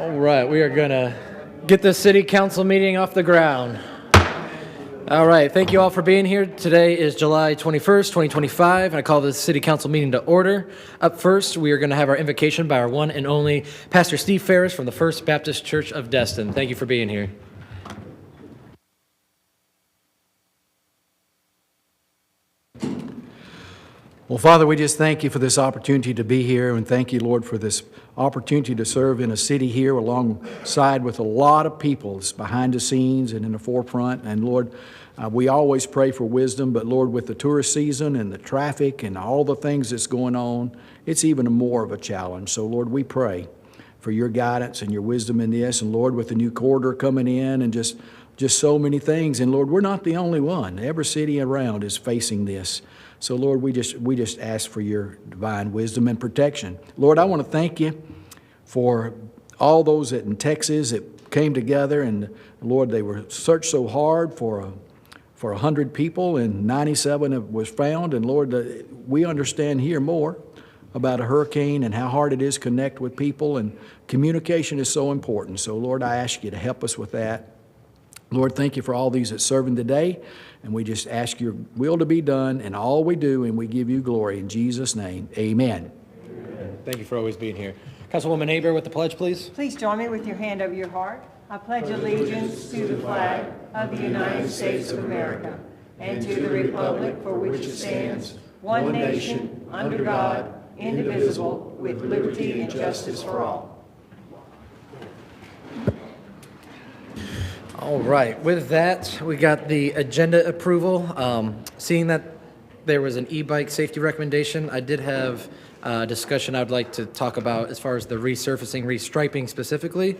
All right, we are going to get this city council meeting off the ground. All right, thank you all for being here. Today is July 21st, 2025, and I call this city council meeting to order. Up first, we are going to have our invocation by our one and only Pastor Steve Ferris from the First Baptist Church of Destin. Thank you for being here. Well, Father, we just thank you for this opportunity to be here, and thank you, Lord, for this opportunity to serve in a city here alongside with a lot of people behind the scenes and in the forefront. And Lord, we always pray for wisdom, but Lord, with the tourist season and the traffic and all the things that's going on, it's even more of a challenge. So Lord, we pray for your guidance and your wisdom in this. And Lord, with the new corridor coming in and just so many things. And Lord, we're not the only one. Every city around is facing this. So, Lord, we just ask for your divine wisdom and protection. Lord, I want to thank you for all those that in Texas that came together, and Lord, they were searched so hard for 100 people, and 97 was found. And Lord, we understand here more about a hurricane and how hard it is to connect with people, and communication is so important. So, Lord, I ask you to help us with that. Lord, thank you for all these that serving today, and we just ask your will to be done in all we do, and we give you glory. In Jesus' name, amen. Amen. Thank you for always being here. Councilwoman Aber with the pledge, please. Please join me with your hand over your heart. I pledge allegiance to the flag of the United States of America and to the republic for which it stands, one nation, under God, indivisible, with liberty and justice for all. All right, with that, we got the agenda approval. Seeing that there was an e-bike safety recommendation, I did have a discussion I'd like to talk about as far as the resurfacing, restriping specifically.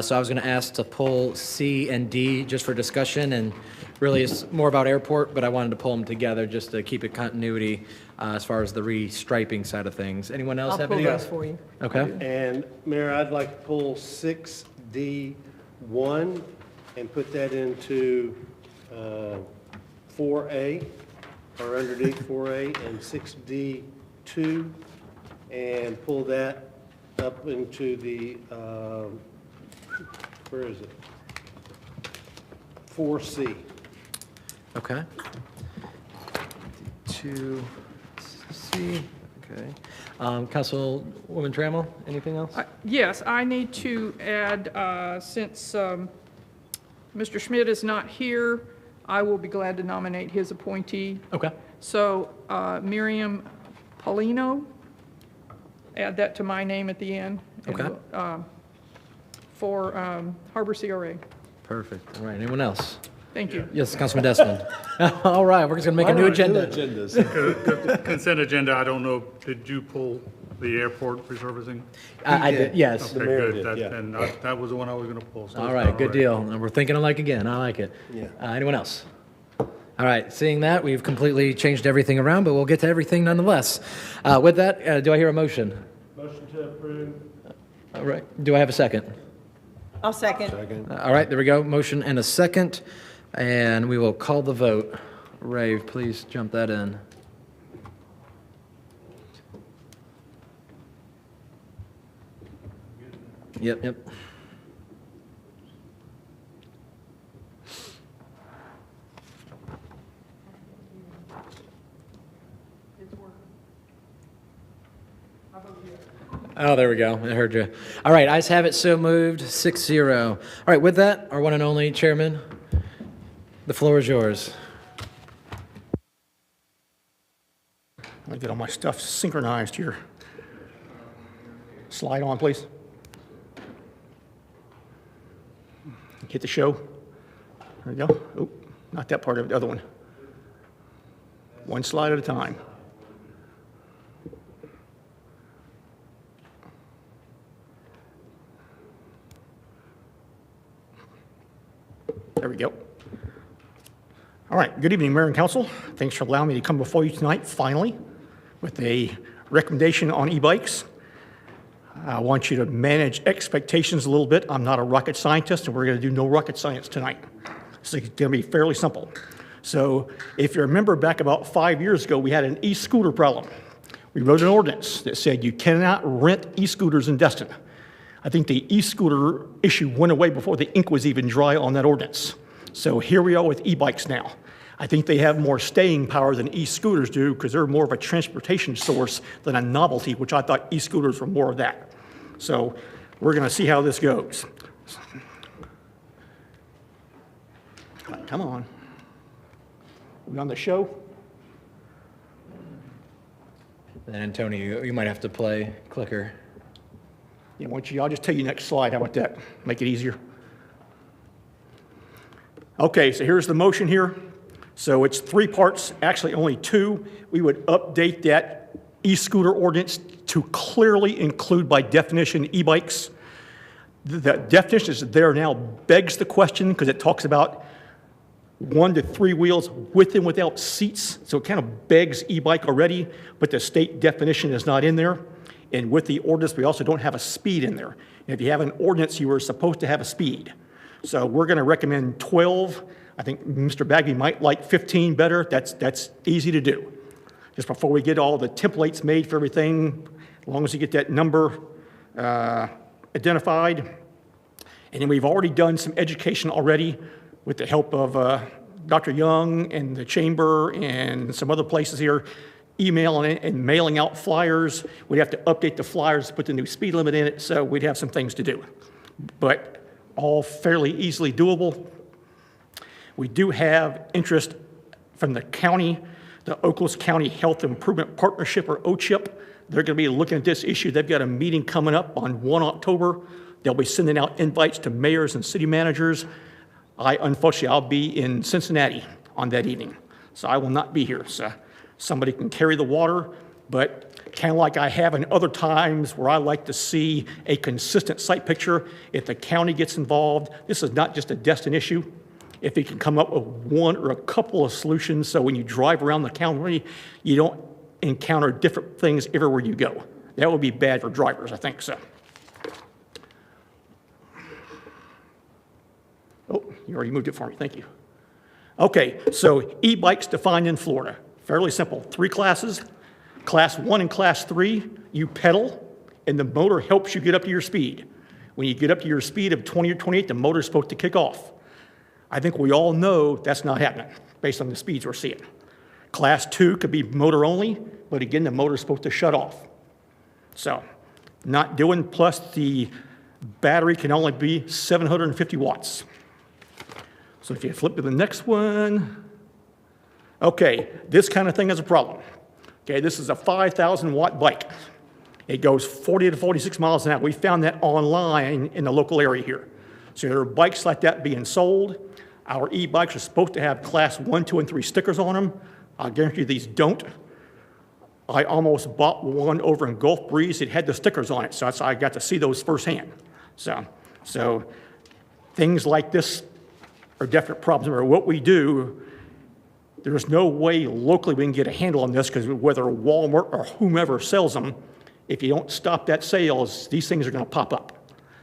So I was going to ask to pull C and D just for discussion, and really it's more about airport, but I wanted to pull them together just to keep it continuity as far as the restriping side of things. Anyone else have any? I'll pull those for you. Okay. And Mayor, I'd like to pull 6D1 and put that into 4A, or underneath 4A, and 6D2, and pull that up into the, where is it? 4C. Okay. 2C. Okay. Councilwoman Trammell, anything else? Yes, I need to add, since Mr. Schmidt is not here, I will be glad to nominate his appointee. Okay. So Miriam Paulino, add that to my name at the end. Okay. For Harbor CRA. Perfect. All right. Anyone else? Thank you. Yes, Councilman Desmond. All right, we're just going to make a new agenda. Consent agenda, I don't know, did you pull the airport resurfacing? I did, yes. Okay, mayor good. did, yeah. And that was the one I was going to pull. So All it's right, not good deal. And we're thinking alike again. I like it. Yeah. Anyone else? All right, seeing that, we've completely changed everything around, but we'll get to everything nonetheless. With that, do I hear a motion? Motion to approve. All right, do I have a second? I'll second. All right, there we go. Motion and a second, and we will call the vote. Ray, please jump that in. Yep. Oh, there we go. I heard you. All right, ayes have it, so moved, 6-0. All right, with that, our one and only chairman, the floor is yours. Let me get all my stuff synchronized here. Slide on, please. Hit the show. There we go. Oh, not that part of it, the other one. One slide at a time. There we go. All right, good evening, Mayor and Council. Thanks for allowing me to come before you tonight, finally, with a recommendation on e-bikes. I want you to manage expectations a little bit. I'm not a rocket scientist, and we're going to do no rocket science tonight. So it's going to be fairly simple. So if you remember back about 5 years ago, we had an e-scooter problem. We wrote an ordinance that said you cannot rent e-scooters in Destin. I think the e-scooter issue went away before the ink was even dry on that ordinance. So here we are with e-bikes now. I think they have more staying power than e-scooters do because they're more of a transportation source than a novelty, which I thought e-scooters were more of that. So we're going to see how this goes. Come on. We on the show? And Antonio, you might have to play clicker. Yeah, I'll just tell you next slide. How about that? Make it easier. Okay, so here's the motion here. So it's 3 parts, actually only 2. We would update that e-scooter ordinance to clearly include by definition e-bikes. The definition is there now begs the question because it talks about 1 to 3 wheels with and without seats. So it kind of begs e-bike already, but the state definition is not in there. And with the ordinance, we also don't have a speed in there. And if you have an ordinance, you are supposed to have a speed. So we're going to recommend 12. I think Mr. Bagby might like 15 better. That's easy to do. Just before we get all the templates made for everything, as long as you get that number identified. And then we've already done some education already with the help of Dr. Young and the chamber and some other places here, emailing and mailing out flyers. We'd have to update the flyers, put the new speed limit in it, so we'd have some things to do. But all fairly easily doable. We do have interest from the county, the Oklahoma County Health Improvement Partnership, or OCHIP. They're going to be looking at this issue. They've got a meeting coming up on 1 October. They'll be sending out invites to mayors and city managers. Unfortunately, I'll be in Cincinnati on that evening, so I will not be here. So somebody can carry the water, but kind of like I have in other times where I like to see a consistent site picture. If the county gets involved, this is not just a Destin issue. If you can come up with 1 or a couple of solutions so when you drive around the county, you don't encounter different things everywhere you go. That would be bad for drivers, I think so. Oh, you already moved it for me, thank you. Okay, so e-bikes defined in Florida. Fairly simple, 3 classes. Class 1 and Class 3, you pedal, and the motor helps you get up to your speed. When you get up to your speed of 20 or 28, the motor's supposed to kick off. I think we all know that's not happening based on the speeds we're seeing. Class 2 could be motor only, but again, the motor's supposed to shut off. So, not doing, plus the battery can only be 750 watts. So if you flip to the next one, okay, this kind of thing is a problem. Okay, this is a 5,000 watt bike. It goes 40 to 46 miles an hour. We found that online in the local area here. So there are bikes like that being sold. Our e-bikes are supposed to have class 1, 2, and 3 stickers on them. I guarantee you these don't. I almost bought one over in Gulf Breeze. It had the stickers on it, so I got to see those firsthand. So things like this are definite problems. Or what we do, there's no way locally we can get a handle on this because whether Walmart or whomever sells them, if you don't stop that sales, these things are going to pop up.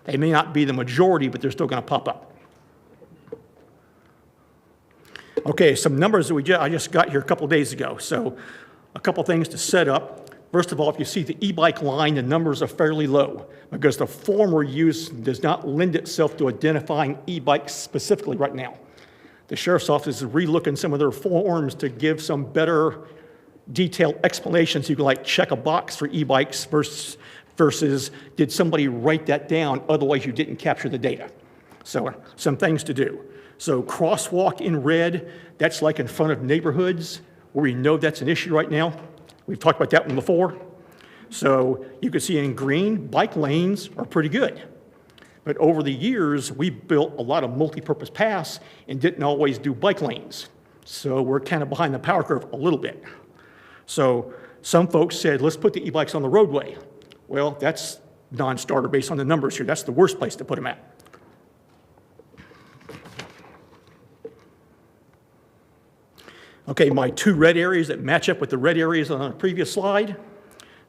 They may not be the majority, but they're still going to pop up. Okay, some numbers that I just got here a couple days ago. So a couple things to set up. First of all, if you see the e-bike line, the numbers are fairly low because the form we're using does not lend itself to identifying e-bikes specifically right now. The Sheriff's Office is relooking some of their forms to give some better detailed explanations. You can like check a box for e-bikes versus did somebody write that down, otherwise you didn't capture the data. So some things to do. So crosswalk in red, that's like in front of neighborhoods where we know that's an issue right now. We've talked about that one before. So you can see in green, bike lanes are pretty good. But over the years, we built a lot of multi-purpose paths and didn't always do bike lanes. So we're kind of behind the power curve a little bit. So some folks said, let's put the e-bikes on the roadway. Well, that's non-starter based on the numbers here. That's the worst place to put them at. Okay, my 2 red areas that match up with the red areas on the previous slide.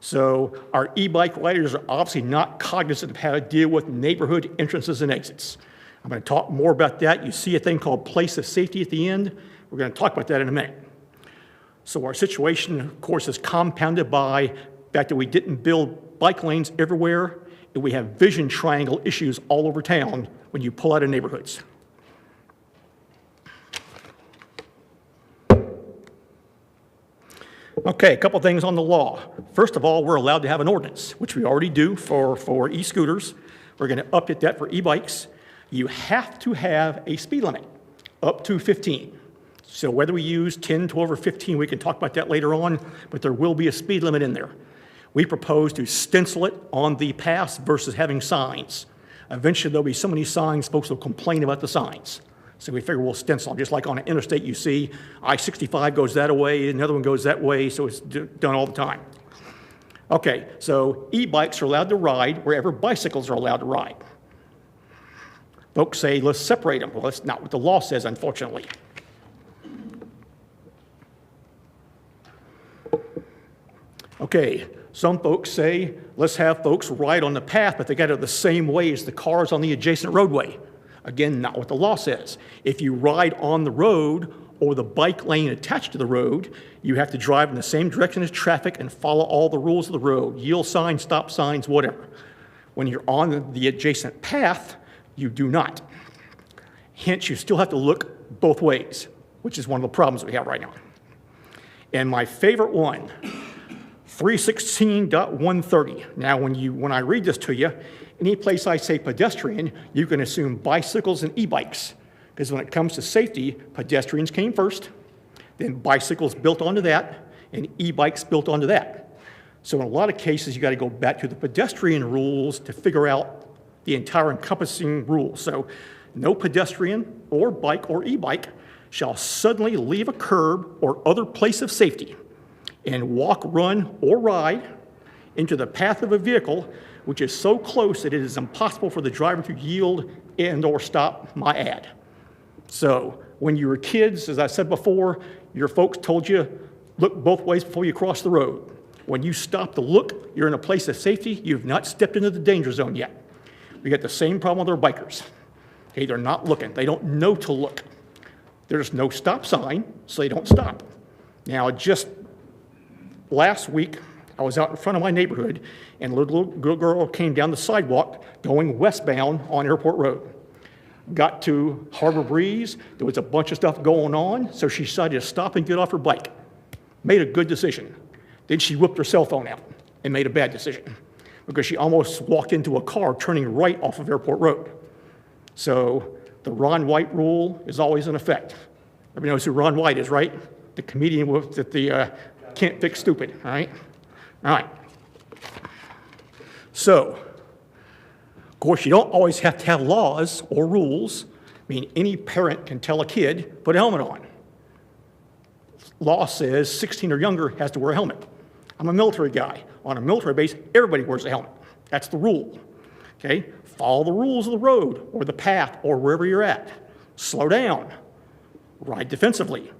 So our e-bike riders are obviously not cognizant of how to deal with neighborhood entrances and exits. I'm going to talk more about that. You see a thing called place of safety at the end. We're going to talk about that in a minute. So our situation, of course, is compounded by the fact that we didn't build bike lanes everywhere, and we have vision triangle issues all over town when you pull out of neighborhoods. Okay, a couple things on the law. First of all, we're allowed to have an ordinance, which we already do for e-scooters. We're going to update that for e-bikes. You have to have a speed limit, up to 15. So whether we use 10, 12, or 15, we can talk about that later on, but there will be a speed limit in there. We propose to stencil it on the paths versus having signs. Eventually, there'll be so many signs, folks will complain about the signs. So we figure we'll stencil them, just like on an interstate you see, I-65 goes that way, another one goes that way, so it's done all the time. Okay, so e-bikes are allowed to ride wherever bicycles are allowed to ride. Folks say, let's separate them. Well, that's not what the law says, unfortunately. Okay, some folks say, let's have folks ride on the path, but they got it the same way as the cars on the adjacent roadway. Again, not what the law says. If you ride on the road or the bike lane attached to the road, you have to drive in the same direction as traffic and follow all the rules of the road, yield signs, stop signs, whatever. When you're on the adjacent path, you do not. Hence, you still have to look both ways, which is one of the problems we have right now. And my favorite one, 316.130. Now, when I read this to you, any place I say pedestrian, you can assume bicycles and e-bikes. Because when it comes to safety, pedestrians came first, then bicycles built onto that, and e-bikes built onto that. So in a lot of cases, you got to go back to the pedestrian rules to figure out the entire encompassing rules. So no pedestrian or bike or e-bike shall suddenly leave a curb or other place of safety and walk, run, or ride into the path of a vehicle which is so close that it is impossible for the driver to yield and or stop, my ad. So when you were kids, as I said before, your folks told you, look both ways before you cross the road. When you stop to look, you're in a place of safety. You've not stepped into the danger zone yet. We got the same problem with our bikers. Okay, they're not looking. They don't know to look. There's no stop sign, so they don't stop. Now, just last week, I was out in front of my neighborhood, and a little girl came down the sidewalk going westbound on Airport Road. Got to Harbor Breeze, there was a bunch of stuff going on, so she decided to stop and get off her bike. Made a good decision. Then she whipped her cell phone out and made a bad decision because she almost walked into a car turning right off of Airport Road. So the Ron White rule is always in effect. Everybody knows who Ron White is, right? The comedian that the can't fix stupid, all right? All right. So, of course, you don't always have to have laws or rules. I mean, any parent can tell a kid, put a helmet on. Law says 16 or younger has to wear a helmet. I'm a military guy. On a military base, everybody wears a helmet. That's the rule. Okay? Follow the rules of the road or the path or wherever you're at. Slow down. Ride defensively.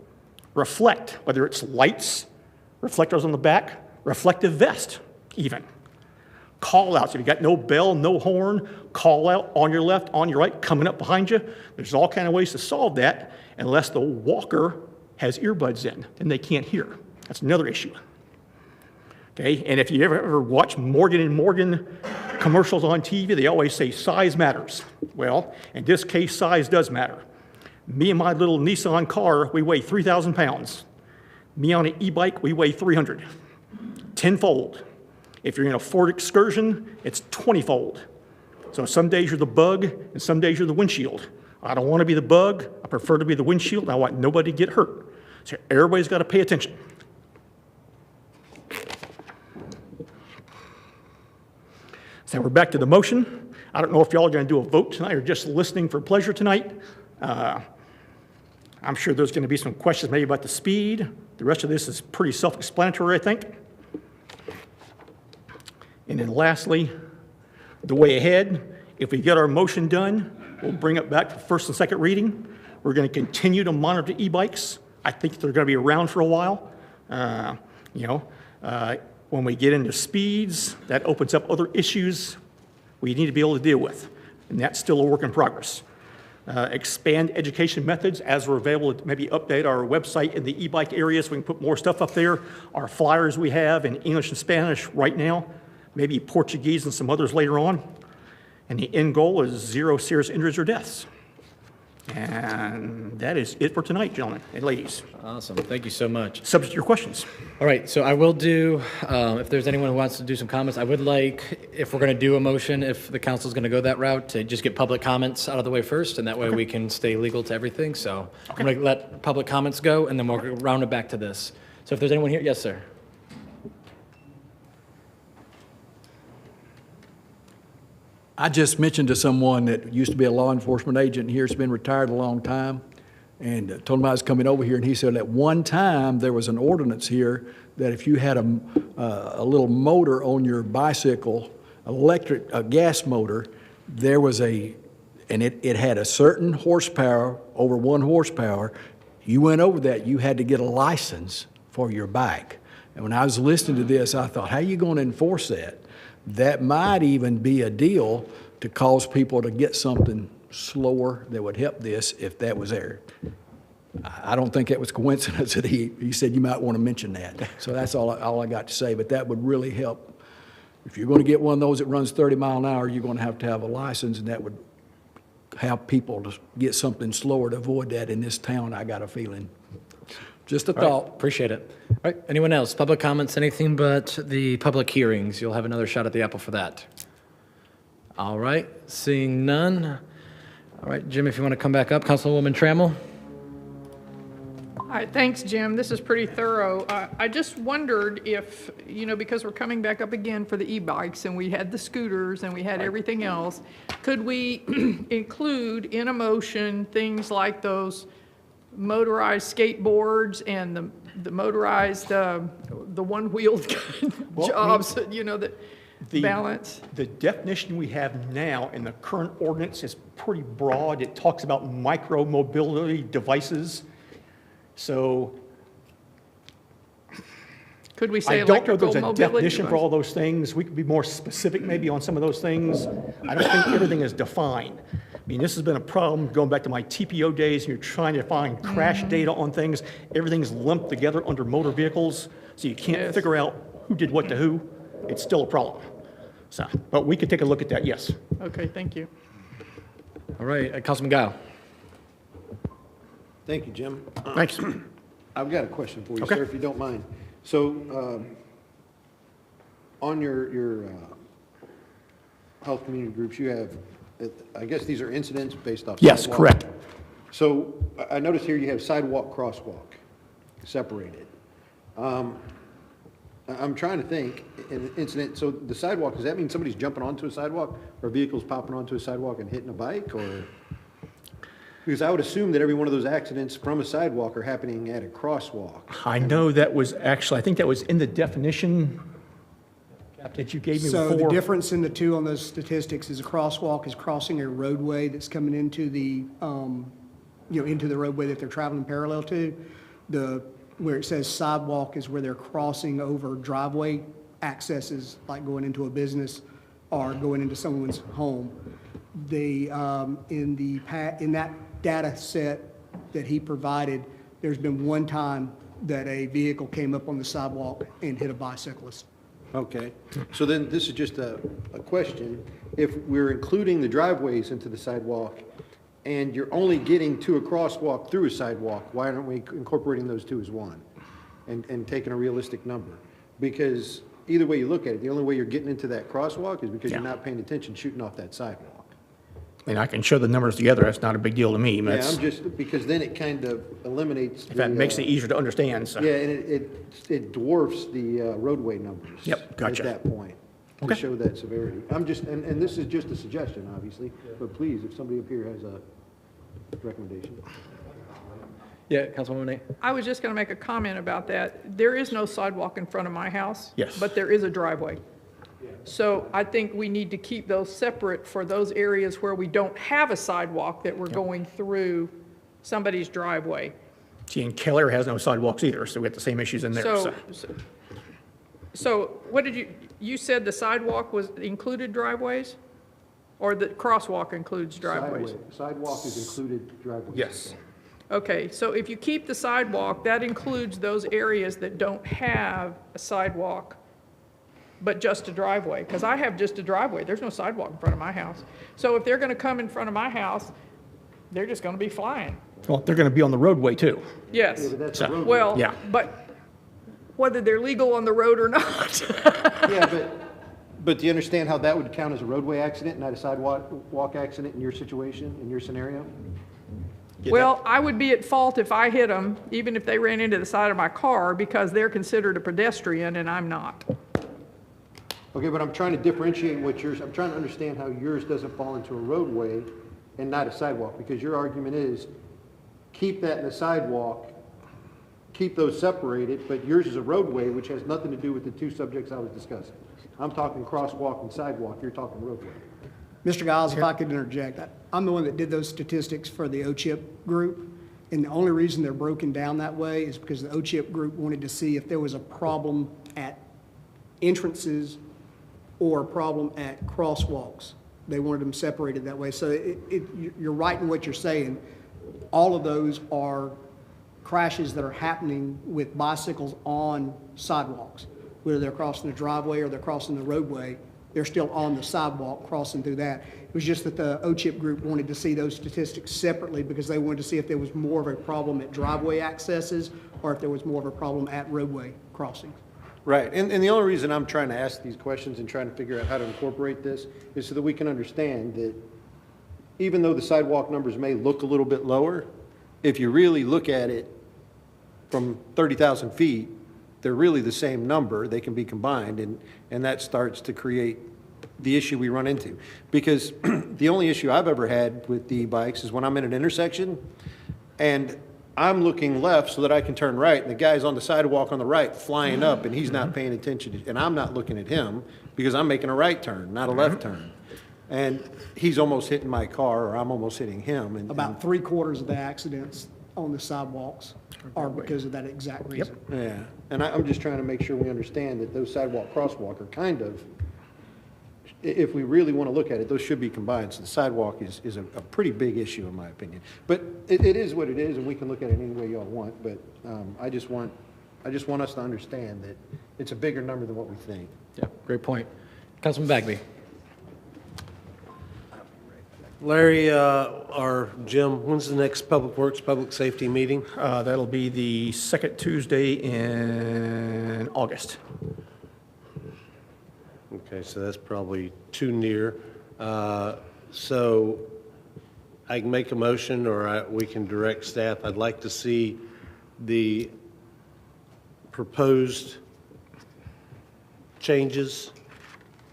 Reflect, whether it's lights, reflectors on the back, reflective vest, even. Call outs. If you got no bell, no horn, call out on your left, on your right, coming up behind you. There's all kinds of ways to solve that unless the walker has earbuds in and they can't hear. That's another issue. Okay, and if you ever watch Morgan & Morgan commercials on TV, they always say size matters. Well, in this case, size does matter. Me and my little Nissan car, we weigh 3,000 pounds. Me on an e-bike, we weigh 300. Tenfold. If you're in a Ford Excursion, it's 20-fold. So some days you're the bug, and some days you're the windshield. I don't want to be the bug. I prefer to be the windshield. I want nobody to get hurt. So everybody's got to pay attention. So we're back to the motion. I don't know if y'all are going to do a vote tonight or just listening for pleasure tonight. I'm sure there's going to be some questions maybe about the speed. The rest of this is pretty self-explanatory, I think. And then lastly, the way ahead, if we get our motion done, we'll bring it back for first and second reading. We're going to continue to monitor e-bikes. I think they're going to be around for a while. When we get into speeds, that opens up other issues we need to be able to deal with. And that's still a work in progress. Expand education methods as we're available to maybe update our website in the e-bike area so we can put more stuff up there. Our flyers we have in English and Spanish right now. maybe Portuguese and some others later on. And the end goal is 0 serious injuries or deaths. And that is it for tonight, gentlemen and ladies. Awesome. Thank you so much. Subject to your questions. All right, so I will do, if there's anyone who wants to do some comments, I would like, if we're going to do a motion, if the council's going to go that route, to just get public comments out of the way first, and that way we can stay legal to everything. So I'm going to let public comments go, and then we'll round it back to this. So if there's anyone here, yes, sir. I just mentioned to someone that used to be a law enforcement agent here, has been retired a long time, and told him I was coming over here, and he said at one time there was an ordinance here that if you had a little motor on your bicycle, a gas motor, there was and it had a certain horsepower, over 1 horsepower. You went over that, you had to get a license for your bike. And when I was listening to this, I thought, how are you going to enforce that? That might even be a deal to cause people to get something slower that would help this if that was there. I don't think that was coincidence that he said you might want to mention that. So that's all I got to say, but that would really help. If you're going to get one of those that runs 30 miles an hour, you're going to have a license, and that would help people to get something slower to avoid that in this town, I got a feeling. Just a All right, thought. appreciate it. All right, anyone else? Public comments, anything but the public hearings? You'll have another shot at the apple for that. All right, seeing none. All right, Jim, if you want to come back up. Councilwoman Trammell? All right, thanks, Jim. This is pretty thorough. I just wondered if, because we're coming back up again for the e-bikes, and we had the scooters, and we had everything else, could we include in a motion things like those motorized skateboards and the motorized, the one-wheeled jobs, that balance? The definition we have now in the current ordinance is pretty broad. It talks about micro-mobility devices. So Could we say I don't know if electrical there's a mobility definition for device? all those things. We could be more specific maybe on some of those things. I don't think everything is defined. I mean, this has been a problem going back to my TPO days, and you're trying to find crash data on things. Everything's lumped together under motor vehicles, so you can't Yes. figure out who did what to who. It's still a problem. So, but we could take a look at that, yes. Okay, thank you. All right, Councilman Guile. Thank you, Jim. Thanks. I've got a question for you, Okay. sir, if you don't mind. So, on your health community groups, you have, I guess these are incidents based off Yes, sidewalk? correct. So, I noticed here you have sidewalk, crosswalk, separated. I'm trying to think, an incident, so the sidewalk, does that mean somebody's jumping onto a sidewalk, or vehicles popping onto a sidewalk and hitting a bike, or? Because I would assume that every one of those accidents from a sidewalk are happening at a crosswalk. I know that was actually, I think that was in the definition that you gave me So the before. difference in the two on those statistics is a crosswalk is crossing a roadway that's coming into the, into the roadway that they're traveling parallel to. Where it says sidewalk is where they're crossing over driveway accesses, like going into a business or going into someone's home. In that data set that he provided, there's been one time that a vehicle came up on the sidewalk and hit a bicyclist. Okay, so then this is just a question. If we're including the driveways into the sidewalk and you're only getting to a crosswalk through a sidewalk, why aren't we incorporating those two as one and taking a realistic number? Because either way you look at it, the only way you're getting into that crosswalk is because you're Yeah. not paying attention shooting off that sidewalk. I mean, I can show the numbers together. That's not a big deal to me. Yeah, That's- I'm just, because then it kind of eliminates. If that the, makes it easier to understand, so. Yeah, and it dwarfs the roadway numbers. Yep, gotcha. At that point, to Okay. show that severity. I'm just, and this is just a suggestion, obviously, but please, if somebody up here has a recommendation. Yeah, Councilwoman Nate. I was just going to make a comment about that. There is no sidewalk in front of my house. Yes. But there is a driveway. So I think we need to keep those separate for those areas where we don't have a sidewalk that we're going through somebody's driveway. See, and Keller has no sidewalks either, so we got the same issues in there, so. So what did you said the sidewalk included driveways? Or the crosswalk includes driveways? Sidewalk is included driveway. Yes. Okay, so if you keep the sidewalk, that includes those areas that don't have a sidewalk but just a driveway, because I have just a driveway. There's no sidewalk in front of my house. So if they're going to come in front of my house, they're just going to be flying. Well, they're going to be on the roadway too. Yes. That's a roadway. Well, Yeah. but whether they're legal on the road or not. Yeah, but do you understand how that would count as a roadway accident, not a sidewalk accident in your situation, in your scenario? Well, I would be at fault if I hit them, even if they ran into the side of my car, because they're considered a pedestrian and I'm not. Okay, but I'm trying to differentiate what yours, I'm trying to understand how yours doesn't fall into a roadway and not a sidewalk, because your argument is, keep that in the sidewalk, keep those separated, but yours is a roadway, which has nothing to do with the two subjects I was discussing. I'm talking crosswalk and sidewalk, you're talking roadway. Mr. Giles, if I could interject, I'm the one that did those statistics for the OCHIP group, and the only reason they're broken down that way is because the OCHIP group wanted to see if there was a problem at entrances or a problem at crosswalks. They wanted them separated that way. So you're right in what you're saying. All of those are crashes that are happening with bicycles on sidewalks, whether they're crossing the driveway or they're crossing the roadway. They're still on the sidewalk crossing through that. It was just that the OCHIP group wanted to see those statistics separately because they wanted to see if there was more of a problem at driveway accesses or if there was more of a problem at roadway crossings. Right, and the only reason I'm trying to ask these questions and trying to figure out how to incorporate this is so that we can understand that even though the sidewalk numbers may look a little bit lower, if you really look at it from 30,000 feet, they're really the same number. They can be combined, and that starts to create the issue we run into. Because the only issue I've ever had with the e-bikes is when I'm in an intersection and I'm looking left so that I can turn right, and the guy's on the sidewalk on the right flying up, and he's not paying attention, and I'm not looking at him because I'm making a right turn, not a left turn. And he's almost hitting my car, or I'm almost hitting him. And About 3/4 of the accidents on the sidewalks are because of that exact reason. yeah, and I'm just trying to make sure we understand that those sidewalk, crosswalk are kind of, if we really want to look at it, those should be combined. So the sidewalk is a pretty big issue in my opinion. But it is what it is, and we can look at it any way y'all want. But I just want us to understand that it's a bigger number than what we think. Yeah, great point. Councilman Bagby. Larry, or Jim, when's the next Public Works, Public Safety meeting? That'll be the second Tuesday in August. Okay, so that's probably too near. So I can make a motion, or we can direct staff. I'd like to see the proposed changes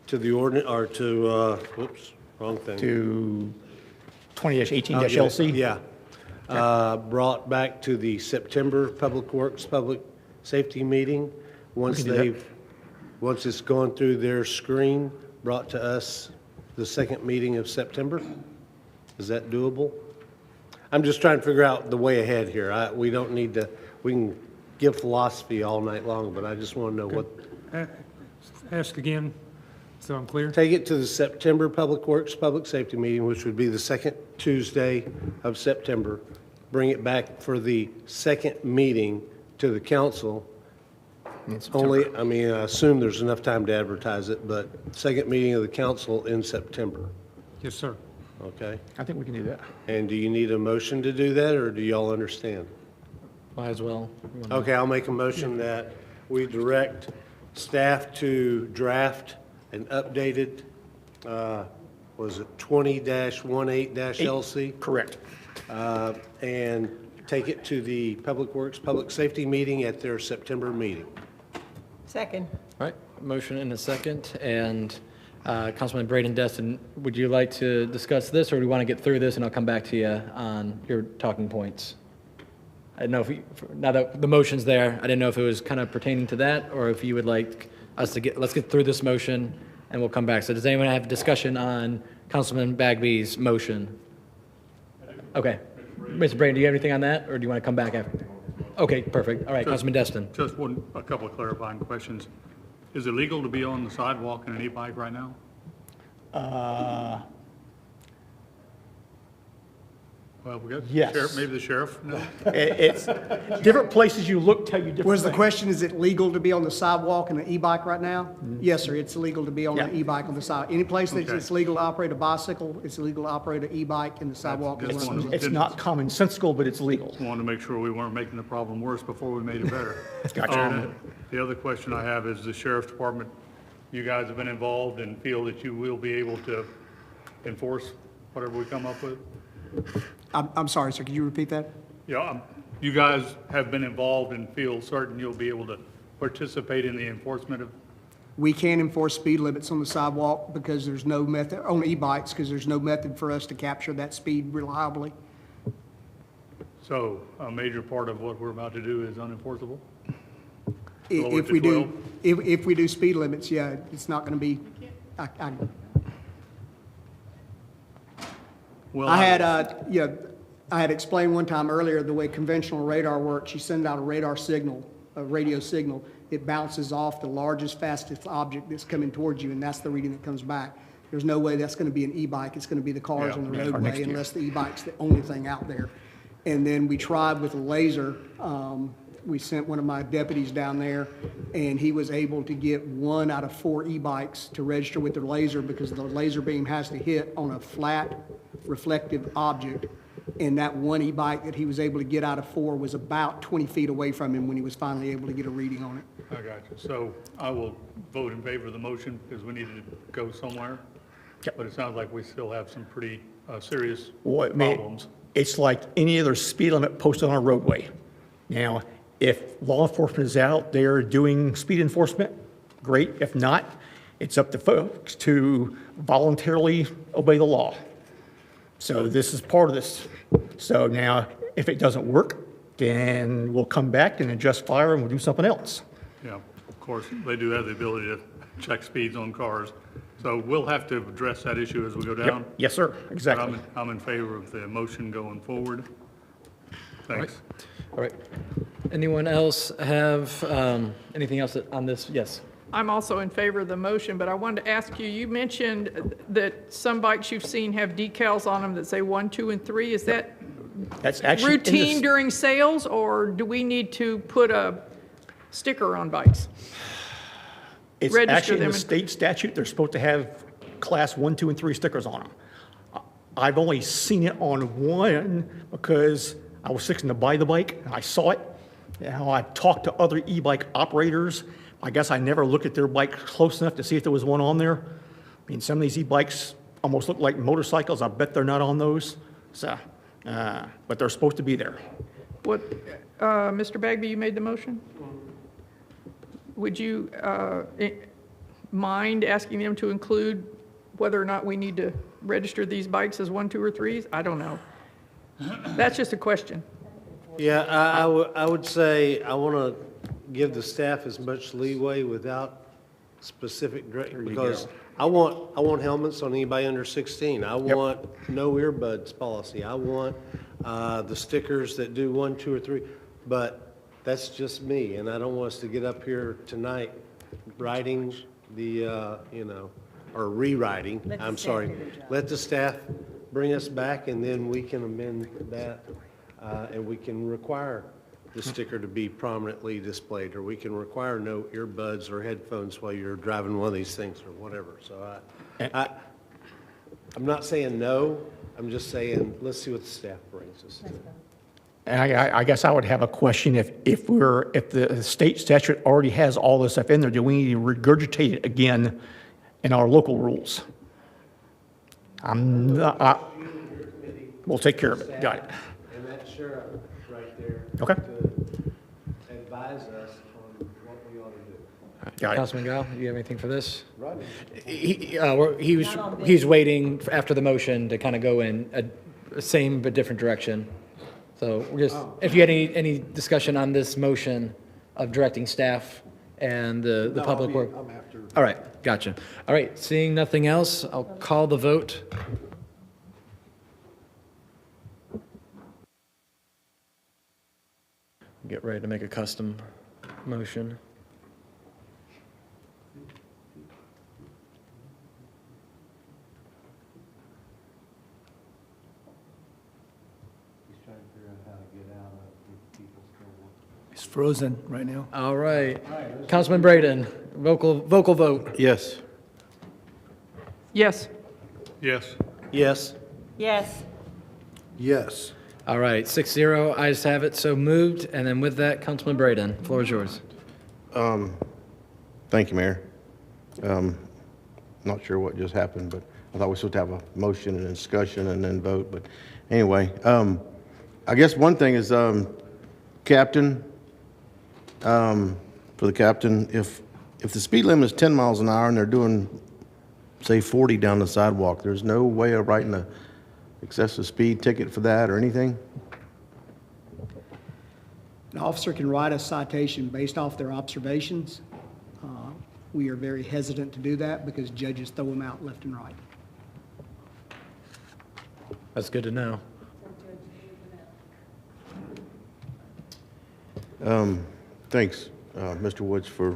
to the ordinance, or to, whoops, wrong thing. To 20-18-LC? I'll get it, yeah. Brought back to the September Public Works, Public Safety meeting. Once once it's gone through their screen, brought to us the second meeting of September. Is that doable? I'm just trying to figure out the way ahead here. We don't need to, we can give philosophy all night long, but I just want to know what. Ask again, so I'm clear. Take it to the September Public Works, Public Safety meeting, which would be the second Tuesday of September. Bring it back for the second meeting to the council. Only, I mean, I assume there's enough time to advertise it, but second meeting of the council in September, Yes, sir. okay? I think we can do that. And do you need a motion to do that, or do y'all understand? Might as well. Okay, I'll make a motion that we direct staff to draft an updated, was it 20-18-LC? Correct. And take it to the Public Works, Public Safety meeting at their September meeting. Second. All right, motion and a second. And Councilman Braden Destin, would you like to discuss this, or do we want to get through this and I'll come back to you on your talking points? I didn't know if now that the motion's there, I didn't know if it was kind of pertaining to that, or if you would like us to let's get through this motion and we'll come back. So does anyone have discussion on Councilman Bagby's motion? Okay. Mr. Braden, do you have anything on that, or do you want to come back after? Okay, perfect. All right, Councilman Destin. Just a couple of clarifying questions. Is it legal to be on the sidewalk in an e-bike right now? Well, we got Yes. sheriff, maybe the sheriff? No? It's, different places you look tell you different Was the things. question, is it legal to be on the sidewalk in an e-bike right now? Yes, sir, it's illegal to be on an Yeah. e-bike on the side. Any place that Okay. it's legal to operate a bicycle, it's illegal to operate an e-bike, and the sidewalk is just one of one those. of It's not commonsensical, but it's legal. Wanted to make sure we weren't making the problem worse before we made it better. The other question I have is the sheriff's department, you guys have been involved and feel that you will be able to enforce whatever we come up with? I'm sorry, sir, could you repeat that? Yeah, you guys have been involved and feel certain you'll be able to participate in the enforcement of, We can't enforce speed limits on the sidewalk because there's no method, on e-bikes, because there's no method for us to capture that speed reliably. so a major part of what we're about to do is unenforceable? Lower If to we 12? do, if we do speed limits, yeah, it's not gonna be, Well, I had, I had explained one time earlier the way conventional radar works. You send out a radar signal, a radio signal. It bounces off the largest, fastest object that's coming towards you, and that's the reading that comes back. There's no way that's going to be an e-bike. It's going to be the cars Yeah, on the yeah, for next roadway year. unless the e-bike's the only thing out there. And then we tried with a laser. We sent one of my deputies down there, and he was able to get 1 out of 4 e-bikes to register with the laser because the laser beam has to hit on a flat reflective object. And that one e-bike that he was able to get out of 4 was about 20 feet away from him when he was finally able to get a reading on it. I got you. So I will vote in favor of the motion because we needed to go somewhere. Yep. But it sounds like we still have some pretty serious Well, I mean, problems. it's like any other speed limit posted on a roadway. Now, if law enforcement is out there doing speed enforcement, great. If not, it's up to folks to voluntarily obey the law. So this is part of this. So now, if it doesn't work, then we'll come back and adjust fire and we'll do something else. Yeah, of course, they do have the ability to check speeds on cars. So we'll have to address that issue as we go down. Yes, sir, But exactly. I'm in favor of the motion going forward. Thanks. All right. Anyone else have anything else on this? Yes. I'm also in favor of the motion, but I wanted to ask you, you mentioned that some bikes you've seen have decals on them that say 1, 2, and 3. Is that That's actually in the routine during sales, or do we need to put a sticker on bikes? It's register actually in them the and- state statute, they're supposed to have class 1, 2, and 3 stickers on them. I've only seen it on one because I was fixing to buy the bike, and I saw it. Now, I've talked to other e-bike operators. I guess I never looked at their bike close enough to see if there was one on there. I mean, some of these e-bikes almost look like motorcycles. I bet they're not on those. So, but they're supposed to be there. What, Mr. Bagby, you made the motion? Would you mind asking them to include whether or not we need to register these bikes as 1, 2, or 3s? I don't know. That's just a question. Yeah, I would say I want to give the staff as much leeway without specific direction, because I want helmets on anybody under 16. I want no earbuds policy. I want the stickers that do 1, 2, or 3. But that's just me, and I don't want us to get up here tonight writing the, or rewriting, I'm sorry. Let the staff bring us back, and then we can amend that, and we can require the sticker to be prominently displayed, or we can require no earbuds or headphones while you're driving one of these things or whatever. So I'm not saying no, I'm just saying, let's see what the staff brings us to. And I guess I would have a question, if the state statute already has all this stuff in there, do we need to regurgitate it again in our local rules? We'll take care of it, got it. And that sheriff right there. Okay. To advise us on what we ought to do. Got it. Councilman Gao, do you have anything for this? Rodney? He's waiting after the motion to kind of go in a same but different direction. So we're just, if you had any discussion on this motion of directing staff and the public work. I'm after. All right, gotcha. All right, seeing nothing else, I'll call the vote. Get ready to make a custom motion. It's frozen right now. All right. Councilman Braden, vocal vote. Yes. Yes. Yes. Yes. Yes. Yes. All right, 6-0, ayes have it, so moved. And then with that, Councilman Braden, floor is yours. Thank you, Mayor. Not sure what just happened, but I thought we were supposed to have a motion and a discussion and then vote, but anyway, I guess one thing is, Captain, for the captain, if the speed limit is 10 miles an hour and they're doing, say, 40 down the sidewalk, there's no way of writing a excessive speed ticket for that or anything? An officer can write a citation based off their observations. We are very hesitant to do that because judges throw them out left and right. That's good to know. Thanks, Mr. Woods, for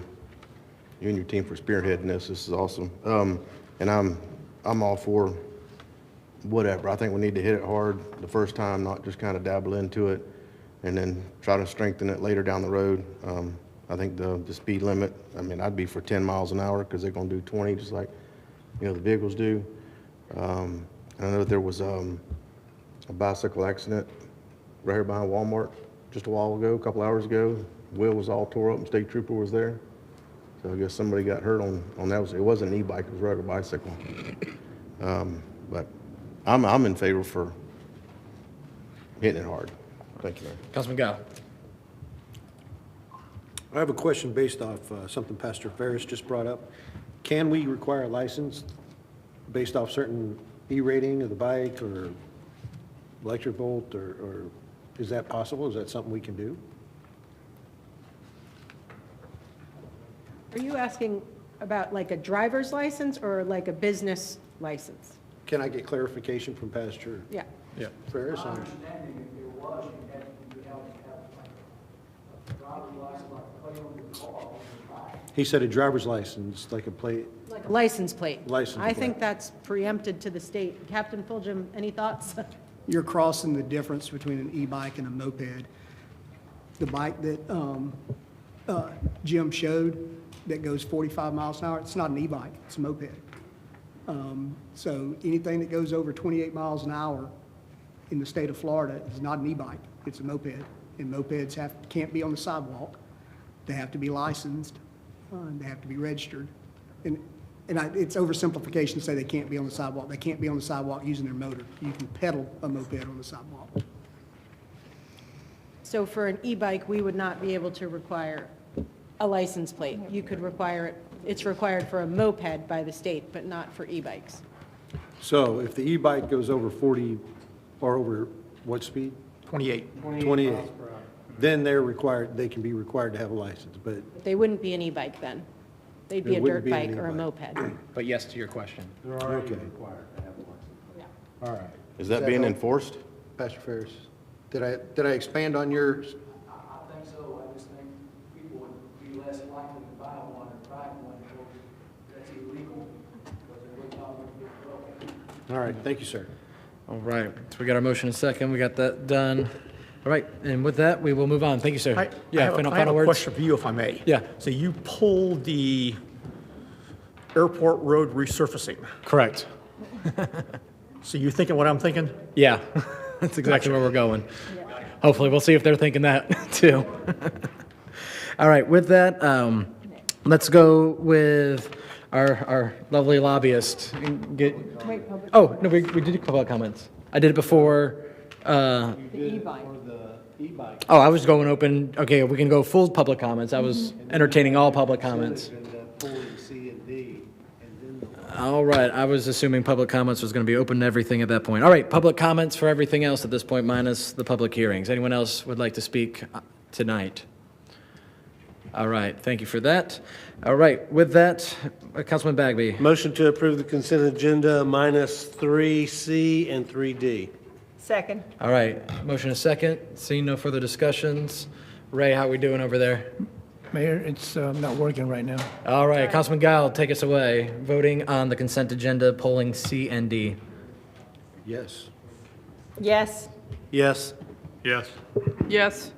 you and your team for spearheading this. This is awesome. And I'm all for whatever. I think we need to hit it hard the first time, not just kind of dabble into it and then try to strengthen it later down the road. I think the speed limit, I mean, I'd be for 10 miles an hour because they're going to do 20 just like, the vehicles do. And I know there was a bicycle accident right here behind Walmart just a while ago, a couple hours ago. Wheel was all tore up and state trooper was there. So I guess somebody got hurt on that. It wasn't an e-bike, it was a regular bicycle. But I'm in favor for hitting it hard. Thank you, Mayor. Councilman Gao. I have a question based off something Pastor Ferris just brought up. Can we require a license based off certain E-rating of the bike or electric volt, or is that possible? Is that something we can do? Are you asking about like a driver's license or like a business license? Can I get clarification from Pastor Yeah. Yeah. Ferris on? He said a driver's license, like a plate. Like a license plate? License I plate. think that's preempted to the state. Captain Fulgham, any thoughts? You're crossing the difference between an e-bike and a moped. The bike that Jim showed that goes 45 miles an hour, it's not an e-bike, it's a moped. So anything that goes over 28 miles an hour in the state of Florida is not an e-bike, it's a moped. And mopeds can't be on the sidewalk. They have to be licensed, and they have to be registered. And it's oversimplification to say they can't be on the sidewalk. They can't be on the sidewalk using their motor. You can pedal a moped on the sidewalk. So for an e-bike, we would not be able to require a license plate. You could require it, it's required for a moped by the state, but not for e-bikes. So if the e-bike goes over 40, or over what speed? 28. 28. Then they can be required to have a license, but They wouldn't be an e-bike then. They'd be It a wouldn't dirt be an bike or a e-bike. moped. But yes to your question. okay. All right. Is that being enforced? Pastor Ferris, did I expand on yours? I think so. I just think people would be less likely to buy one or drive one because that's illegal, because they would not get broken. All right, thank you, sir. All right, so we got our motion and second, we got that done. All right, and with that, we will move on. Thank you, sir. I Yeah, have final a words? question for you, if I may. Yeah. So you pulled the airport road resurfacing. Correct. So you thinking what I'm thinking? Yeah, that's exactly where we're going. Hopefully, we'll see if they're thinking that too. All right, with that, let's go with our lovely lobbyist. And get- Oh, no, we did public comments. I did it before. The e-bike. Oh, I was going open, okay, we can go full public comments. I was entertaining all public comments. All right, I was assuming public comments was going to be open to everything at that point. All right, public comments for everything else at this point minus the public hearings. Anyone else would like to speak tonight? All right, thank you for that. All right, with that, Councilman Bagby. Motion to approve the consent agenda minus 3C and 3D. Second. All right, motion is second. Seeing no further discussions. Ray, how we doing over there? Mayor, it's not working right now. All right, Councilman Guile, take us away. Voting on the consent agenda, polling C and D. Yes. Yes. Yes. Yes. Yes.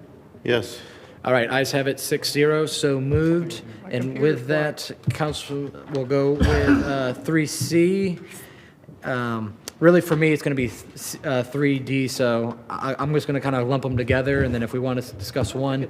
Yes. All right, ayes have it, 6-0, so moved. And with that, council will go with 3C. Really, for me, it's going to be 3D, so I'm just going to kind of lump them together, and then if we want to discuss one.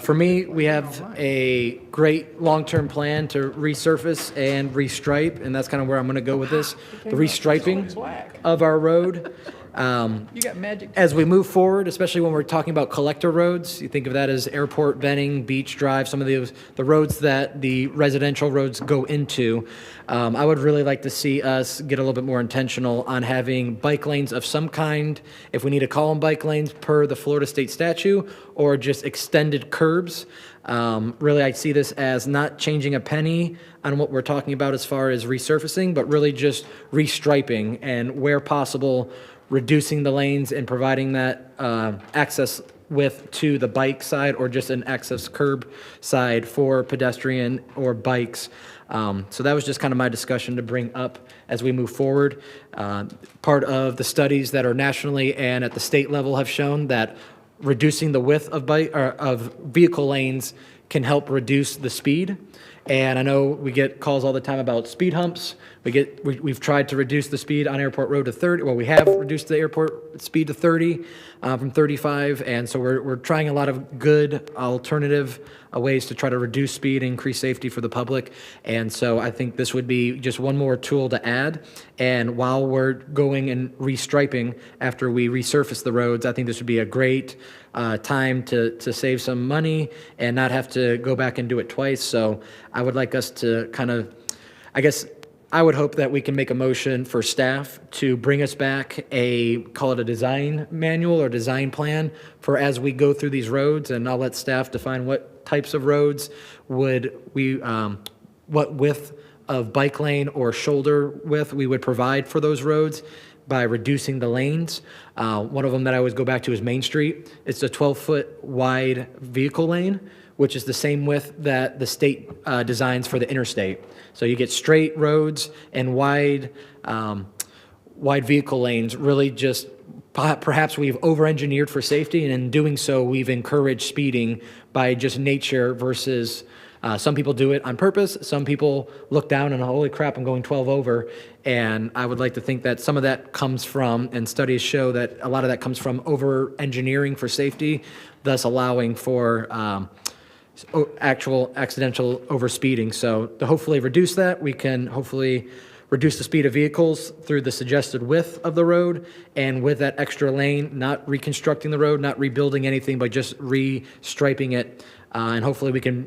For me, we have a great long-term plan to resurface and restripe, and that's kind of where I'm going to go with this. The restriping of our road. You got magic. As we move forward, especially when we're talking about collector roads, you think of that as Airport, Benning, Beach Drive, some of the roads that the residential roads go into. I would really like to see us get a little bit more intentional on having bike lanes of some kind, if we need to call them bike lanes per the Florida state statute, or just extended curbs. Really, I see this as not changing a penny on what we're talking about as far as resurfacing, but really just restriping and where possible, reducing the lanes and providing that access width to the bike side or just an access curb side for pedestrian or bikes. So that was just kind of my discussion to bring up as we move forward. Part of the studies that are nationally and at the state level have shown that reducing the width of of vehicle lanes can help reduce the speed. And I know we get calls all the time about speed humps. We've tried to reduce the speed on Airport Road to 30. Well, we have reduced the airport speed to 30 from 35, and so we're trying a lot of good alternative ways to try to reduce speed, increase safety for the public. And so I think this would be just one more tool to add. And while we're going and restriping after we resurface the roads, I think this would be a great time to save some money and not have to go back and do it twice. So I would like us to kind of, I guess, I would hope that we can make a motion for staff to bring us back call it a design manual or design plan for as we go through these roads, and I'll let staff define what types of roads what width of bike lane or shoulder width we would provide for those roads by reducing the lanes. One of them that I always go back to is Main Street. It's a 12-foot wide vehicle lane, which is the same width that the state designs for the interstate. So you get straight roads and wide vehicle lanes. Really just perhaps we've over-engineered for safety, and in doing so, we've encouraged speeding by just nature versus some people do it on purpose. Some people look down and, holy crap, I'm going 12 over. And I would like to think that some of that comes from, and studies show that a lot of that comes from over-engineering for safety, thus allowing for actual accidental overspeeding. So to hopefully reduce that, we can hopefully reduce the speed of vehicles through the suggested width of the road, and with that extra lane, not reconstructing the road, not rebuilding anything, but just restriping it, and hopefully we can,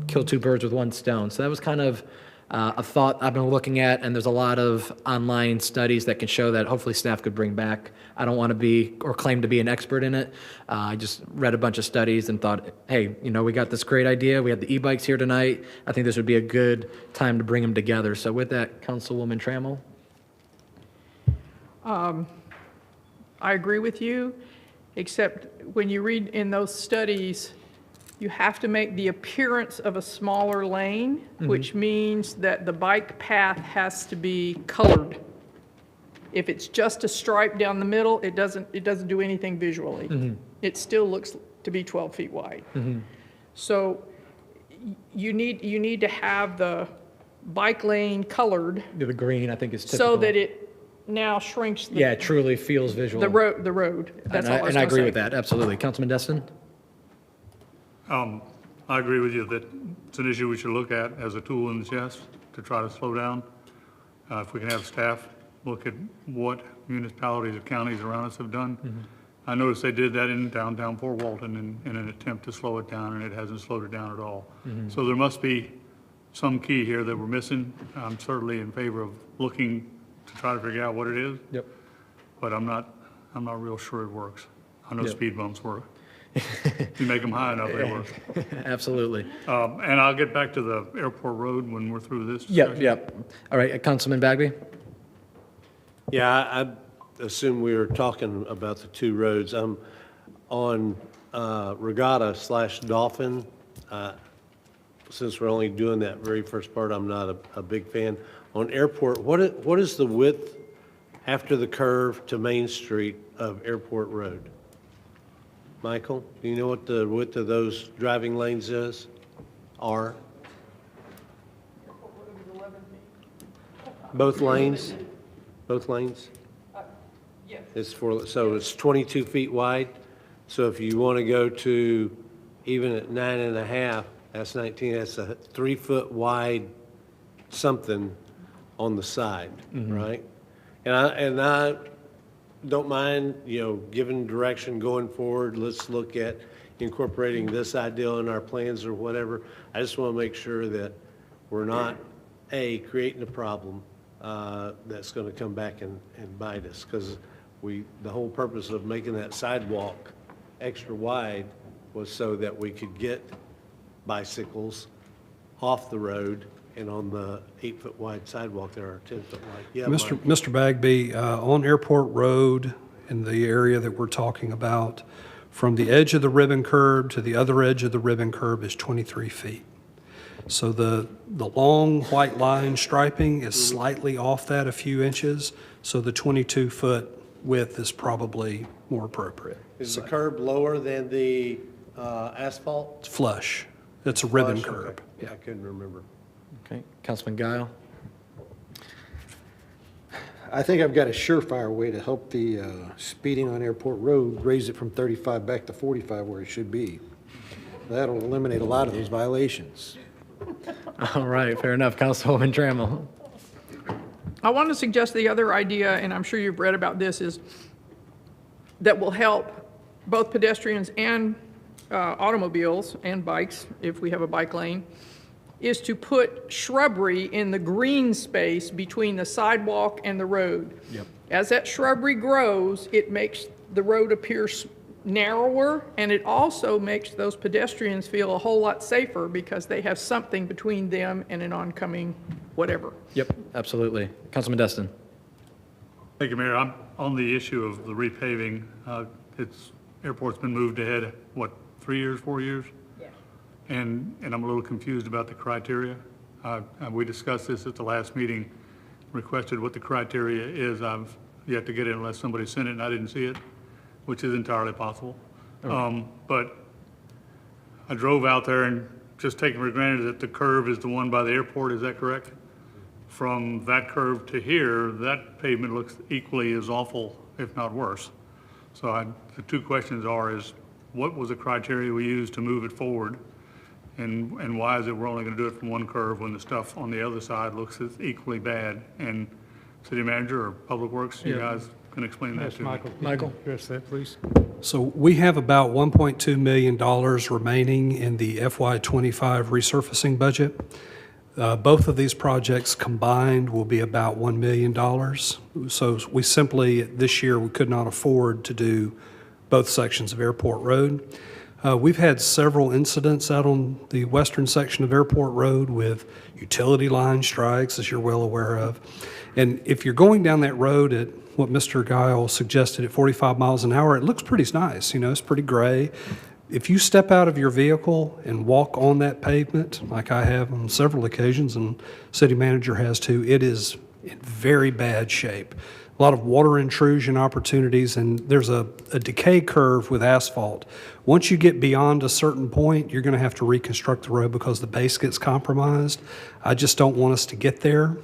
kill two birds with one stone. So that was kind of a thought I've been looking at, and there's a lot of online studies that can show that hopefully staff could bring back. I don't want to be or claim to be an expert in it. I just read a bunch of studies and thought, hey, we got this great idea. We have the e-bikes here tonight. I think this would be a good time to bring them together. So with that, Councilwoman Trammell. I agree with you, except when you read in those studies, you have to make the appearance of a smaller lane, which means that the bike path has to be colored. If it's just a stripe down the middle, it doesn't do anything visually. It still looks to be 12 feet wide. So you need to have the bike lane colored The green, I think, is typical. so that it now shrinks Yeah, it truly feels visual. the road. That's all I was And I gonna agree say. with that, absolutely. Councilman Destin? I agree with you that it's an issue we should look at as a tool in the chest to try to slow down. If we can have staff look at what municipalities or counties around us have done. I noticed they did that in downtown Fort Walton in an attempt to slow it down, and it hasn't slowed it down at all. So there must be some key here that we're missing. I'm certainly in favor of looking to try to figure out what it is. Yep. But I'm not real sure it works. I know Yep. speed bumps work. You make them high enough, they work. Absolutely. And I'll get back to the airport road when we're through this. Yep. All right, Councilman Bagby? Yeah, I assume we were talking about the two roads. I'm on Regatta/Dolphin. Since we're only doing that very first part, I'm not a big fan. On Airport, what is the width after the curve to Main Street of Airport Road? Michael, do you know what the width of those driving lanes are? Both lanes? Both lanes? Yes. So it's 22 feet wide. So if you want to go to even at 9.5, that's 19, that's a 3-foot wide something on the side, right? And I don't mind, giving direction going forward. Let's look at incorporating this idea in our plans or whatever. I just want to make sure that we're not, creating a problem that's going to come back and bite us. Because the whole purpose of making that sidewalk extra wide was so that we could get bicycles off the road and on the 8-foot wide sidewalk there are 10-foot wide. Yeah, Mike. Mr. Bagby, on Airport Road, in the area that we're talking about, from the edge of the ribbon curb to the other edge of the ribbon curb is 23 feet. So the long white line striping is slightly off that a few inches, so the 22-foot width is probably more appropriate. Is the curb lower than the asphalt? It's flush. It's a ribbon Flush? curb. Okay. I couldn't remember. Okay, Councilman Guile? I think I've got a surefire way to help the speeding on Airport Road, raise it from 35 back to 45 where it should be. That'll eliminate a lot of those violations. All right, fair enough. Councilwoman Trammell? I want to suggest the other idea, and I'm sure you've read about this, is that will help both pedestrians and automobiles and bikes, if we have a bike lane, is to put shrubbery in the green space between the sidewalk and the road. Yep. As that shrubbery grows, it makes the road appear narrower, and it also makes those pedestrians feel a whole lot safer because they have something between them and an oncoming whatever. Yep, absolutely. Councilman Destin? Thank you, Mayor. I'm on the issue of the repaving. Airport's been moved ahead, 3 years, 4 years? Yeah. And I'm a little confused about the criteria. We discussed this at the last meeting, requested what the criteria is. I've yet to get it unless somebody sent it and I didn't see it, which is entirely possible. Okay. But I drove out there and just taking for granted that the curve is the one by the airport, is that correct? From that curve to here, that pavement looks equally as awful, if not worse. So the two questions is what was the criteria we used to move it forward? And why is it we're only going to do it from one curve when the stuff on the other side looks as equally bad? And City Manager or Public Works, you guys can explain that Yes, to me. Michael, address that, please. So we have about $1.2 million remaining in the FY25 resurfacing budget. Both of these projects combined will be about $1 million. So we simply, this year, we could not afford to do both sections of Airport Road. We've had several incidents out on the western section of Airport Road with utility line strikes, as you're well aware of. And if you're going down that road at what Mr. Guile suggested at 45 miles an hour, it looks pretty nice. It's pretty gray. If you step out of your vehicle and walk on that pavement, like I have on several occasions, and City Manager has too, it is in very bad shape. A lot of water intrusion opportunities, and there's a decay curve with asphalt. Once you get beyond a certain point, you're going to have to reconstruct the road because the base gets compromised. I just don't want us to get there.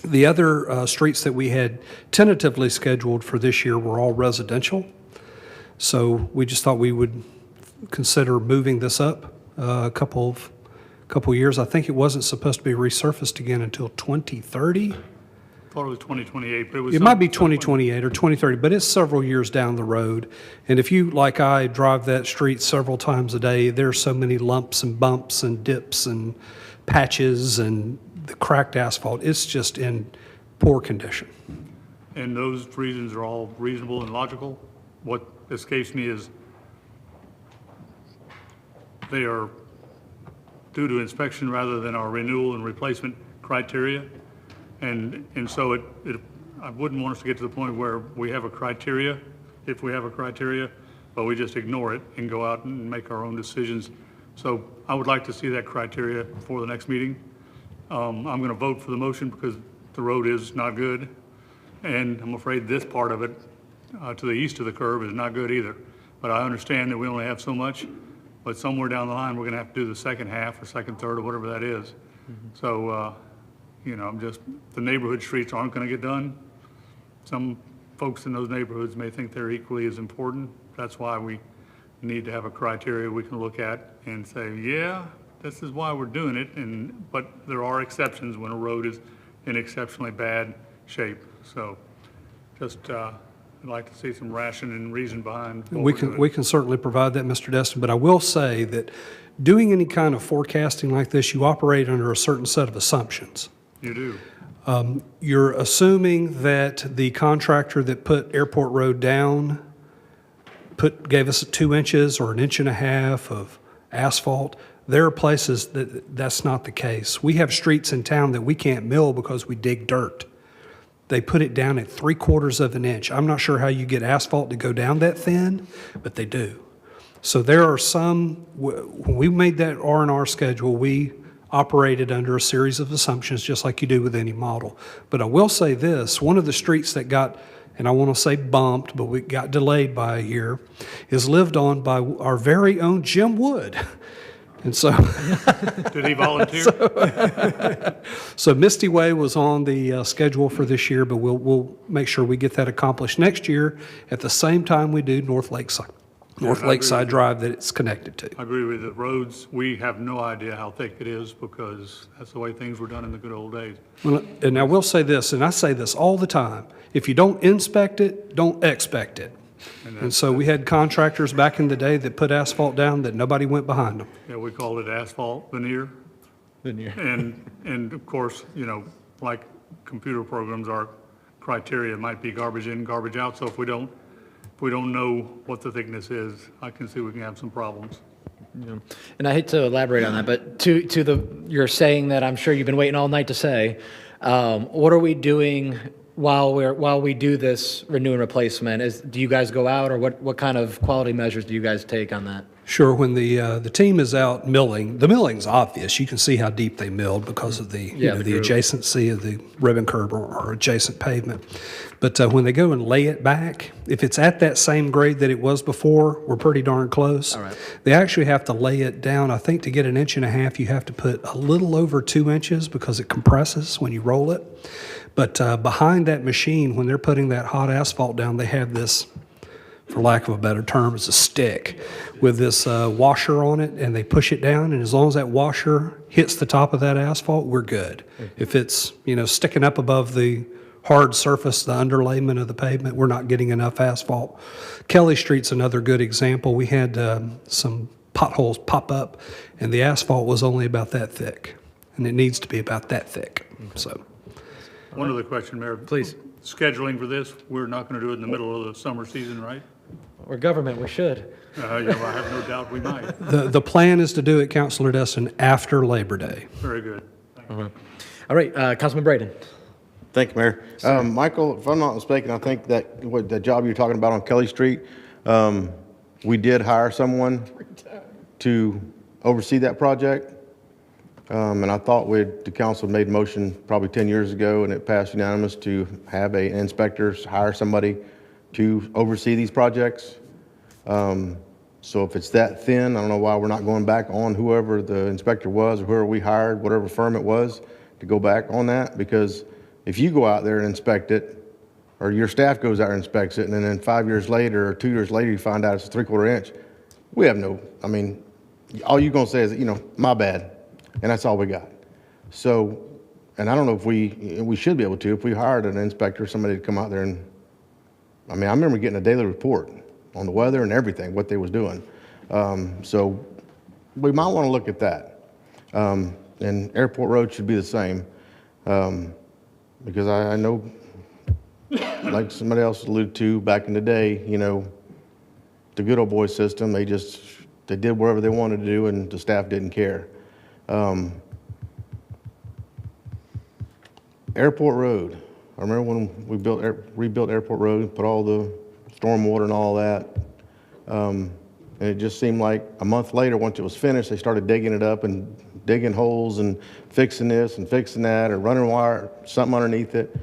The other streets that we had tentatively scheduled for this year were all residential. So we just thought we would consider moving this up a couple years. I think it wasn't supposed to be resurfaced again until 2030. I thought it was 2028, but it was. It might be 2028 or 2030, but it's several years down the road. And if you, like I, drive that street several times a day, there's so many lumps and bumps and dips and patches and the cracked asphalt. It's just in poor condition. And those reasons are all reasonable and logical. What escapes me is they are due to inspection rather than our renewal and replacement criteria. And so I wouldn't want us to get to the point where we have a criteria, if we have a criteria, but we just ignore it and go out and make our own decisions. So I would like to see that criteria for the next meeting. I'm going to vote for the motion because the road is not good. And I'm afraid this part of it to the east of the curve is not good either. But I understand that we only have so much, but somewhere down the line, we're gonna have to do the second half or second third or whatever that is. So, you know, the neighborhood streets aren't gonna get done. Some folks in those neighborhoods may think they're equally as important. That's why we need to have a criteria we can look at and say, yeah, this is why we're doing it, but there are exceptions when a road is in exceptionally bad shape. So just, I'd like to see some ration and reason behind what we're doing. We can certainly provide that, Mr. Destin, but I will say that doing any kind of forecasting like this, you operate under a certain set of assumptions. You do. You're assuming that the contractor that put Airport Road down gave us 2 inches or 1.5 inches of asphalt. There are places that's not the case. We have streets in town that we can't mill because we dig dirt. They put it down at 3/4 of an inch. I'm not sure how you get asphalt to go down that thin, but they do. So there are some, when we made that R&R schedule, we operated under a series of assumptions, just like you do with any model. But I will say this, one of the streets that got, and I want to say bumped, but we got delayed by a year, is lived on by our very own Jim Wood. And so. Did he volunteer? So Misty Way was on the schedule for this year, but we'll make sure we get that accomplished next year at the same time we do North Lakeside Drive that it's connected to. I agree with the roads. We have no idea how thick it is because that's the way things were done in the good old days. Well, and I will say this, and I say this all the time, if you don't inspect it, don't expect it. And so we had contractors back in the day that put asphalt down that nobody went behind them. Yeah, we called it asphalt veneer. And of course, you know, like computer programs, our criteria might be garbage in, garbage out. So if we don't know what the thickness is, I can see we can have some problems. Yeah. And I hate to elaborate on that, but you're saying that I'm sure you've been waiting all night to say, what are we doing while we do this renew and replacement? Do you guys go out, or what kind of quality measures do you guys take on that? Sure, when the team is out milling, the milling's obvious. You can see how deep they milled because of the adjacency of the ribbon curb or adjacent pavement. But when they go and lay it back, if it's at that same grade that it was before, we're pretty darn close. All right. They actually have to lay it down. I think to get 1.5 inches, you have to put a little over 2 inches because it compresses when you roll it. But behind that machine, when they're putting that hot asphalt down, they have this, for lack of a better term, it's a stick with this washer on it, and they push it down, and as long as that washer hits the top of that asphalt, we're good. If it's, sticking up above the hard surface, the underlayment of the pavement, we're not getting enough asphalt. Kelly Street's another good example. We had some potholes pop up, and the asphalt was only about that thick, and it needs to be about that thick, so. One other question, Mayor. Please. Scheduling for this, we're not going to do it in the middle of the summer season, right? We're government, we should. I have no doubt we might. The plan is to do it, Councilor Destin, after Labor Day. Very good. All right, Councilman Braden. Thank you, Mayor. Michael, if I'm not mistaken, I think that the job you're talking about on Kelly Street, we did hire someone to oversee that project. And I thought the council made a motion probably 10 years ago, and it passed unanimous to have an inspector hire somebody to oversee these projects. So if it's that thin, I don't know why we're not going back on whoever the inspector was or whoever we hired, whatever firm it was, to go back on that. Because if you go out there and inspect it, or your staff goes out and inspects it, and then 5 years later or 2 years later you find out it's a 3/4 inch, we have all you're going to say is, my bad. And that's all we got. So, and I don't know if we should be able to, if we hired an inspector, somebody to come out there and, I remember getting a daily report on the weather and everything, what they was doing. So we might want to look at that. And Airport Road should be the same. Because I know, like somebody else alluded to back in the day, the good old boy system, they did whatever they wanted to do and the staff didn't care. Airport Road. I remember when we rebuilt Airport Road, put all the stormwater and all that. And it just seemed like a month later, once it was finished, they started digging it up and digging holes and fixing this and fixing that, or running wire, something underneath it.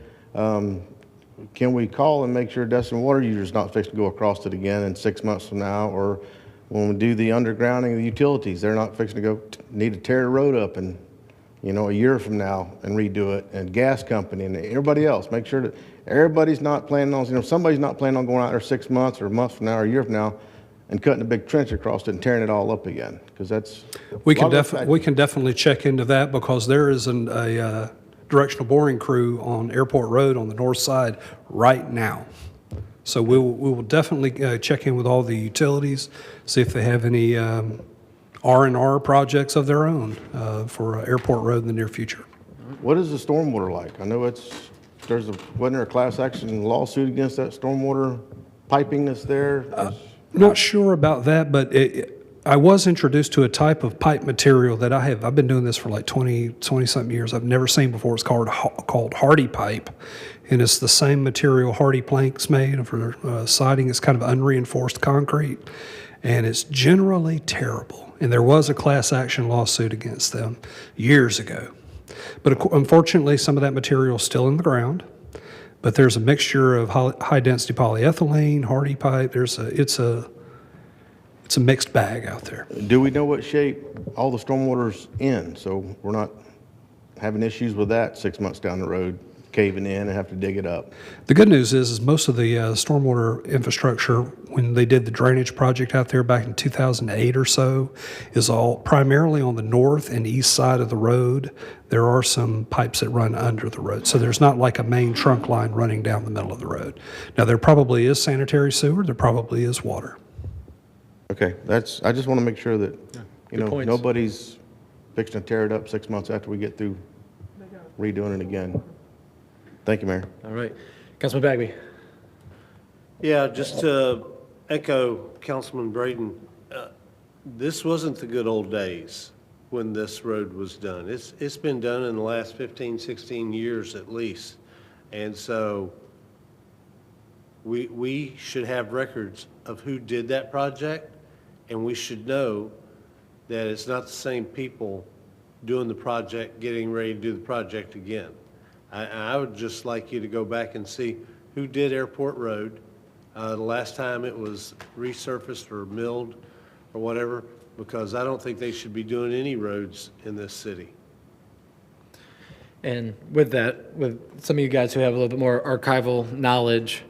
can we call and make sure Destin water user's not fixing to go across it again in 6 months from now? Or when we do the undergrounding of the utilities, they're not fixing to go, need to tear the road up and, you know, a year from now and redo it, and gas company and everybody else, make sure that everybody's not planning on, you know, somebody's not planning on going out there 6 months or a month from now or a year from now and cutting a big trench across it and tearing it all up again, because that's. We can definitely check into that, because there is a directional boring crew on Airport Road on the north side right now. So we will definitely check in with all the utilities, see if they have any R&R projects of their own for Airport Road in the near future. What is the stormwater like? I know wasn't there a class action lawsuit against that stormwater piping that's there? Not sure about that, but I was introduced to a type of pipe material that I've been doing this for like 20-something years. I've never seen before. It's called hardy pipe, and it's the same material hardy planks made for siding. It's kind of unreinforced concrete, and it's generally terrible. And there was a class action lawsuit against them years ago. But unfortunately, some of that material is still in the ground. But there's a mixture of high-density polyethylene, hardy pipe. It's a mixed bag out there. Do we know what shape all the stormwater's in, so we're not having issues with that 6 months down the road, caving in and have to dig it up? The good news is most of the stormwater infrastructure, when they did the drainage project out there back in 2008 or so, is all primarily on the north and east side of the road. There are some pipes that run under the road, so there's not like a main trunk line running down the middle of the road. Now, there probably is sanitary sewer, there probably is water. Okay, I just want to make sure that, you know, points. nobody's fixing to tear it up 6 months after we get through redoing it again. Thank you, Mayor. All right. Councilman Bagby. Yeah, just to echo Councilman Braden, this wasn't the good old days when this road was done. It's been done in the last 15, 16 years at least. And so we should have records of who did that project, and we should know that it's not the same people doing the project, getting ready to do the project again. I would just like you to go back and see who did Airport Road, the last time it was resurfaced or milled or whatever, because I don't think they should be doing any roads in this city. And with that, with some of you guys who have a little bit more archival knowledge,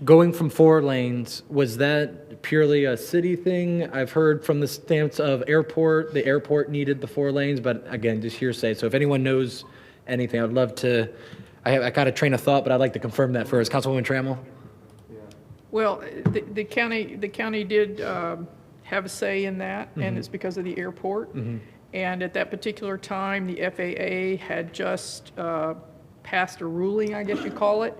going from 4 lanes, was that purely a city thing? I've heard from the stance of airport, the airport needed the 4 lanes, but again, just hearsay. So if anyone knows anything, I'd love to, I got a train of thought, but I'd like to confirm that first. Councilwoman Trammell? Well, the county did have a say in that, and it's because of the airport. And at that particular time, the FAA had just passed a ruling, I guess you call it,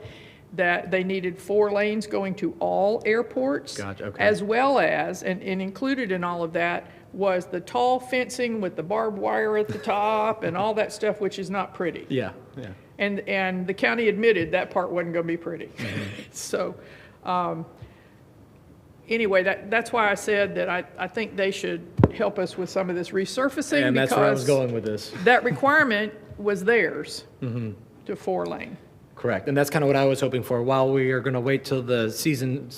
that they needed 4 lanes going to all airports. Gotcha, okay. As well as, and included in all of that, was the tall fencing with the barbed wire at the top and all that stuff, which is not pretty. Yeah. And the county admitted that part wasn't going to be pretty. So anyway, that's why I said that I think they should help us with some of this resurfacing. And that's where I was going with this. That requirement was theirs to 4 lane. Correct. And that's kind of what I was hoping for. While we are going to wait till the season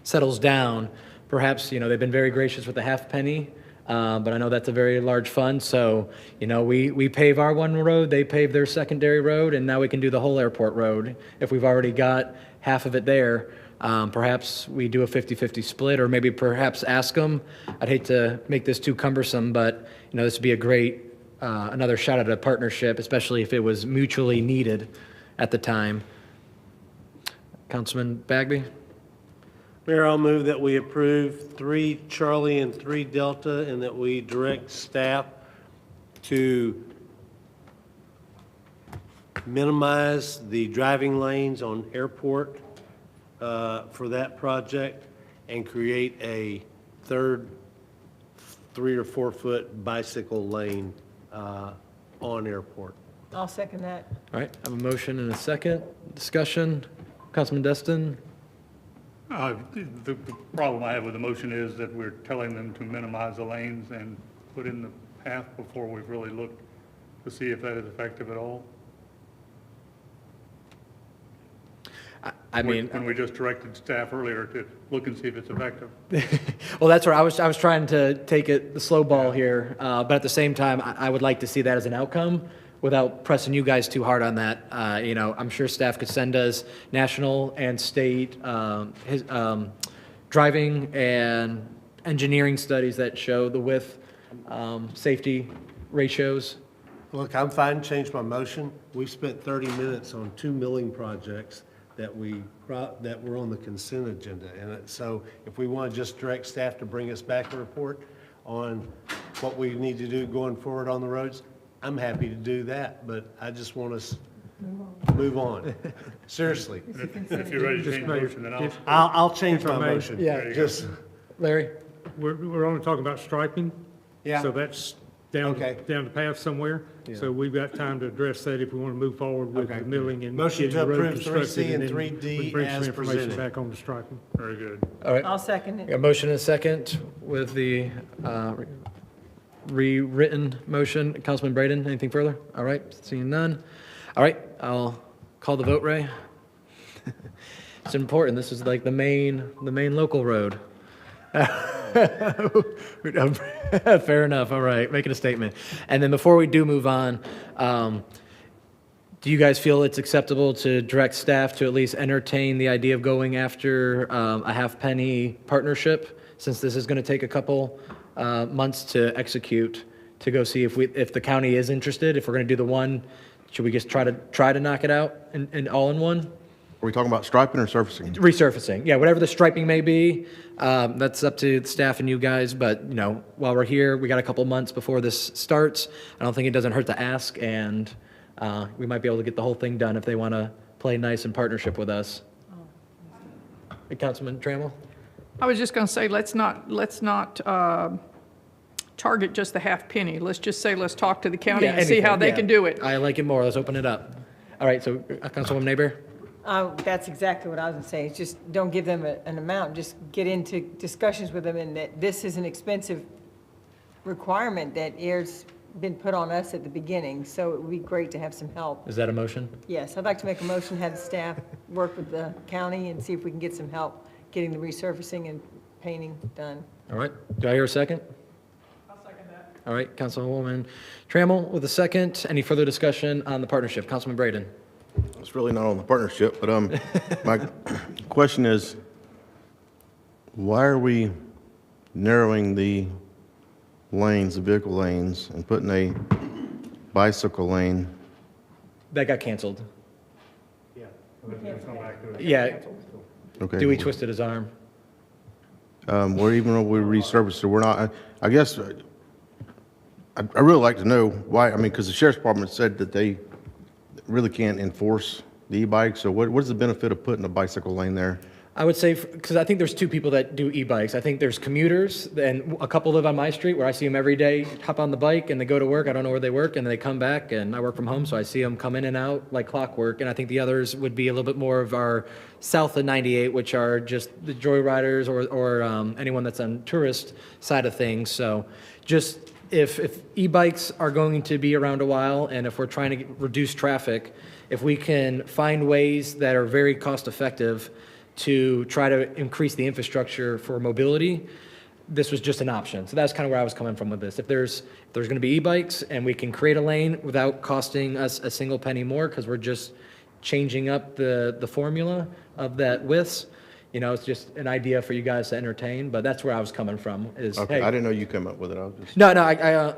settles down, perhaps, you know, they've been very gracious with the half penny, but I know that's a very large fund. So, you know, we pave our one road, they pave their secondary road, and now we can do the whole airport road. If we've already got half of it there, perhaps we do a 50-50 split, or maybe perhaps ask them. I'd hate to make this too cumbersome, but, you know, this would be a great, another shot at a partnership, especially if it was mutually needed at the time. Councilman Bagby? Mayor, I'll move that we approve 3 Charlie and 3 Delta, and that we direct staff to minimize the driving lanes on airport for that project, and create a third 3 or 4 foot bicycle lane on airport. I'll second that. All right, I have a motion and a second. Discussion. Councilman Destin? The problem I have with the motion is that we're telling them to minimize the lanes and put in the path before we've really looked to see if that is effective at all. I mean, When we just directed staff earlier to look and see if it's effective. well, that's where I was trying to take it the slow ball here, but at the same time, I would like to see that as an outcome without pressing you guys too hard on that. You know, I'm sure staff could send us national and state driving and engineering studies that show the width safety ratios. Look, I'm fine, change my motion. We spent 30 minutes on 2 milling projects that were on the consent agenda. And so if we want to just direct staff to bring us back a report on what we need to do going forward on the roads, I'm happy to do that, but I just want us to move on. Seriously. If you're ready to change the motion, then I'll change If I my may. motion. Yeah. Just, Larry? We're only talking about striping. Yeah. So that's Okay. down the path somewhere. So we've got time to address that if we want to move forward with the Okay. milling and Motion getting to the road approve constructed. 3C and then 3D we can bring some as information presented. back on the striping. very good. All right. I'll second it. A motion and a second with the rewritten motion. Councilman Braden, anything further? All right, seeing none. All right, I'll call the vote, Ray. It's important. This is like the main local road. Fair enough. All right, making a statement. And then before we do move on, do you guys feel it's acceptable to direct staff to at least entertain the idea of going after a half-penny partnership, since this is going to take a couple months to execute, to go see if the county is interested? If we're going to do the one, should we just try to knock it out and all in one? Are we talking about striping or surfacing? Resurfacing, yeah, whatever the striping may be, that's up to the staff and you guys, but, you know, while we're here, we got a couple months before this starts. I don't think it doesn't hurt to ask, and we might be able to get the whole thing done if they want to play nice in partnership with us. Hey, Councilman Trammell? I was just going to say, let's not target just the half penny. Let's just say, let's talk to the county Yeah, and see how anything, they yeah. can do it. I like it more, let's open it up. All right, so Councilwoman Neighbor? That's exactly what I was going to say. It's just don't give them an amount. Just get into discussions with them, and that this is an expensive requirement that has been put on us at the beginning. So it would be great to have some help. Is that a motion? Yes, I'd like to make a motion, have the staff work with the county and see if we can get some help getting the resurfacing and painting done. All right, do I hear a second? I'll second that. All right, Councilwoman Trammell with a second. Any further discussion on the partnership? Councilman Braden? It's really not on the partnership, but my question is, why are we narrowing the lanes, the vehicle lanes, and putting a bicycle lane? That got canceled. Let's come back to it. Yeah, Okay. Dewey twisted his arm. Or even though we resurfaced it, we're not, I guess, I'd really like to know why, I mean, because the sheriff's department said that they really can't enforce the e-bike, so what is the benefit of putting a bicycle lane there? I would say, because I think there's two people that do e-bikes. I think there's commuters, and a couple live on my street where I see them every day, hop on the bike, and they go to work. I don't know where they work, and they come back, and I work from home, so I see them come in and out like clockwork. And I think the others would be a little bit more of our south of 98, which are just the joyriders or anyone that's on tourist side of things. So just if e-bikes are going to be around a while, and if we're trying to reduce traffic, if we can find ways that are very cost-effective to try to increase the infrastructure for mobility, this was just an option. So that's kind of where I was coming from with this. If there's going to be e-bikes and we can create a lane without costing us a single penny more, because we're just changing up the formula of that widths, you know, it's just an idea for you guys to entertain, but that's where I was coming from is, Okay, hey. I didn't know you came up with it, I was just. No,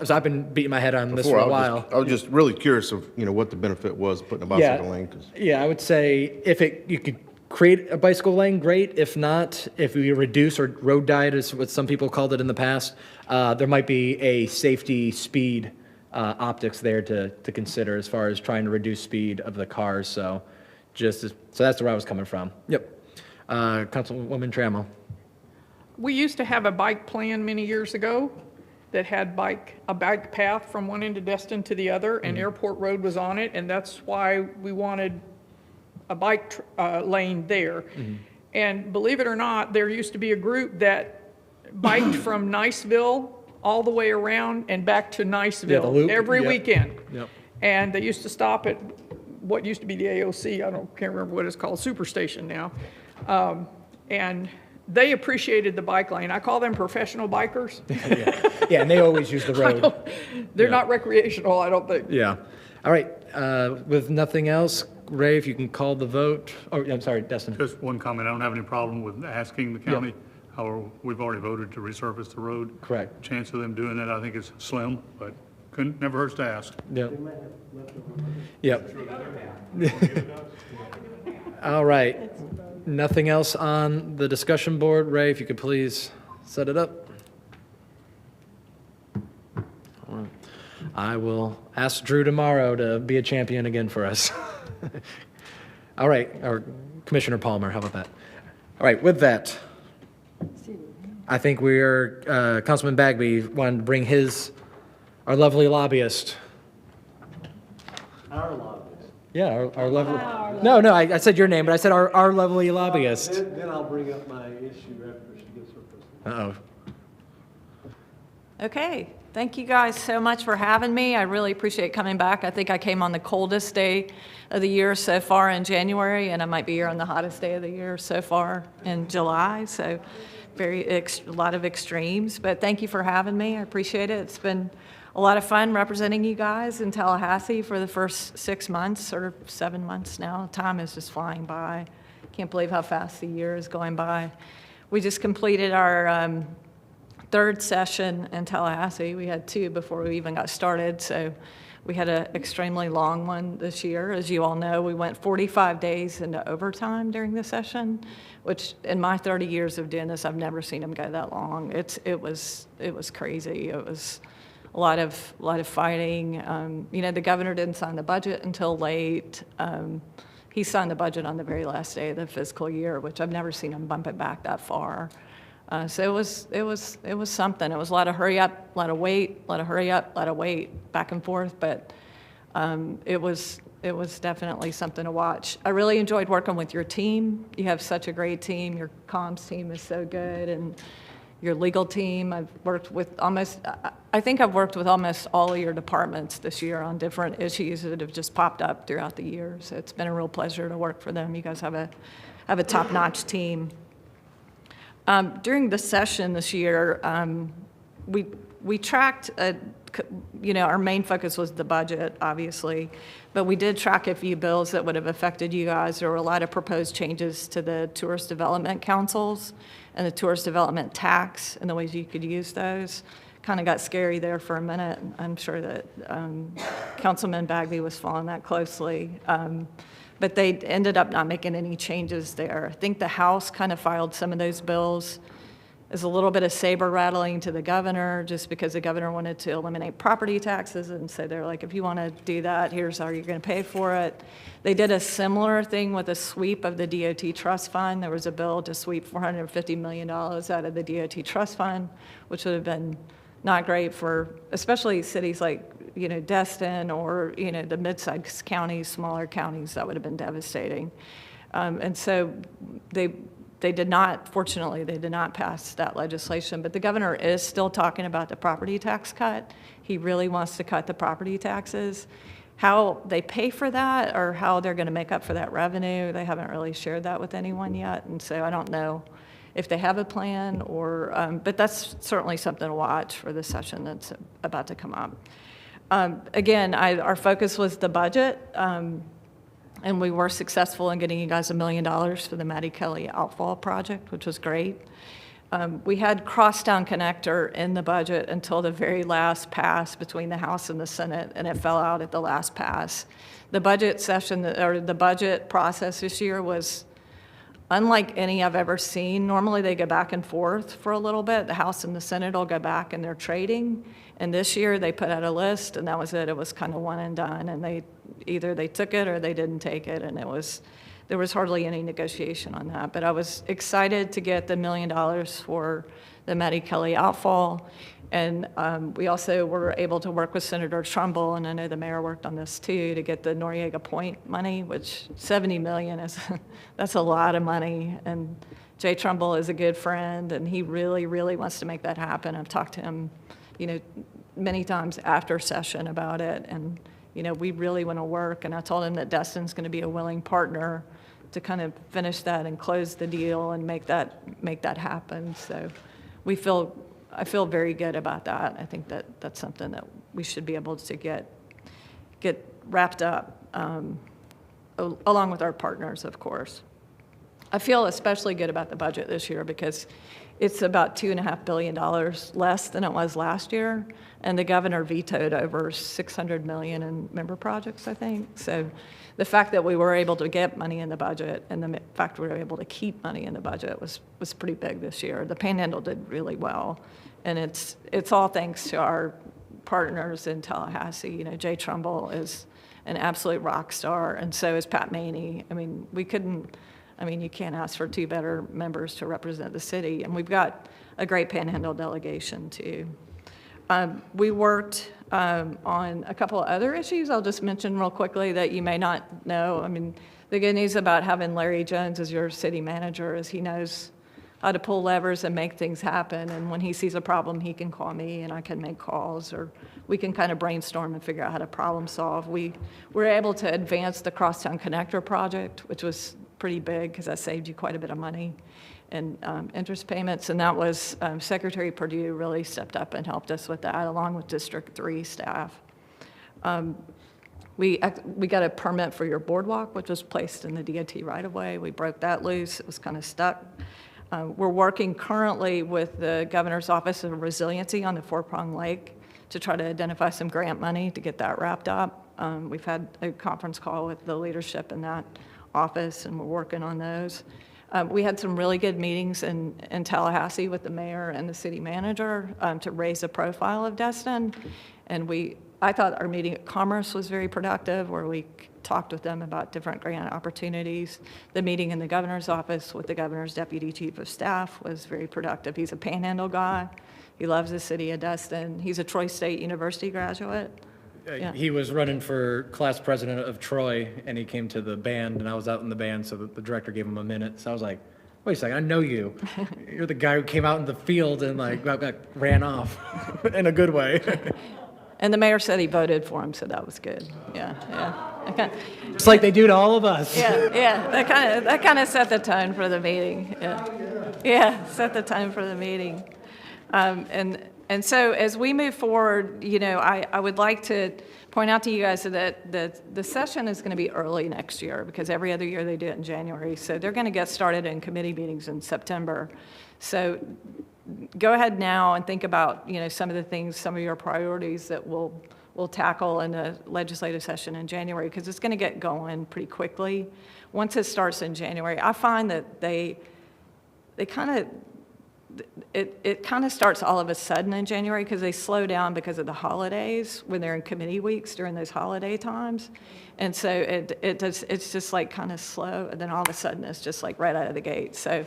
so I've been beating my head on this for a while. I was just really curious of, what the benefit was putting a bicycle lane, 'cause Yeah, I would say if you could create a bicycle lane, great. If not, if we reduce or road diet is what some people called it in the past, there might be a safety speed optics there to consider as far as trying to reduce speed of the cars. So so that's where I was coming from. Yep. Councilwoman Trammell. We used to have a bike plan many years ago that had a bike path from one end of Destin to the other, and Airport Road was on it, and that's why we wanted a bike lane there. And believe it or not, there used to be a group that biked from Niceville all the way around and back to Yeah, the Niceville loop, every yep. weekend. Yep. And they used to stop at what used to be the AOC, can't remember what it's called, Superstation now. And they appreciated the bike lane. I call them professional bikers. Yeah, and they always use the road. They're not recreational, I don't think. Yeah. All right, with nothing else, Ray, if you can call the vote. Oh, I'm sorry, Destin. Just one comment, I don't have any problem with asking the county. However, we've already voted to resurface the road. Correct. Chance of them doing that, I think, is slim, but never hurts to ask. Yep. Yep. All right. Nothing else on the discussion board. Ray, if you could please set it up. All right. I will ask Drew tomorrow to be a champion again for us. All right, or Commissioner Palmer, how about that? All right, with that, I think Councilman Bagby wanted to bring our lovely lobbyist. Our lobbyist. Yeah, our lovely. No, I said your name, but I said our lovely lobbyist. Then I'll bring up my issue after she gets her presentation. Uh-oh. Okay, thank you guys so much for having me. I really appreciate coming back. I think I came on the coldest day of the year so far in January, and I might be here on the hottest day of the year so far in July, so a lot of extremes. But thank you for having me. I appreciate it. It's been a lot of fun representing you guys in Tallahassee for the first 6 months or 7 months now. Time is just flying by. Can't believe how fast the year is going by. We just completed our third session in Tallahassee. We had 2 before we even got started, so we had an extremely long one this year. As you all know, we went 45 days into overtime during the session, which in my 30 years of doing this, I've never seen them go that long. It was crazy. It was a lot of fighting. The governor didn't sign the budget until late. He signed the budget on the very last day of the fiscal year, which I've never seen him bump it back that far. So it was something. It was a lot of hurry up, a lot of wait, a lot of hurry up, a lot of wait, back and forth. But it was definitely something to watch. I really enjoyed working with your team. You have such a great team. Your comms team is so good, and your legal team. I think I've worked with almost all of your departments this year on different issues that have just popped up throughout the years. It's been a real pleasure to work for them. You guys have a top-notch team. During the session this year, we tracked, our main focus was the budget, obviously, but we did track a few bills that would have affected you guys. There were a lot of proposed changes to the tourist development councils and the tourist development tax and the ways you could use those. Kind of got scary there for a minute. I'm sure that Councilman Bagby was following that closely. But they ended up not making any changes there. I think the House kind of filed some of those bills as a little bit of saber rattling to the governor, just because the governor wanted to eliminate property taxes, and so they're like, if you want to do that, here's how you're going to pay for it. They did a similar thing with a sweep of the DOT trust fund. There was a bill to sweep $450 million out of the DOT trust fund, which would have been not great for especially cities like Destin or, the mid-sized counties, smaller counties. That would have been devastating. And so fortunately, they did not pass that legislation. But the governor is still talking about the property tax cut. He really wants to cut the property taxes. How they pay for that or how they're going to make up for that revenue, they haven't really shared that with anyone yet. And so I don't know if they have a plan but that's certainly something to watch for the session that's about to come up. Again, our focus was the budget, and we were successful in getting you guys $1 million for the Mattie Kelly outfall project, which was great. We had crosstown connector in the budget until the very last pass between the House and the Senate, and it fell out at the last pass. The budget session, or the budget process this year was unlike any I've ever seen. Normally they go back and forth for a little bit. The House and the Senate will go back and they're trading. And this year they put out a list and that was it. It was kind of one and done. And either they took it or they didn't take it. And there was hardly any negotiation on that. But I was excited to get the $1 million for the Mattie Kelly outfall. And we also were able to work with Senator Trumbull, and I know the mayor worked on this too, to get the Noriega Point money, which $70 million that's a lot of money. And Jay Trumbull is a good friend, and he really, really wants to make that happen. I've talked to him, many times after session about it, and we really want to work. And I told him that Destin's going to be a willing partner to kind of finish that and close the deal and make that happen. So I feel very good about that. I think that that's something that we should be able to get wrapped up, along with our partners, of course. I feel especially good about the budget this year because it's about $2.5 billion less than it was last year, and the governor vetoed over $600 million in member projects, I think. So the fact that we were able to get money in the budget and the fact we were able to keep money in the budget was pretty big this year. The Panhandle did really well, and it's all thanks to our partners in Tallahassee. Jay Trumbull is an absolute rock star, and so is Pat Maney. You can't ask for two better members to represent the city, and we've got a great Panhandle delegation too. We worked on a couple of other issues I'll just mention real quickly that you may not know. The good news about having Larry Jones as your city manager is he knows how to pull levers and make things happen, and when he sees a problem, he can call me and I can make calls, or we can kind of brainstorm and figure out how to problem solve. We were able to advance the Crosstown Connector project, which was pretty big because that saved you quite a bit of money in interest payments, and that was Secretary Perdue really stepped up and helped us with that, along with District 3 staff. We got a permit for your boardwalk, which was placed in the DOT right-of-way. We broke that loose. It was kind of stuck. We're working currently with the Governor's Office of Resiliency on the Four-Prong Lake to try to identify some grant money to get that wrapped up. We've had a conference call with the leadership in that office, and we're working on those. We had some really good meetings in Tallahassee with the mayor and the city manager to raise the profile of Destin. And I thought our meeting at Commerce was very productive, where we talked with them about different grant opportunities. The meeting in the governor's office with the governor's deputy chief of staff was very productive. He's a Panhandle guy. He loves the city of Destin. He's a Troy State University graduate. Yeah. He was running for class president of Troy, and he came to the band, and I was out in the band, so the director gave him a minute. So I was like, wait a second, I know you. You're the guy who came out in the field and ran off in a good way. And the mayor said he voted for him, so that was good. Yeah. Okay. It's like they do to all of us. Yeah. That kind of set the tone for the meeting. Yeah, set the tone for the meeting. And so as we move forward, I would like to point out to you guys that the session is going to be early next year, because every other year they do it in January. So they're going to get started in committee meetings in September. So go ahead now and think about, some of the things, some of your priorities that we'll tackle in the legislative session in January, because it's going to get going pretty quickly. Once it starts in January, I find that it kind of starts all of a sudden in January, because they slow down because of the holidays when they're in committee weeks during those holiday times. And so it's just like kind of slow, and then all of a sudden it's just like right out of the gate. So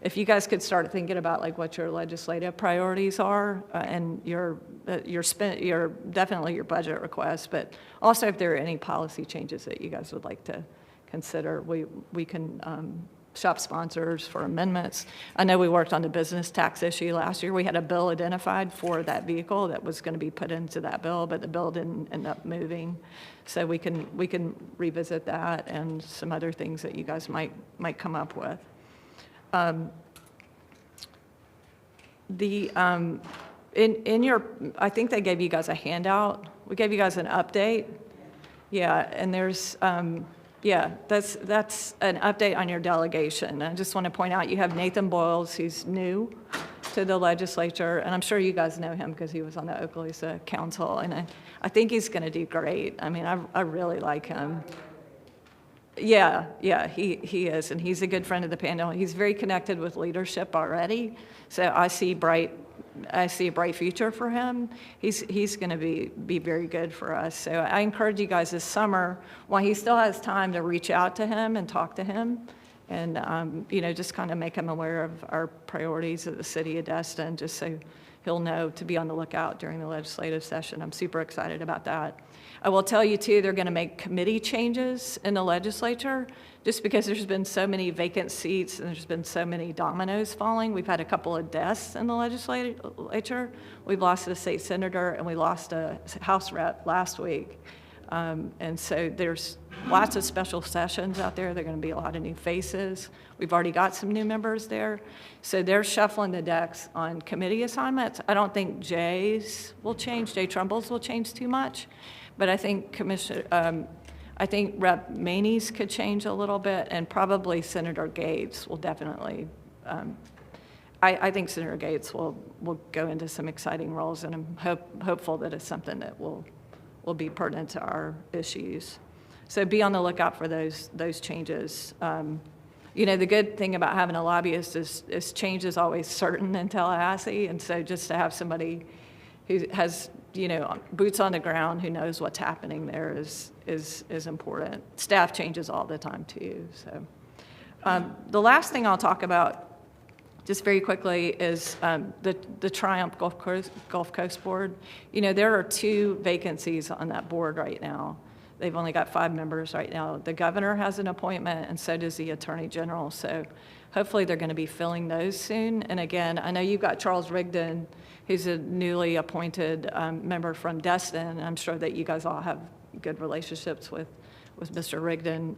if you guys could start thinking about like what your legislative priorities are, and your definitely your budget requests, but also if there are any policy changes that you guys would like to consider, we can shop sponsors for amendments. I know we worked on the business tax issue last year. We had a bill identified for that vehicle that was going to be put into that bill, but the bill didn't end up moving. So we can revisit that and some other things that you guys might come up with. I think they gave you guys a handout. We gave you guys an update. Yeah, and there's, that's an update on your delegation. I just want to point out you have Nathan Boyles, who's new to the legislature, and I'm sure you guys know him because he was on the Okaloosa Council, and I think he's going to do great. I really like him. Yeah, he is, and he's a good friend of the panel. He's very connected with leadership already, so I see a bright future for him. He's going to be very good for us. So I encourage you guys this summer, while he still has time, to reach out to him and talk to him, and just kind of make him aware of our priorities of the city of Destin, just so he'll know to be on the lookout during the legislative session. I'm super excited about that. I will tell you, too, they're going to make committee changes in the legislature, just because there's been so many vacant seats and there's been so many dominoes falling. We've had a couple of deaths in the legislature. We've lost a state senator and we lost a House rep last week. And so there's lots of special sessions out there. There are going to be a lot of new faces. We've already got some new members there. So they're shuffling the decks on committee assignments. I don't think Jay's will change, Jay Trumbull's will change too much. But I think I think Rep. Maney's could change a little bit, and probably Senator Gates will definitely, I think Senator Gates will go into some exciting roles, and I'm hopeful that it's something that will be pertinent to our issues. So be on the lookout for those changes. The good thing about having a lobbyist is change is always certain in Tallahassee, and so just to have somebody who has, boots on the ground, who knows what's happening there is important. Staff changes all the time too, so. The last thing I'll talk about, just very quickly, is the Triumph Gulf Coast Board. There are 2 vacancies on that board right now. They've only got 5 members right now. The governor has an appointment, and so does the attorney general. So hopefully they're going to be filling those soon. And again, I know you've got Charles Rigdon, who's a newly appointed member from Destin. I'm sure that you guys all have good relationships with Mr. Rigdon.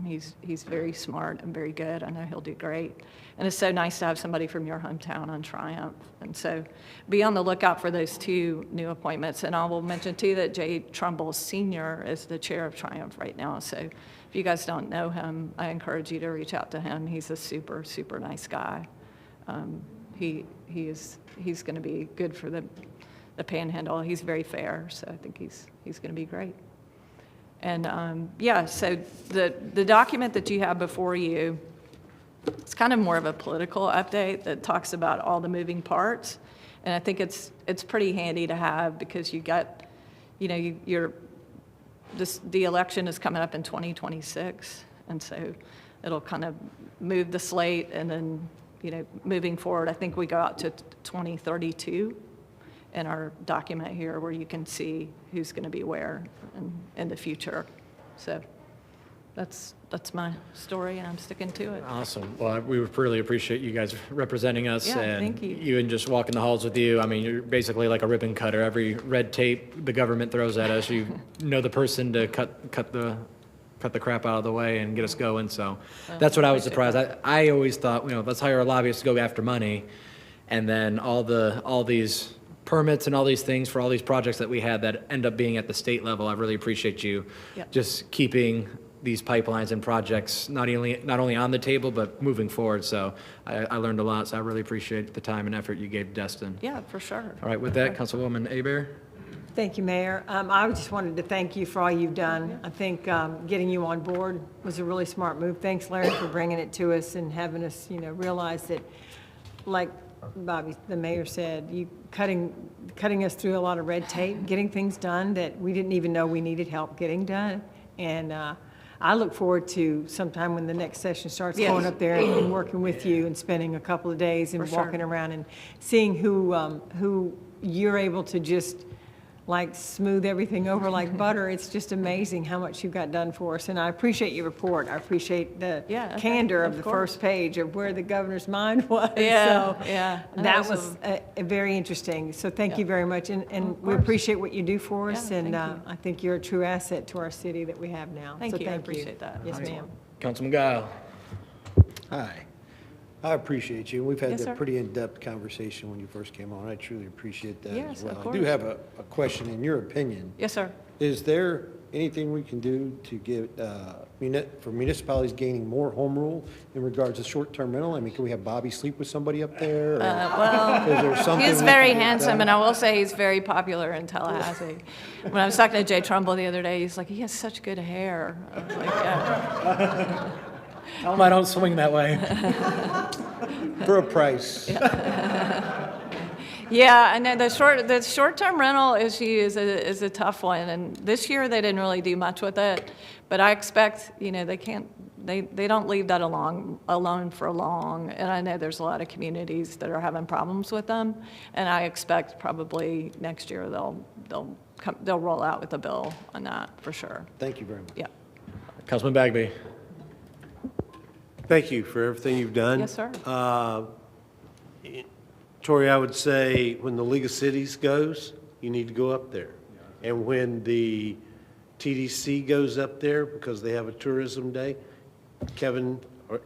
He's very smart and very good. I know he'll do great. And it's so nice to have somebody from your hometown on Triumph. And so be on the lookout for those 2 new appointments. And I will mention too that Jay Trumbull Sr. is the chair of Triumph right now. So if you guys don't know him, I encourage you to reach out to him. He's a super, super nice guy. He's going to be good for the Panhandle. He's very fair, so I think he's going to be great. And so the document that you have before you, it's kind of more of a political update that talks about all the moving parts. And I think it's pretty handy to have, because you got, the election is coming up in 2026. And so it'll kind of move the slate, and then, moving forward, I think we go out to 2032 in our document here, where you can see who's going to be where in the future. So that's my story, and I'm sticking to it. Awesome. Well, we really appreciate you guys representing us. Yeah, and thank you. Even just walking the halls with you. I mean, you're basically like a ribbon cutter. Every red tape the government throws at us, you know the person to cut the crap out of the way and get us going. So that's what I was surprised. I always thought, let's hire a lobbyist to go after money, and then all these permits and all these things for all these projects that we had that end up being at the state level. I really appreciate you just keeping these pipelines and projects not only on the table, but moving forward. So I learned a lot, so I really appreciate the time and effort you gave Destin. Yeah, for sure. All right, with that, Councilwoman Hebert. Thank you, Mayor. I just wanted to thank you for all you've done. I think getting you on board was a really smart move. Thanks, Larry, for bringing it to us and having us, realize that, like Bobby, the mayor said, you cutting us through a lot of red tape, getting things done that we didn't even know we needed help getting done. And I look forward to sometime when the next session starts, going up there and working with you and spending a couple of days and walking around and seeing who you're able to just like smooth everything over like butter. It's just amazing how much you've got done for us. And I appreciate your report. I appreciate the candor of the first page of where the governor's mind was. That was very interesting. So thank you very much. And we appreciate what you do for us. And I think you're a true asset to our city that we have now. Thank you. I appreciate that. Yes, ma'am. Councilman Guile. Hi. I appreciate you. We've had Yes, a sir. pretty in-depth conversation when you first came on. I truly appreciate that Yes, as well. of I course. do have a question. In your opinion, Yes, sir. is there anything we can do to get, for municipalities gaining more home rule in regards to short-term rental? I mean, can we have Bobby sleep with somebody up there? Or is there something He's we very can get handsome, done? and I will say he's very popular in Tallahassee. When I was talking to Jay Trumbull the other day, he's like, he has such good hair. I was like, yeah. Tell him I don't swing that way. For a price. Yeah, I know the short-term rental issue is a tough one, and this year they didn't really do much with it. But I expect, they don't leave that alone for long. And I know there's a lot of communities that are having problems with them, and I expect probably next year they'll roll out with a bill on that for sure. Thank you very much. Yeah. Councilman Bagby. Thank you for everything you've done. Yes, sir. Tori, I would say when the League of Cities goes, you need to go up there. And when the TDC goes up there because they have a tourism day, Kevin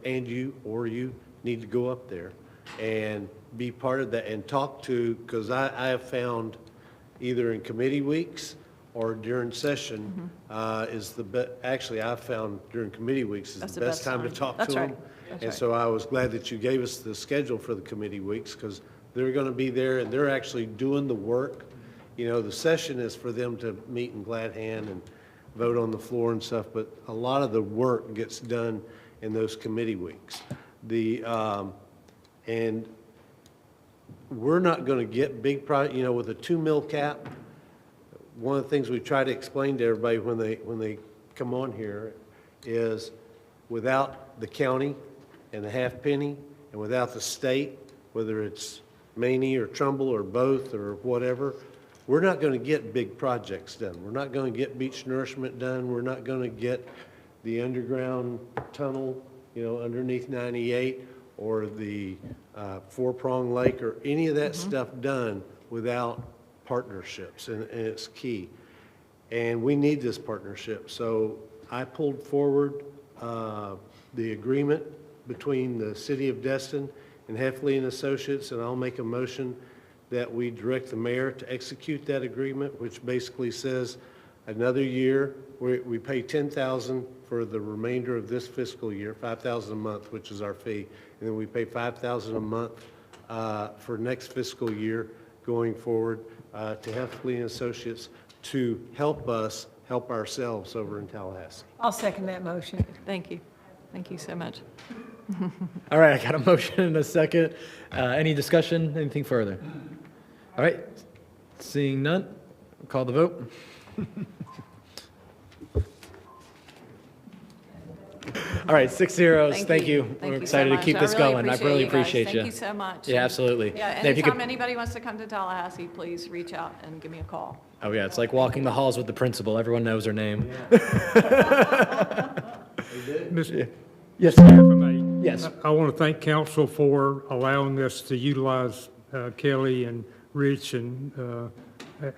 and you need to go up there and be part of that and talk to, because I have found either in committee weeks or during session is the best. Actually, I've found during committee weeks is the best time to talk to them. And so I was glad that you gave us the schedule for the committee weeks, because they're going to be there and they're actually doing the work. You know, the session is for them to meet in glad hand and vote on the floor and stuff, but a lot of the work gets done in those committee weeks. And we're not going to get big you know, with a 2 mil cap. One of the things we try to explain to everybody when they come on here is without the county and the half penny and without the state, whether it's Maney or Trumbull or both or whatever, we're not going to get big projects done. We're not going to get beach nourishment done. We're not going to get the underground tunnel, you know, underneath 98 or the Four-Prong Lake or any of that stuff done without partnerships, and it's key. And we need this partnership. So I pulled forward the agreement between the City of Destin and Heffley and Associates, and I'll make a motion that we direct the mayor to execute that agreement, which basically says another year, we pay $10,000 for the remainder of this fiscal year, $5,000 a month, which is our fee, and then we pay $5,000 a month for next fiscal year going forward to Heffley and Associates to help us help ourselves over in Tallahassee. I'll second that motion. Thank you. Thank you so much. All right, I got a motion and a second. Any discussion, anything further? All right, seeing none, call the vote. All right, 6-0, thank you. We're excited to keep this going. I really appreciate you. Thank you so much. Yeah, absolutely. Yeah, And if you could- anytime anybody wants to come to Tallahassee, please reach out and give me a call. Oh, yeah, it's like walking the halls with the principal. Everyone knows her name. Mr. Yes. If I may, Yes. I want to thank council for allowing us to utilize Kelly and Rich, and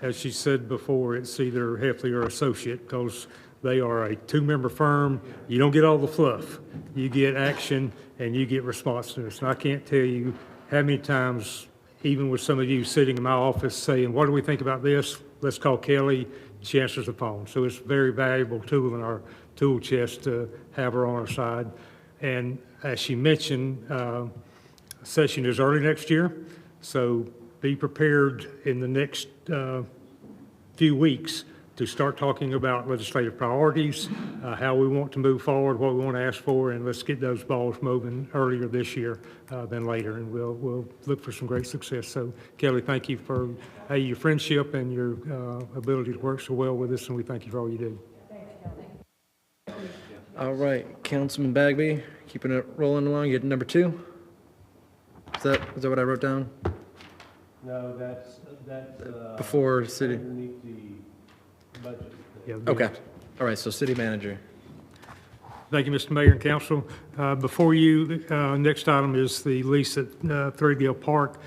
as she said before, it's either Heffley or Associate, because they are a 2-member firm. You don't get all the fluff. You get action and you get responsiveness. And I can't tell you how many times, even with some of you sitting in my office saying, what do we think about this? Let's call Kelly. She answers the phone. So it's a very valuable tool in our tool chest to have her on our side. And as she mentioned, session is early next year. So be prepared in the next few weeks to start talking about legislative priorities, how we want to move forward, what we want to ask for, and let's get those balls moving earlier this year than later, and we'll look for some great success. So, Kelly, thank you for your friendship and your ability to work so well with us, and we thank you for all you do. All right, Councilman Bagby, keeping it rolling along. You get number 2? Is that what I wrote down? No, that's Before city. underneath the budget. Yeah, Okay. All right, so city manager. Thank you, Mr. Mayor and Council. Before you, next item is the lease at Threadgill Park.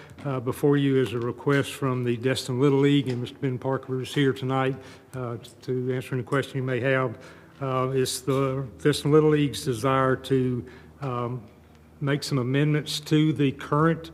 Before you is a request from the Destin Little League, and Mr. Ben Parker is here tonight to answer any question you may have. It's the Destin Little League's desire to make some amendments to the current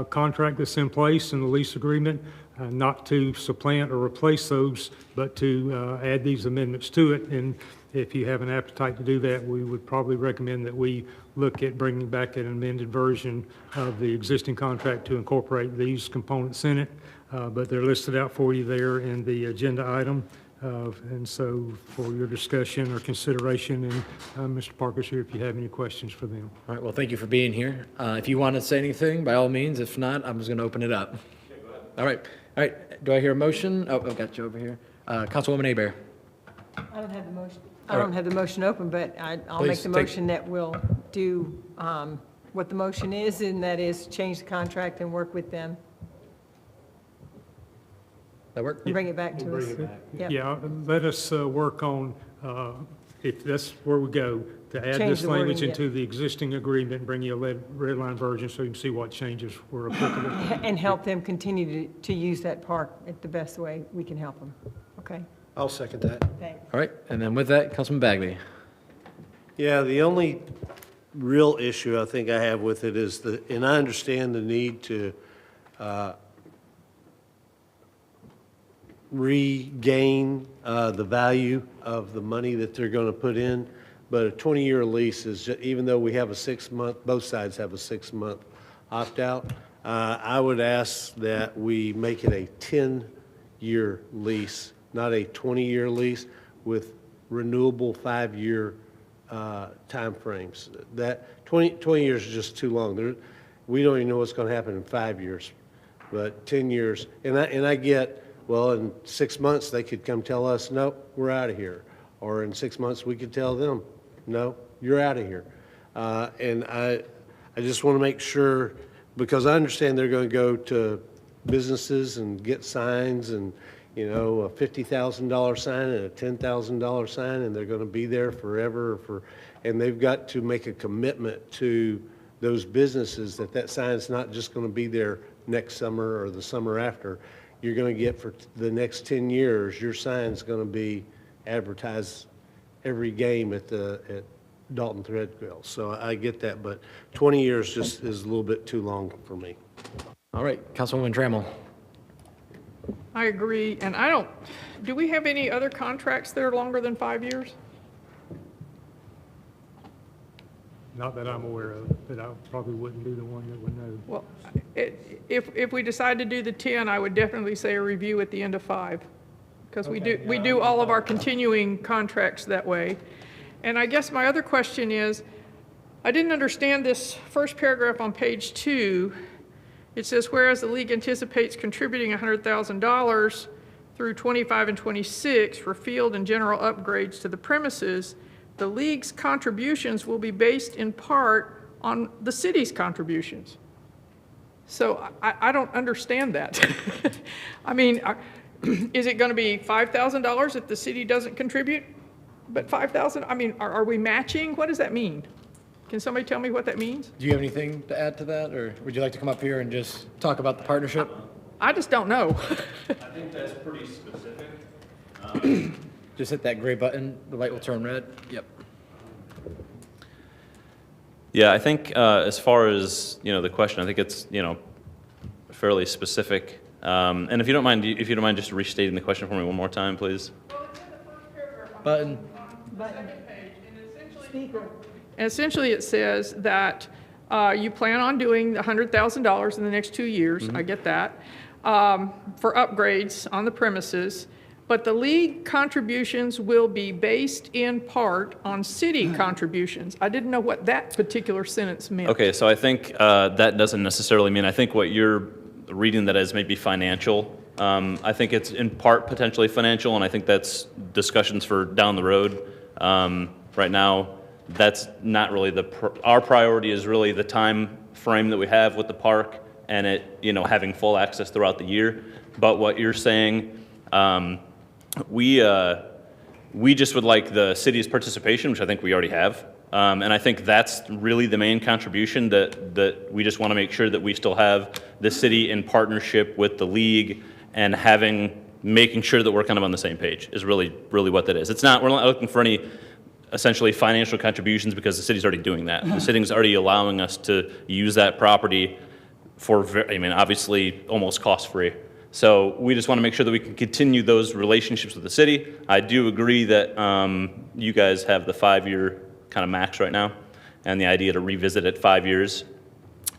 contract that's in place in the lease agreement, not to supplant or replace those, but to add these amendments to it. And if you have an appetite to do that, we would probably recommend that we look at bringing back an amended version of the existing contract to incorporate these components in it. But they're listed out for you there in the agenda item. And so for your discussion or consideration, and Mr. Parker's here if you have any questions for them. All right, well, thank you for being here. If you want to say anything, by all means. If not, I'm just going to open it up. All right. Do I hear a motion? Oh, I've got you over here. Councilwoman Hebert. I don't have the motion. I don't have the motion open, but I'll make Please the take- motion that we'll do what the motion is, and that is change the contract and work with them That work? and bring it back to We'll us. bring it back. Yep. Yeah, let us work on, if that's where we go, to add Change this the wording, language yeah. into the existing agreement and bring you a red line version so you can see what changes were applicable. And help them continue to use that park at the best way we can help them. Okay? I'll second that. All right, and then with that, Councilman Bagley. Yeah, the only real issue I think I have with it is and I understand the need to regain the value of the money that they're going to put in, but a 20-year lease is, even though we have a 6-month, both sides have a 6-month opt-out, I would ask that we make it a 10-year lease, not a 20-year lease with renewable 5-year timeframes. That 20 years is just too long. We don't even know what's going to happen in 5 years, but 10 years, and I get, well, in 6 months, they could come tell us, nope, we're out of here. Or in 6 months, we could tell them, no, you're out of here. And I just want to make sure, because I understand they're going to go to businesses and get signs and, you know, a $50,000 sign and a $10,000 sign, and they're going to be there forever. And they've got to make a commitment to those businesses that sign's not just going to be there next summer or the summer after. You're going to get for the next 10 years, your sign's going to be advertised every game at Dalton Threadgill. So I get that, but 20 years just is a little bit too long for me. All right, Councilwoman Trammell. I agree, and do we have any other contracts that are longer than 5 years? Not that I'm aware of, but I probably wouldn't be the one that would know. Well, if we decide to do the 10, I would definitely say a review at the end of 5, because we do all of our continuing contracts that way. And I guess my other question is, I didn't understand this first paragraph on page 2. It says, whereas the league anticipates contributing $100,000 through 25 and 26 for field and general upgrades to the premises, the league's contributions will be based in part on the city's contributions. So I don't understand that. I mean, is it going to be $5,000 if the city doesn't contribute? But $5,000, I mean, are we matching? What does that mean? Can somebody tell me what that means? Do you have anything to add to that, or would you like to come up here and just talk about the partnership? I just don't know. I think that's pretty specific. Just hit that gray button, the light will turn red. Yep. Yeah, I think as far as, the question, I think it's, fairly specific. And if you don't mind just restating the question for me one more time, please. Well, it's in the first paragraph. Button. The second page, and essentially it says that you plan on doing the $100,000 in the next 2 years. I get that, for upgrades on the premises. But the league contributions will be based in part on city contributions. I didn't know what that particular sentence meant. Okay, so I think that doesn't necessarily mean, I think what you're reading that as maybe financial. I think it's in part potentially financial, and I think that's discussions for down the road. Right now, that's not really our priority is really the time frame that we have with the park and it, having full access throughout the year. But what you're saying, we just would like the city's participation, which I think we already have. And I think that's really the main contribution that we just want to make sure that we still have the city in partnership with the league and making sure that we're kind of on the same page is really what that is. We're not looking for any essentially financial contributions because the city's already doing that. The city's already allowing us to use that property for, obviously almost cost-free. So we just want to make sure that we can continue those relationships with the city. I do agree that you guys have the 5-year kind of max right now, and the idea to revisit it 5 years,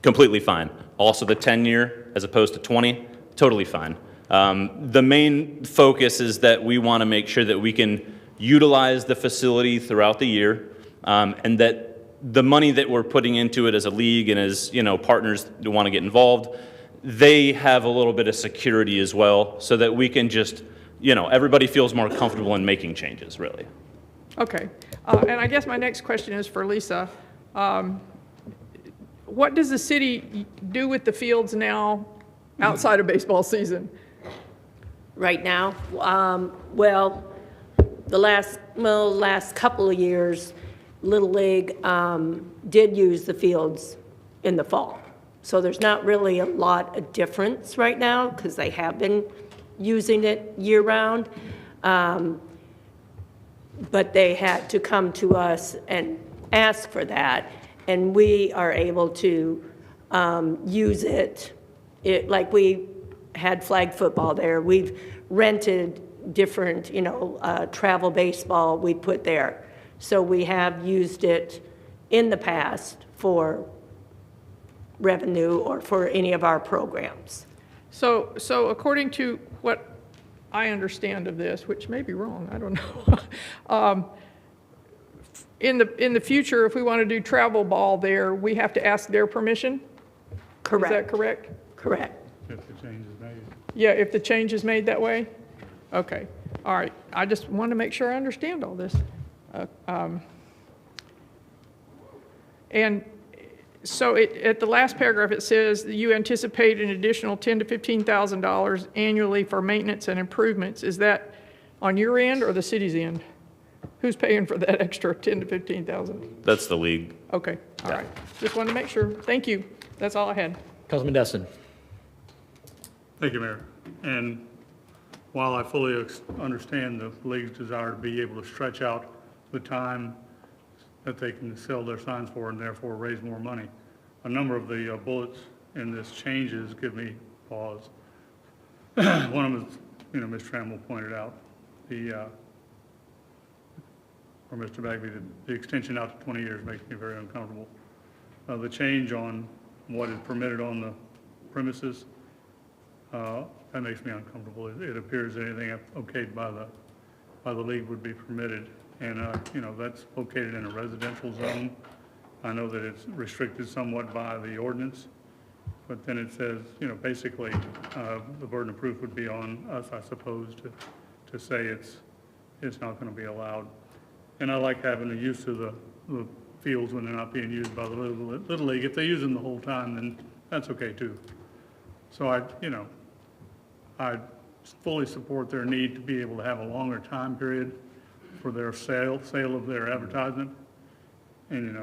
completely fine. Also the 10-year as opposed to 20, totally fine. The main focus is that we want to make sure that we can utilize the facility throughout the year, and that the money that we're putting into it as a league and as partners who want to get involved, they have a little bit of security as well, so that we can just, everybody feels more comfortable in making changes, really. Okay, and I guess my next question is for Lisa. What does the city do with the fields now outside of baseball season? Right now, well, the last couple of years, Little League did use the fields in the fall. So there's not really a lot of difference right now because they have been using it year-round. But they had to come to us and ask for that, and we are able to use it. Like we had flag football there. We've rented different, travel baseball we put there. So we have used it in the past for revenue or for any of our programs. So according to what I understand of this, which may be wrong, I don't know. In the future, if we want to do travel ball there, we have to ask their permission? Correct. Is that correct? Correct. If the change is made. Yeah, if the change is made that way? Okay, all right. I just want to make sure I understand all this. And so at the last paragraph, it says that you anticipate an additional $10,000 to $15,000 annually for maintenance and improvements. Is that on your end or the city's end? Who's paying for that extra $10,000 to $15,000? That's the league. Okay, all right. Just wanted to make sure. Thank you. That's all I had. Councilman Destin. Thank you, Mayor. And while I fully understand the league's desire to be able to stretch out the time that they can sell their signs for and therefore raise more money, a number of the bullets in this changes give me pause. One of them is, Ms. Trammell pointed out, or Mr. Bagby, the extension out to 20 years makes me very uncomfortable. The change on what is permitted on the premises, that makes me uncomfortable. It appears that anything okayed by the league would be permitted. And, that's located in a residential zone. I know that it's restricted somewhat by the ordinance, but then it says, basically, the burden of proof would be on us, I suppose, to say it's not going to be allowed. And I like having the use of the fields when they're not being used by the Little League. If they use them the whole time, then that's okay too. So I fully support their need to be able to have a longer time period for their sale of their advertisement. And,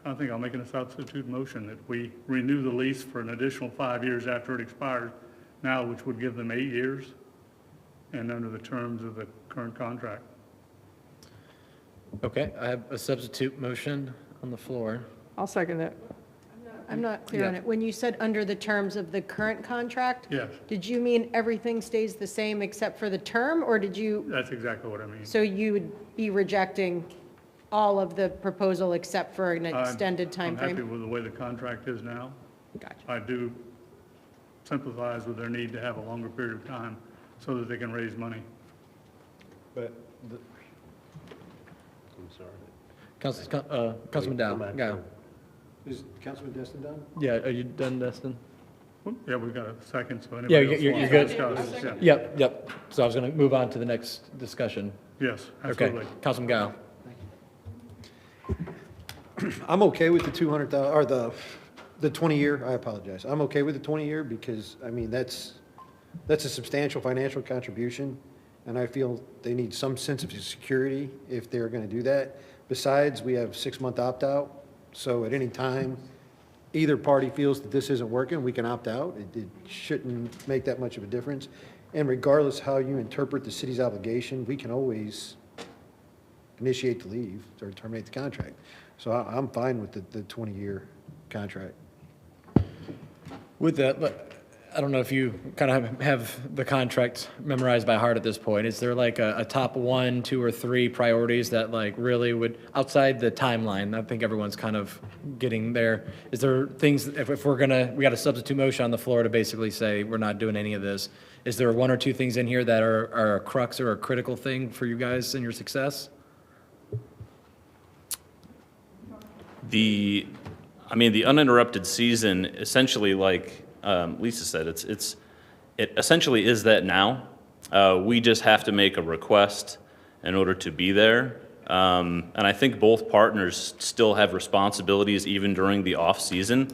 I think I'll make a substitute motion that we renew the lease for an additional 5 years after it expires now, which would give them 8 years and under the terms of the current contract. Okay, I have a substitute motion on the floor. I'll second that. I'm not clear on Yeah. it. When you said under the terms of the current contract? Yes. Did you mean everything stays the same except for the term, or did you, That's exactly what I mean. so you would be rejecting all of the proposal except for an extended I'm happy timeframe? with the way the contract is now. Gotcha. I do sympathize with their need to have a longer period of time so that they can raise money. But, I'm sorry. Councilman Dow. Go. Is Councilman Destin done? Yeah, are you done, Destin? Yeah, we've got a second, so Yeah, anybody else you're wants good. to discuss? Yeah. Yep. So I was going to move on to the next discussion. Yes, Okay, absolutely. Councilman Gao. I'm okay with the 200,000, or the 20-year, I apologize. I'm okay with the 20-year because, that's a substantial financial contribution, and I feel they need some sense of security if they're going to do that. Besides, we have 6-month opt-out, so at any time, either party feels that this isn't working, we can opt out. It shouldn't make that much of a difference. And regardless how you interpret the city's obligation, we can always initiate the leave or terminate the contract. So I'm fine with the 20-year contract. With that, I don't know if you kind of have the contract memorized by heart at this point. Is there like a top 1, 2, or 3 priorities that like really would, outside the timeline, I think everyone's kind of getting there. Is there things, if we're gonna, we got a substitute motion on the floor to basically say we're not doing any of this. Is there 1 or 2 things in here that are a crux or a critical thing for you guys and your success? The uninterrupted season, essentially, like Lisa said, it essentially is that now. We just have to make a request in order to be there. And I think both partners still have responsibilities even during the off season.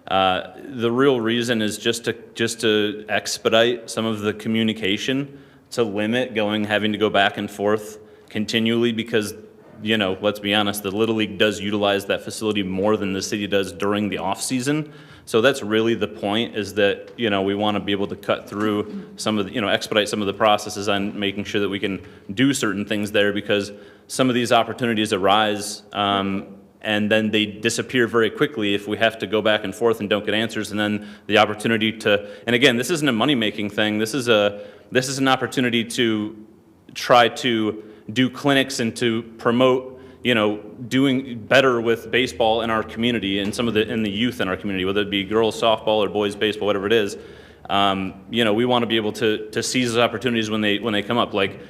The real reason is just to expedite some of the communication, to limit having to go back and forth continually, because let's be honest, the Little League does utilize that facility more than the city does during the off-season. So that's really the point, is that, we want to be able to cut through some of the, expedite some of the processes on making sure that we can do certain things there, because some of these opportunities arise, and then they disappear very quickly if we have to go back and forth and don't get answers. And then the opportunity to, and again, this isn't a money-making thing. This is an opportunity to try to do clinics and to promote, doing better with baseball in our community and in the youth in our community, whether it be girls softball or boys baseball, whatever it is. We want to be able to seize those opportunities when they come up. Like,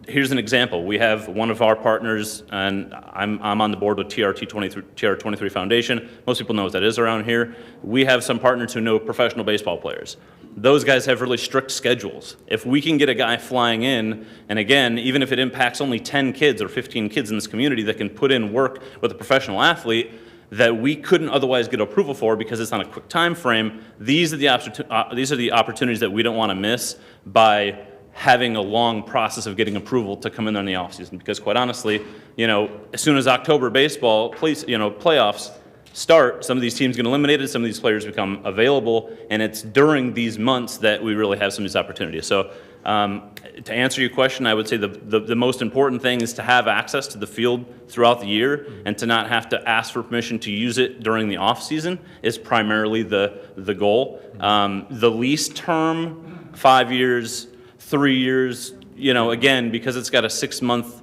here's an example. We have one of our partners, and I'm on the board with TR23 Foundation. Most people know what that is around here. We have some partners who know professional baseball players. Those guys have really strict schedules. If we can get a guy flying in, and again, even if it impacts only 10 kids or 15 kids in this community that can put in work with a professional athlete that we couldn't otherwise get approval for because it's on a quick time frame, these are the opportunities that we don't want to miss by having a long process of getting approval to come in there in the offseason. Because quite honestly, as soon as October baseball playoffs start, some of these teams get eliminated, some of these players become available, and it's during these months that we really have some of these opportunities. So to answer your question, I would say the most important thing is to have access to the field throughout the year and to not have to ask for permission to use it during the off season is primarily the goal. The lease term, 5 years, 3 years, again, because it's got a 6-month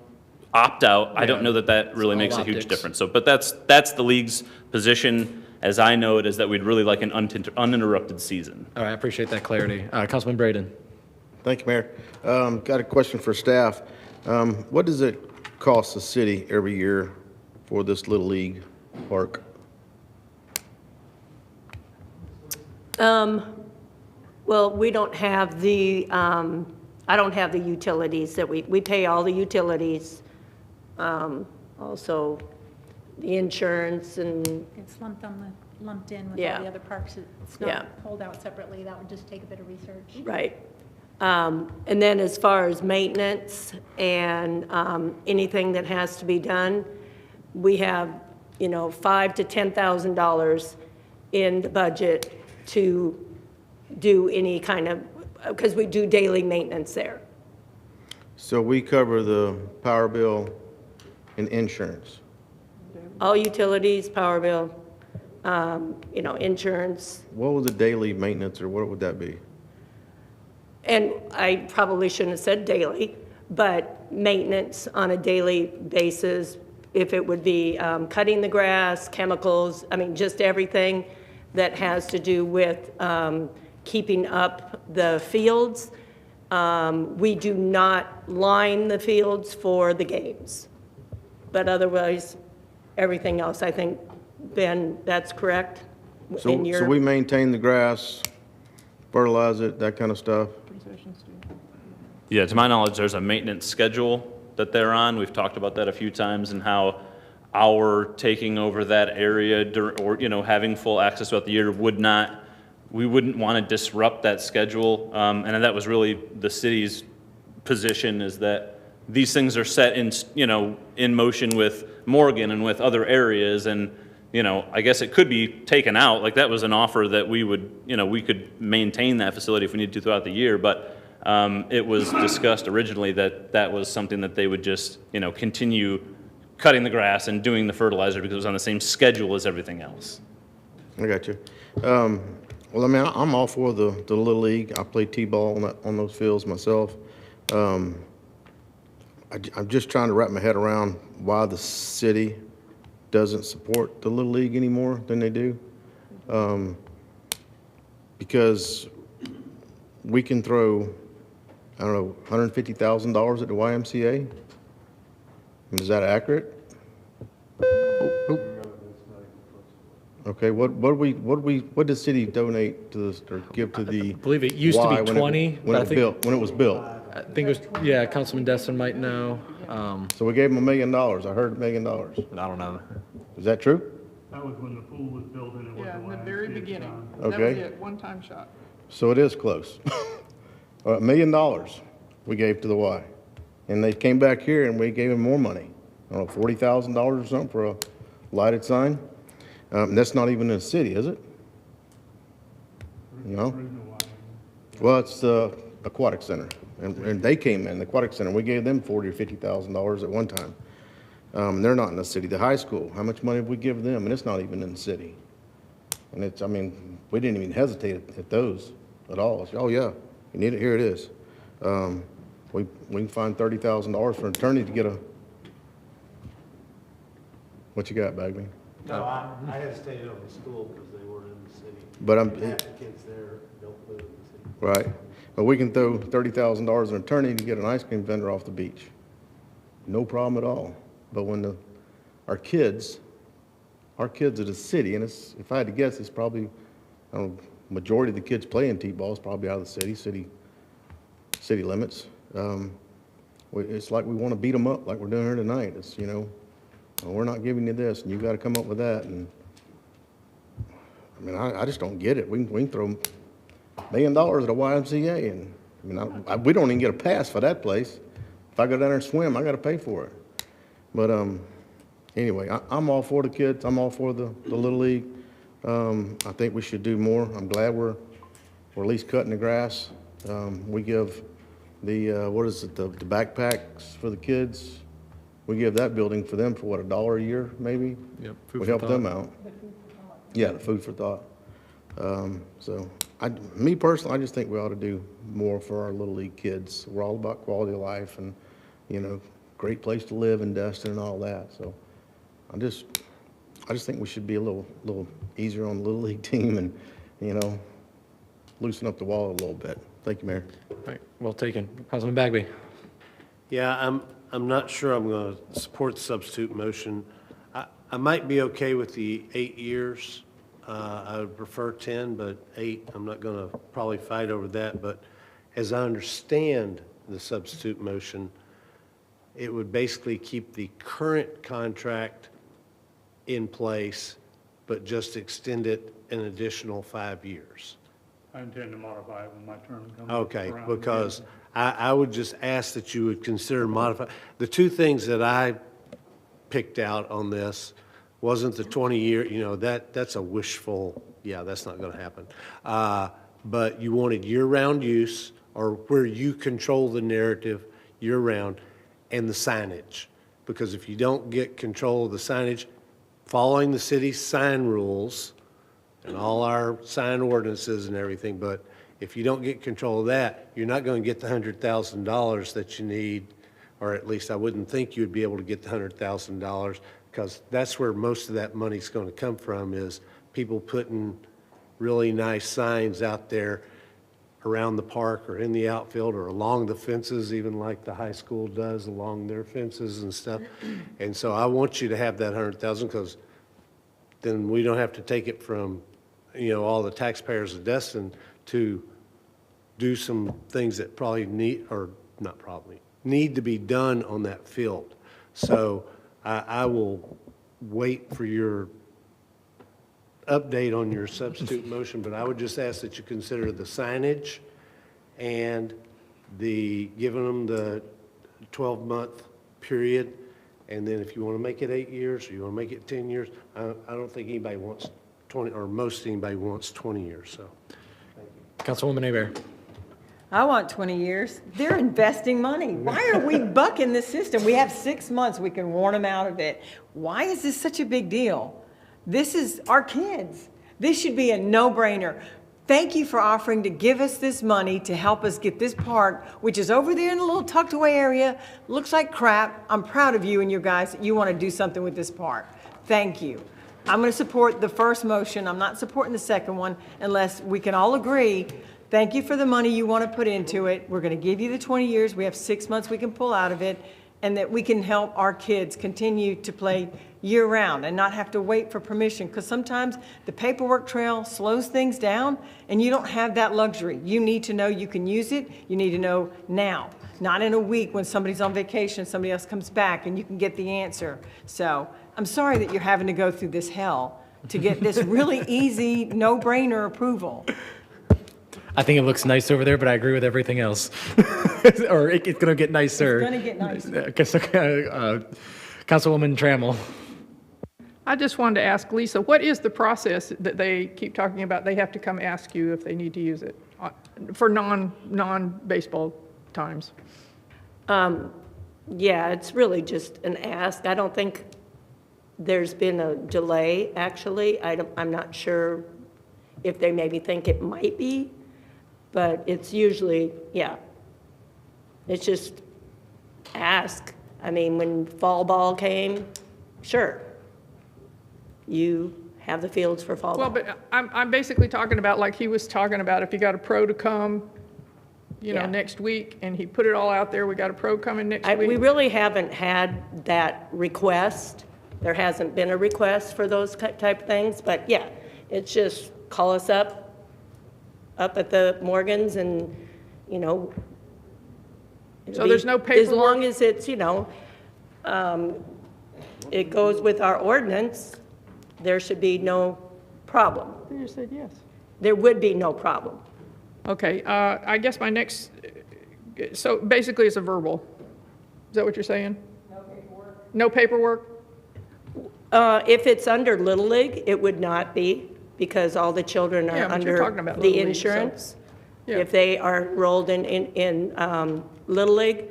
opt-out, I don't know that really makes a huge difference. So, but that's the league's position, as I know it, is that we'd really like an uninterrupted season. All right, I appreciate that clarity. Councilman Braden. Thank you, Mayor. Got a question for staff. What does it cost the city every year for this Little League park? Well, we don't have I don't have the utilities that we pay all the utilities. Also the insurance and. It's lumped in with Yeah. all the other parks. It's not pulled out separately. That would just take a bit of research. Right. And then as far as maintenance and anything that has to be done, we have, $5,000 to $10,000 in the budget to do any kind of, because we do daily maintenance there. So we cover the power bill and insurance. All utilities, power bill, insurance. What was the daily maintenance, or what would that be? And I probably shouldn't have said daily, but maintenance on a daily basis, if it would be cutting the grass, chemicals, just everything that has to do with keeping up the fields. We do not line the fields for the games, but otherwise, everything else, I think, Ben, that's correct? So we maintain the grass, fertilize it, that kind of stuff? Yeah, to my knowledge, there's a maintenance schedule that they're on. We've talked about that a few times, and how our taking over that area or having full access throughout the year we wouldn't want to disrupt that schedule. And that was really the city's position, is that these things are set in motion with Morgan and with other areas, and I guess it could be taken out. Like, that was an offer that we could maintain that facility if we needed to throughout the year, but it was discussed originally that was something that they would just continue cutting the grass and doing the fertilizer because it was on the same schedule as everything else. I got you. Well, I'm all for the Little League. I play T-ball on those fields myself. I'm just trying to wrap my head around why the city doesn't support the Little League any more than they do. Because we can throw, I don't know, $150,000 at the YMCA? Is that accurate? Okay, what did the city donate to this, or give to the? I believe it used to be 20. When it was built. I think it was, Councilman Destin might know. So we gave them $1 million. I heard $1 million. I don't know. Is that true? That was when the pool was built and it was. Yeah, in the very beginning. Okay. That was it, one-time shot. So it is close. $1 million we gave to the Y. And they came back here and we gave them more money. I don't know, $40,000 or something for a lighted sign. And that's not even in the city, is it? No? Well, it's the aquatic center, and they came in, the aquatic center, we gave them $40,000 or $50,000 at one time. They're not in the city. The high school, how much money have we given them? And it's not even in the city. And it's, I mean, we didn't even hesitate at those at all. It's, oh yeah, you need it, here it is. We can find $30,000 for an attorney to get a, what you got, Bagley? No, I hesitated on the school because they weren't in the city. But Half the kids there don't live in the city. Right, but we can throw $30,000 an attorney to get an ice cream vendor off the beach. No problem at all. But when our kids are the city, and it's, if I had to guess, it's probably, I don't know, majority of the kids playing T-ball is probably out of the city limits. It's like we want to beat them up like we're doing here tonight. It's, you know, well, we're not giving you this, and you got to come up with that. And I mean, I just don't get it. We can throw $1 million at a YMCA, and I mean, we don't even get a pass for that place. If I go down there and swim, I got to pay for it. But anyway, I'm all for the kids. I'm all for the Little League. I think we should do more. I'm glad we're at least cutting the grass. We give the what is it, the backpacks for the kids. We give that building for them for what, $1 a year maybe. Yep. We help them out. Yeah, the food for thought. So me personally, I just think we ought to do more for our Little League kids. We're all about quality of life and, you know, great place to live in Destin and all that. So I just think we should be a little easier on the Little League team and, you know, loosen up the wall a little bit. Thank you, Mayor. Right, well taken. Councilman Bagby. Yeah, I'm not sure I'm going to support the substitute motion. I might be okay with the 8 years. I would prefer 10, but 8, I'm not going to probably fight over that. But as I understand the substitute motion, it would basically keep the current contract in place, but just extend it an additional 5 years. I intend to modify it when my term comes Okay, around. because I would just ask that you would consider modifying. The two things that I picked out on this wasn't the 20-year, you know, that's a wishful, yeah, that's not going to happen. But you wanted year-round use, or where you control the narrative year-round, and the signage. Because if you don't get control of the signage, following the city's sign rules and all our sign ordinances and everything, but if you don't get control of that, you're not going to get the $100,000 that you need, or at least I wouldn't think you'd be able to get the $100,000, because that's where most of that money's going to come from, is people putting really nice signs out there around the park or in the outfield or along the fences, even like the high school does along their fences and stuff. And so I want you to have that 100,000, because then we don't have to take it from, you know, all the taxpayers of Destin to do some things that probably need, or not probably, need to be done on that field. So I will wait for your update on your substitute motion, but I would just ask that you consider the signage and the, giving them the 12-month period, and then if you want to make it 8 years, or you want to make it 10 years, I don't think anybody wants 20, or most anybody wants 20 years, so. Councilwoman Hebert. I want 20 years. They're investing money. Why are we bucking the system? We have 6 months. We can warn them out of it. Why is this such a big deal? This is our kids. This should be a no-brainer. Thank you for offering to give us this money to help us get this park, which is over there in a little tucked away area. Looks like crap. I'm proud of you and you guys that you want to do something with this park. Thank you. I'm going to support the first motion. I'm not supporting the second one unless we can all agree. Thank you for the money you want to put into it. We're going to give you the 20 years. We have 6 months we can pull out of it, and that we can help our kids continue to play year-round and not have to wait for permission, because sometimes the paperwork trail slows things down, and you don't have that luxury. You need to know you can use it. You need to know now, not in a week when somebody's on vacation, somebody else comes back, and you can get the answer. So I'm sorry that you're having to go through this hell to get this really easy, no-brainer approval. I think it looks nice over there, but I agree with everything else. Or it's going to get nicer. It's going to get nicer. Councilwoman Trammell. I just wanted to ask Lisa, what is the process that they keep talking about? They have to come ask you if they need to use it for non-baseball times. Yeah, it's really just an ask. I don't think there's been a delay, actually. I'm not sure if they maybe think it might be, but it's usually, yeah. It's just ask. I mean, when fall ball came, sure. You have the fields for fall ball. Well, but I'm basically talking about, like he was talking about, if you got a pro to come, Yeah. next week, and he put it all out there, we got a pro coming next week. We really haven't had that request. There hasn't been a request for those type of things, but yeah, it's just call us up at the Morgans and, So there's no as paperwork? long as it's, it goes with our ordinance, there should be no problem. You just said yes. There would be no problem. Okay, I guess my next, so basically it's a verbal. Is that what you're saying? No paperwork. No paperwork? If it's under Little League, it would not be, because all the children Yeah, are but you're talking under about the Little League, so- insurance. Yeah. If they are enrolled in Little League,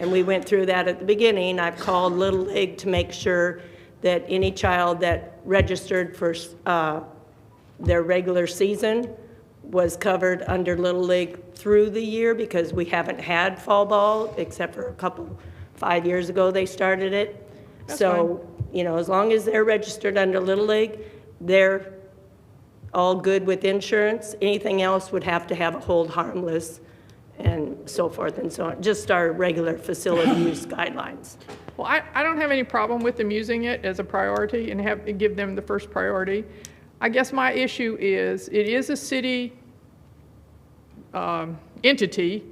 and we went through that at the beginning, I've called Little League to make sure that any child that registered for their regular season was covered under Little League through the year, because we haven't had fall ball, except for 5 years ago they started it. That's So, as long as they're registered under Little League, they're all good with insurance. Anything else would have to have a hold harmless and so forth and so on, just our regular facility use guidelines. Well, I don't have any problem with them using it as a priority and give them the first priority. I guess my issue is, it is a city entity,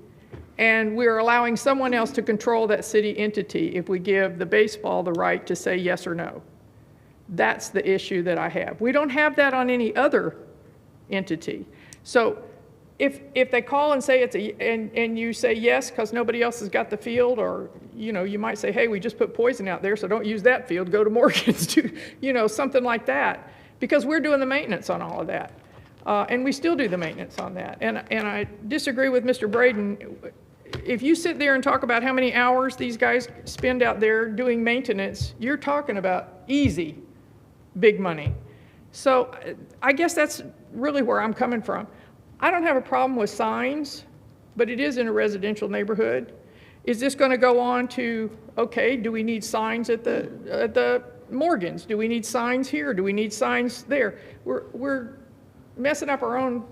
and we're allowing someone else to control that city entity if we give the baseball the right to say yes or no. That's the issue that I have. We don't have that on any other entity. So if they call and say and you say yes because nobody else has got the field, or you might say, hey, we just put poison out there, so don't use that field, go to Morgan's, something like that, because we're doing the maintenance on all of that. And we still do the maintenance on that. And I disagree with Mr. Braden. If you sit there and talk about how many hours these guys spend out there doing maintenance, you're talking about easy, big money. So I guess that's really where I'm coming from. I don't have a problem with signs, but it is in a residential neighborhood. Is this going to go on to, okay, do we need signs at the Morgans? Do we need signs here? Do we need signs there? We're messing up our own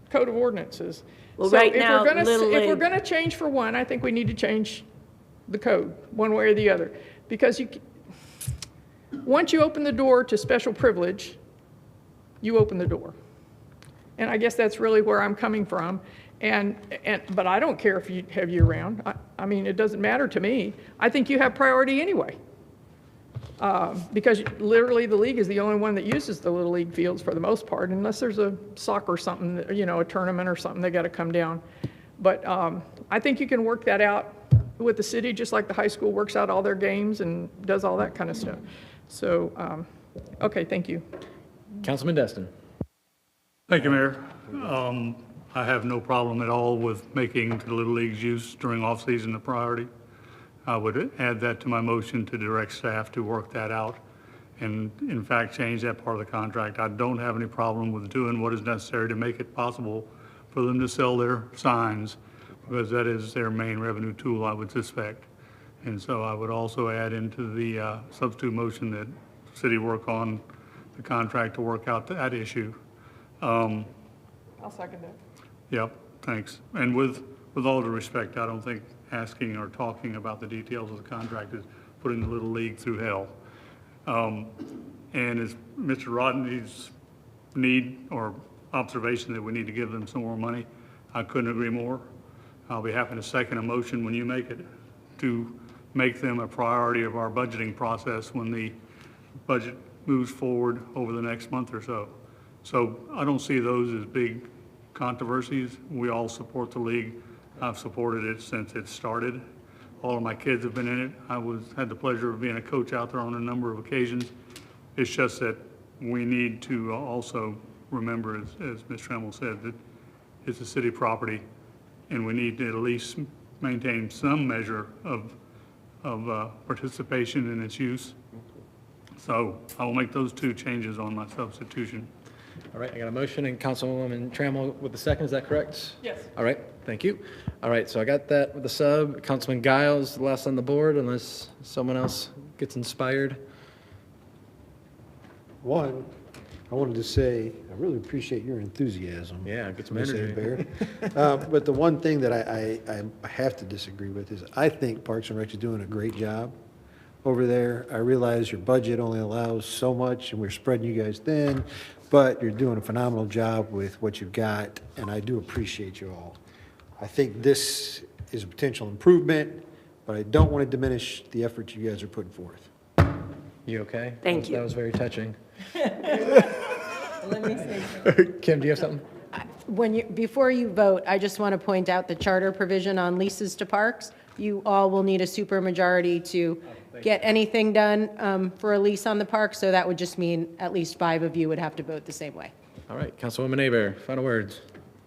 code of ordinances. Well, So right if now, we're gonna, Little if we're League- going to change for one, I think we need to change the code, one way or the other. Because once you open the door to special privilege, you open the door. And I guess that's really where I'm coming from. But I don't care if you have year-round. I mean, it doesn't matter to me. I think you have priority anyway. Because literally the league is the only one that uses the Little League fields for the most part, unless there's a soccer something, a tournament or something, they got to come down. But I think you can work that out with the city, just like the high school works out all their games and does all that kind of stuff. So, okay, thank you. Councilman Destin. Thank you, Mayor. I have no problem at all with making the Little League's use during off-season a priority. I would add that to my motion to direct staff to work that out and, in fact, change that part of the contract. I don't have any problem with doing what is necessary to make it possible for them to sell their signs, because that is their main revenue tool, I would suspect. And so I would also add into the substitute motion that the city work on the contract to work out that issue. I'll second that. Yep, thanks. And with all due respect, I don't think asking or talking about the details of the contract is putting the Little League through hell. And as Mr. Rodney's need or observation that we need to give them some more money, I couldn't agree more. I'll be happy to second a motion when you make it to make them a priority of our budgeting process when the budget moves forward over the next month or so. So I don't see those as big controversies. We all support the league. I've supported it since it started. All of my kids have been in it. Had the pleasure of being a coach out there on a number of occasions. It's just that we need to also remember, as Ms. Trammell said, that it's a city property, and we need to at least maintain some measure of participation in its use. So I will make those two changes on my substitution. All right, I got a motion, and Councilwoman Trammell with the second, is that correct? Yes. All right, thank you. All right, so I got that with the sub. Councilman Giles, the last on the board, unless someone else gets inspired. One, I wanted to say, I really appreciate your enthusiasm. Yeah, get some Ms. energy. Bear. But the one thing that I have to disagree with is I think Parks and Rec is doing a great job over there. I realize your budget only allows so much, and we're spreading you guys thin, but you're doing a phenomenal job with what you've got, and I do appreciate you all. I think this is a potential improvement, but I don't want to diminish the effort you guys are putting forth. You okay? Thank you. That was very touching. Let me say, Kim, do you have something? Before you vote, I just want to point out the charter provision on leases to parks. You all will need a supermajority to get anything done for a lease on the park, so that would just mean at least 5 of you would have to vote the same way. All right, Councilwoman Aber, final words.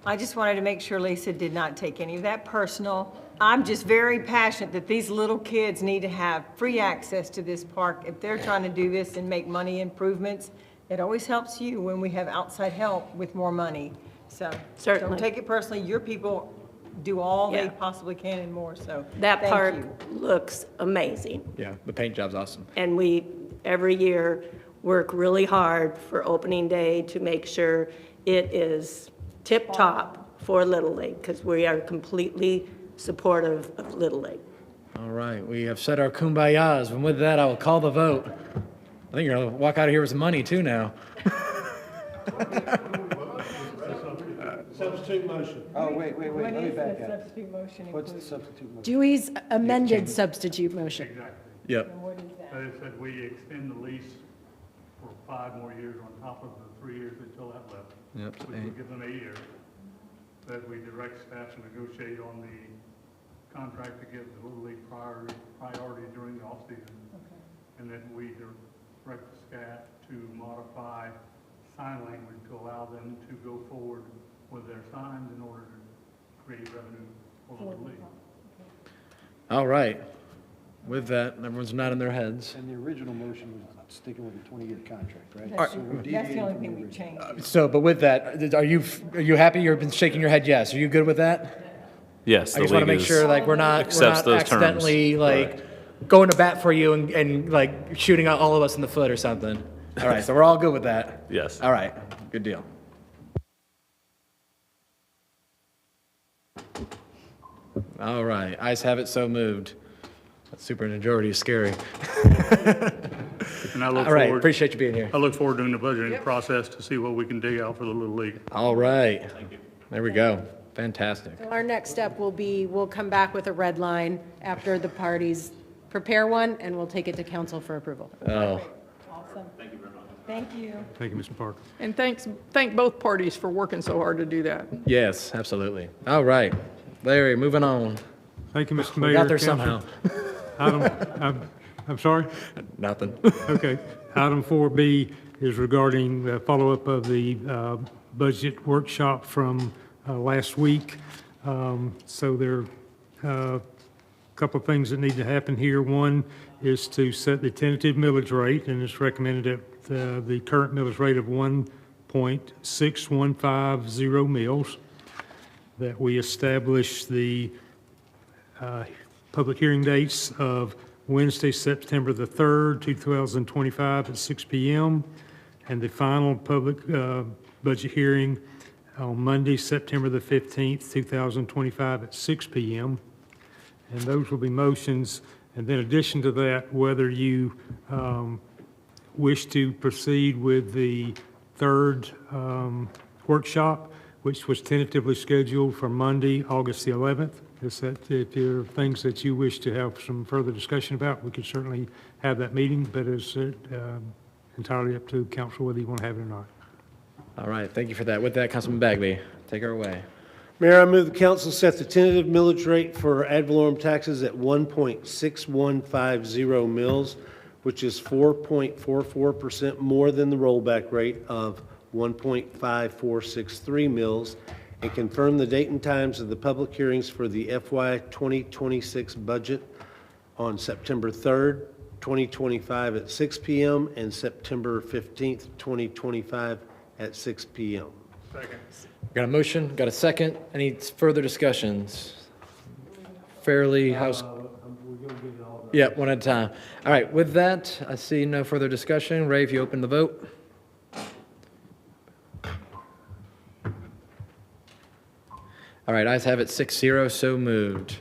I just wanted to make sure Lisa did not take any of that personal. I'm just very passionate that these little kids need to have free access to this park. If they're trying to do this and make money improvements, it always helps you when we have outside help with more money. So Certainly. don't take it personally. Your people do all they Yeah. possibly can and more, so That thank park you. looks amazing. Yeah, the paint job's awesome. And we, every year, work really hard for opening day to make sure it is tip-top for Little League, because we are completely supportive of Little League. All right, we have said our kumbayas, and with that, I will call the vote. I think you're gonna walk out of here with some money too now. Substitute motion. Oh, wait, let What me is back the up. substitute motion What's the include? substitute motion? Dewey's amended substitute motion. Exactly. Yep. And what is that? They said we extend the lease for 5 more years on top of the 3 years until that left. Yep. Which would give them 8 years. That we direct staff to negotiate on the contract to give the Little League priority during the off-season. And then we direct the staff to modify sign language to allow them to go forward with their signs in order to create revenue for the Little League. All right. With that, everyone's nodding their heads. And the original motion was sticking with a 20-year contract, right? That's So we're that's the deviating only from thing the we original. changed. So, but with that, are you happy? You've been shaking your head yes. Are you good with that? Yes, I the just want to league make sure, like, we're not accepts those terms. accidentally, like, going to bat for you and, like, shooting out all of us in the foot or something. All right, so we're all good with that? Yes. All right, good deal. All right, ayes have it, so moved. That supermajority is scary. And I look All right, forward, appreciate you being here. I look forward during the budgeting process to see what we can dig out for the Little League. All right. There we go. Fantastic. So our next step will be, we'll come back with a red line after the parties prepare one, and we'll take it to council for approval. Oh, Awesome. Thank you very much. Thank you. Thank you, Mr. Parker. And thank both parties for working so hard to do that. yes, absolutely. All right. Larry, moving on. Thank you, Mr. Mayor. We got there Council. somehow. I'm sorry? Nothing. Okay. Item 4B is regarding the follow-up of the budget workshop from last week. So there are a couple of things that need to happen here. One is to set the tentative millage rate, and it's recommended at the current millage rate of 1.6150 mils. That we establish the public hearing dates of Wednesday, September the 3rd, 2025 at 6 p.m. and the final public budget hearing on Monday, September the 15th, 2025 at 6 p.m. And those will be motions. And then in addition to that, whether you wish to proceed with the third workshop, which was tentatively scheduled for Monday, August the 11th. If there are things that you wish to have some further discussion about, we could certainly have that meeting, but it's entirely up to council whether you want to have it or not. All right, thank you for that. With that, Councilman Bagby, take her away. Mayor, I move the council set the tentative millage rate for ad valorem taxes at 1.6150 mils, which is 4.44% more than the rollback rate of 1.5463 mils, and confirm the date and times of the public hearings for the FY 2026 budget on September 3rd, 2025 at 6 p.m. and September 15th, 2025 at 6 p.m. Got a motion, got a second. Any further discussions? Fairly house. Yeah, one at a time. All right, with that, I see no further discussion. Ray, if you open the vote. All right, ayes have it 6-0, so moved.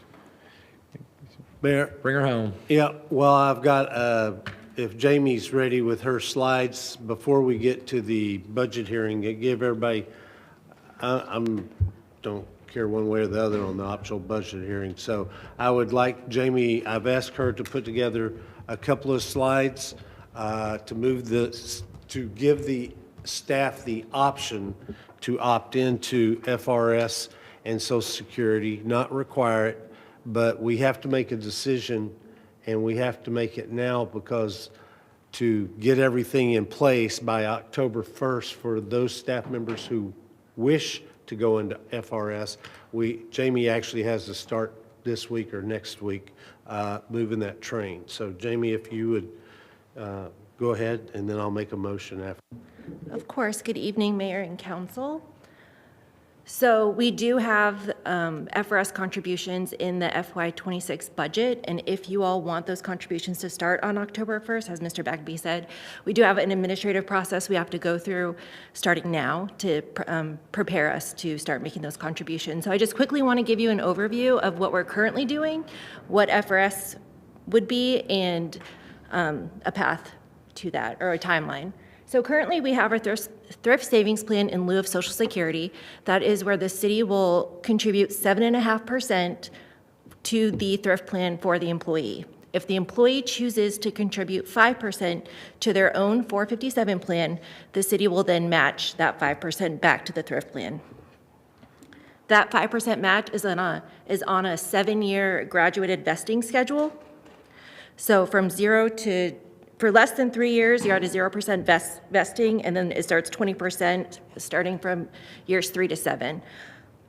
Mayor? Bring her home. Yeah, well, I've got, if Jamie's ready with her slides, before we get to the budget hearing, give everybody, don't care one way or the other on the optional budget hearing. So I would like Jamie, I've asked her to put together a couple of slides to give the staff the option to opt into FRS and Social Security, not require it, but we have to make a decision, and we have to make it now because to get everything in place by October 1st for those staff members who wish to go into FRS, Jamie actually has to start this week or next week moving that train. So Jamie, if you would go ahead, and then I'll make a motion after. Of course. Good evening, Mayor and Council. So we do have FRS contributions in the FY26 budget, and if you all want those contributions to start on October 1st, as Mr. Bagby said, we do have an administrative process we have to go through starting now to prepare us to start making those contributions. So I just quickly want to give you an overview of what we're currently doing, what FRS would be, and a path to that, or a timeline. So currently we have our thrift savings plan in lieu of Social Security. That is where the city will contribute 7.5% to the thrift plan for the employee. If the employee chooses to contribute 5% to their own 457 plan, the city will then match that 5% back to the thrift plan. That 5% match is on a 7-year graduated vesting schedule. So from for less than 3 years, you're at a 0% vesting, and then it starts 20% starting from years 3 to 7.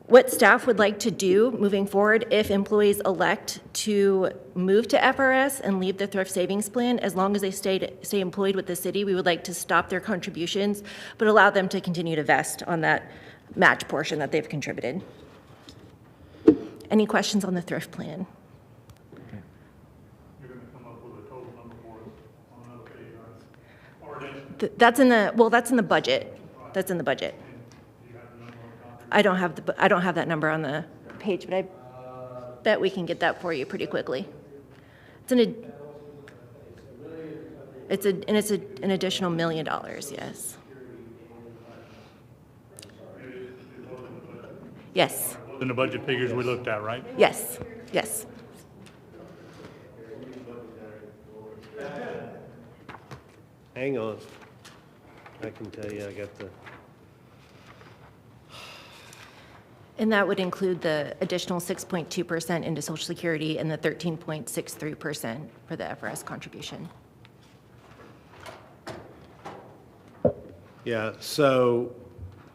What staff would like to do moving forward, if employees elect to move to FRS and leave the thrift savings plan, as long as they stay employed with the city, we would like to stop their contributions, but allow them to continue to vest on that match portion that they've contributed. Any questions on the thrift plan? That's in the budget. That's in the budget. I don't have that number on the page, but I bet we can get that for you pretty quickly. It's an additional $1 million, yes. Yes. In the budget figures we looked at, right? Yes, yes. Hang on. I can tell you, I got the. And that would include the additional 6.2% into Social Security and the 13.63% for the FRS contribution. Yeah, so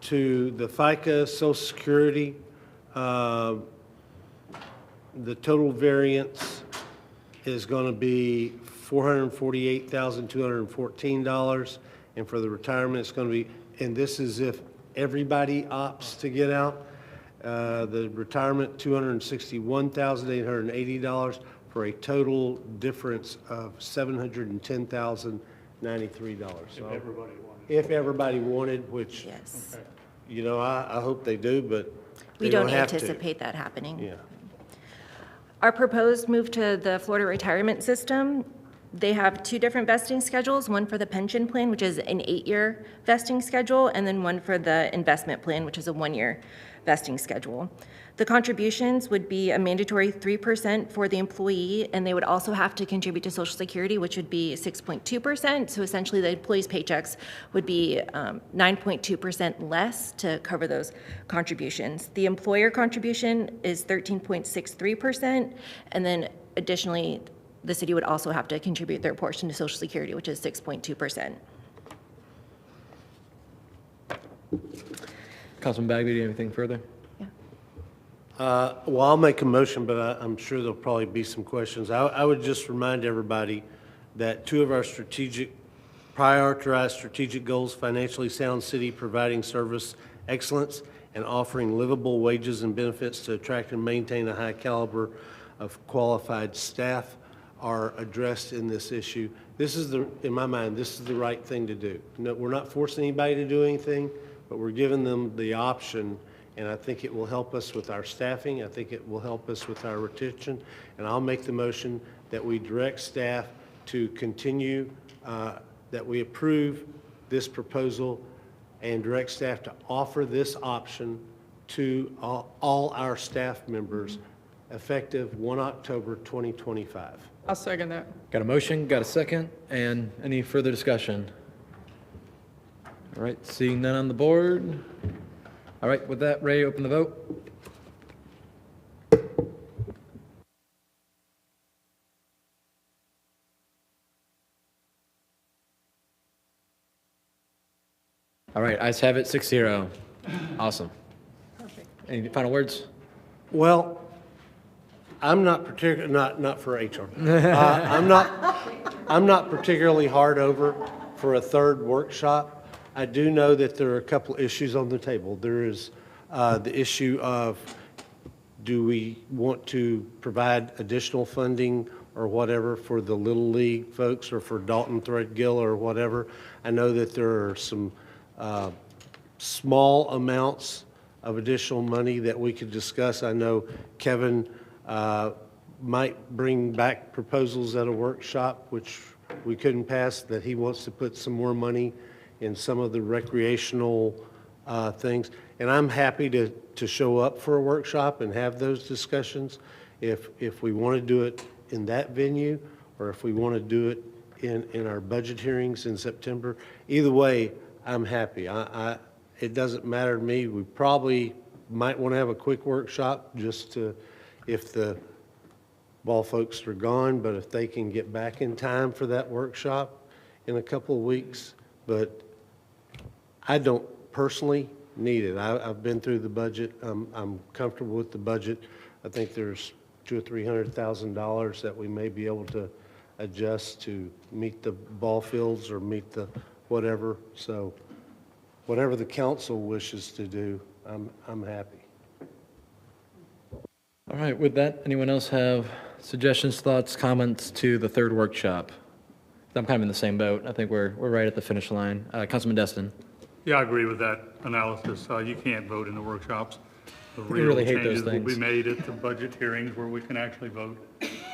to the FICA, Social Security, the total variance is going to be $448,214. And for the retirement, it's going to be, and this is if everybody opts to get out, the retirement, $261,880 for a total difference of $710,093. If everybody wanted, which, yes. You know, I hope they do, but We don't anticipate that happening. Yeah. Our proposed move to the Florida retirement system, They have two different vesting schedules, one for the pension plan, which is an 8-year vesting schedule, and then one for the investment plan, which is a 1-year vesting schedule. The contributions would be a mandatory 3% for the employee, and they would also have to contribute to Social Security, which would be 6.2%. So essentially, the employees' paychecks would be 9.2% less to cover those contributions. The employer contribution is 13.63%, and then additionally, the city would also have to contribute their portion to Social Security, which is 6.2%. Councilman Bagby, do you have anything further? Well, I'll make a motion, but I'm sure there'll probably be some questions. I would just remind everybody that two of our prioritized strategic goals, financially sound city, providing service excellence, and offering livable wages and benefits to attract and maintain a high caliber of qualified staff, are addressed in this issue. This is in my mind, this is the right thing to do. No, we're not forcing anybody to do anything, but we're giving them the option, and I think it will help us with our staffing. I think it will help us with our retention, and I'll make the motion that we direct staff to continue, that we approve this proposal and direct staff to offer this option to all our staff members effective 1 October 2025. I'll second that. Got a motion, got a second, and any further discussion? All right, seeing none on the board. All right, with that, Ray, open the vote. All right, ayes have it, 6-0. Awesome. Perfect. Any final words? Well, I'm not particularly, not for HR. I'm not particularly hard over for a third workshop. I do know that there are a couple issues on the table. There is the issue of, do we want to provide additional funding or whatever for the Little League folks or for Dalton Threadgill or whatever? I know that there are some small amounts of additional money that we could discuss. I know Kevin might bring back proposals at a workshop, which we couldn't pass, that he wants to put some more money in some of the recreational things. And I'm happy to show up for a workshop and have those discussions if we want to do it in that venue or if we want to do it in our budget hearings in September. Either way, I'm happy. It doesn't matter to me. We probably might want to have a quick workshop just to, if the ball folks are gone, but if they can get back in time for that workshop in a couple of weeks. But I don't personally need it. I've been through the budget. I'm comfortable with the budget. I think there's $200,000 or $300,000 that we may be able to adjust to meet the ball fields or meet the whatever. So whatever the council wishes to do, I'm happy. All right, with that, anyone else have suggestions, thoughts, comments to the third workshop? I'm kind of in the same boat. I think we're right at the finish line. Councilman Destin. Yeah, I agree with that analysis. You can't vote in the workshops. The We really hate those changes will be things. made at the budget hearings where we can actually vote.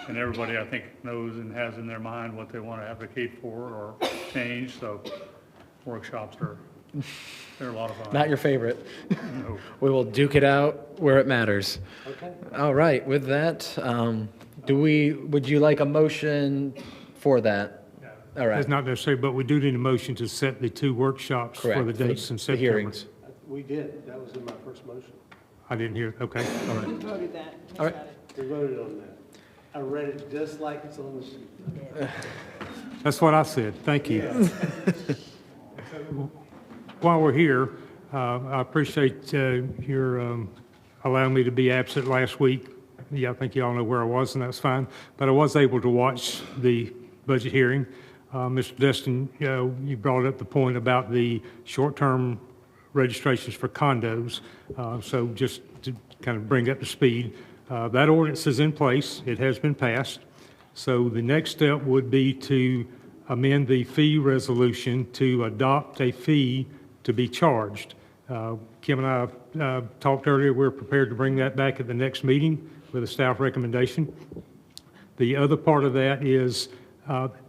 And everybody, I think, knows and has in their mind what they want to advocate for or change. So workshops they're a lot of fun. Not your favorite. No. We will duke it out where it matters. Okay. All right, with that, would you like a motion for that? All right, That's not necessary, but we do need a motion to set the two workshops for correct. the dates in the September. hearings. We did. That was in my first motion. I didn't hear, okay, all right. Voted that. All right. We voted on that. I read it just like it's on the sheet. That's what I said, thank you. While we're here, I appreciate your allowing me to be absent last week. Yeah, I think you all know where I was, and that's fine. But I was able to watch the budget hearing. Mr. Destin, you brought up the point about the short-term registrations for condos. So just to kind of bring up to speed, that ordinance is in place. It has been passed. So the next step would be to amend the fee resolution to adopt a fee to be charged. Kim and I talked earlier. We're prepared to bring that back at the next meeting with a staff recommendation. The other part of that is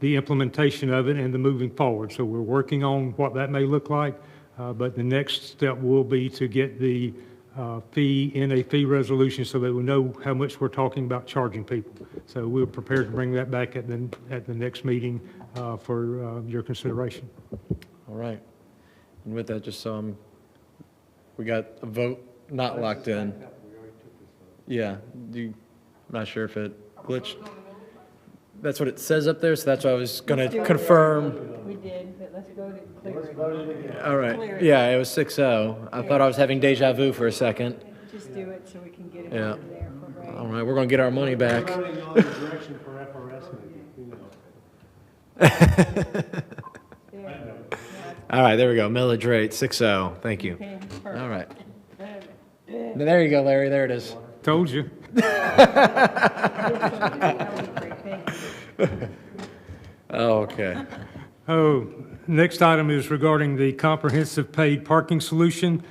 the implementation of it and the moving forward. So we're working on what that may look like, but the next step will be to get the fee in a fee resolution so that we know how much we're talking about charging people. So we're prepared to bring that back at the next meeting for your consideration. All right. And with that, just so we got a vote not locked in. Yeah, I'm not sure if it glitched. That's what it says up there, so that's why I was going to confirm. We did, but let's go to clear it. All right. Yeah, it was 6-0. I thought I was having deja vu for a second. Just do it so we can get it Yeah. over there for Ray. All right, we're going to get our money back. Direction for FRS maybe, All right, there we go. Millage rate, 6-0. Thank you. Okay, All right. There you go, Larry. There it is. Told you. Okay. Oh, next item is regarding the comprehensive paid parking solution.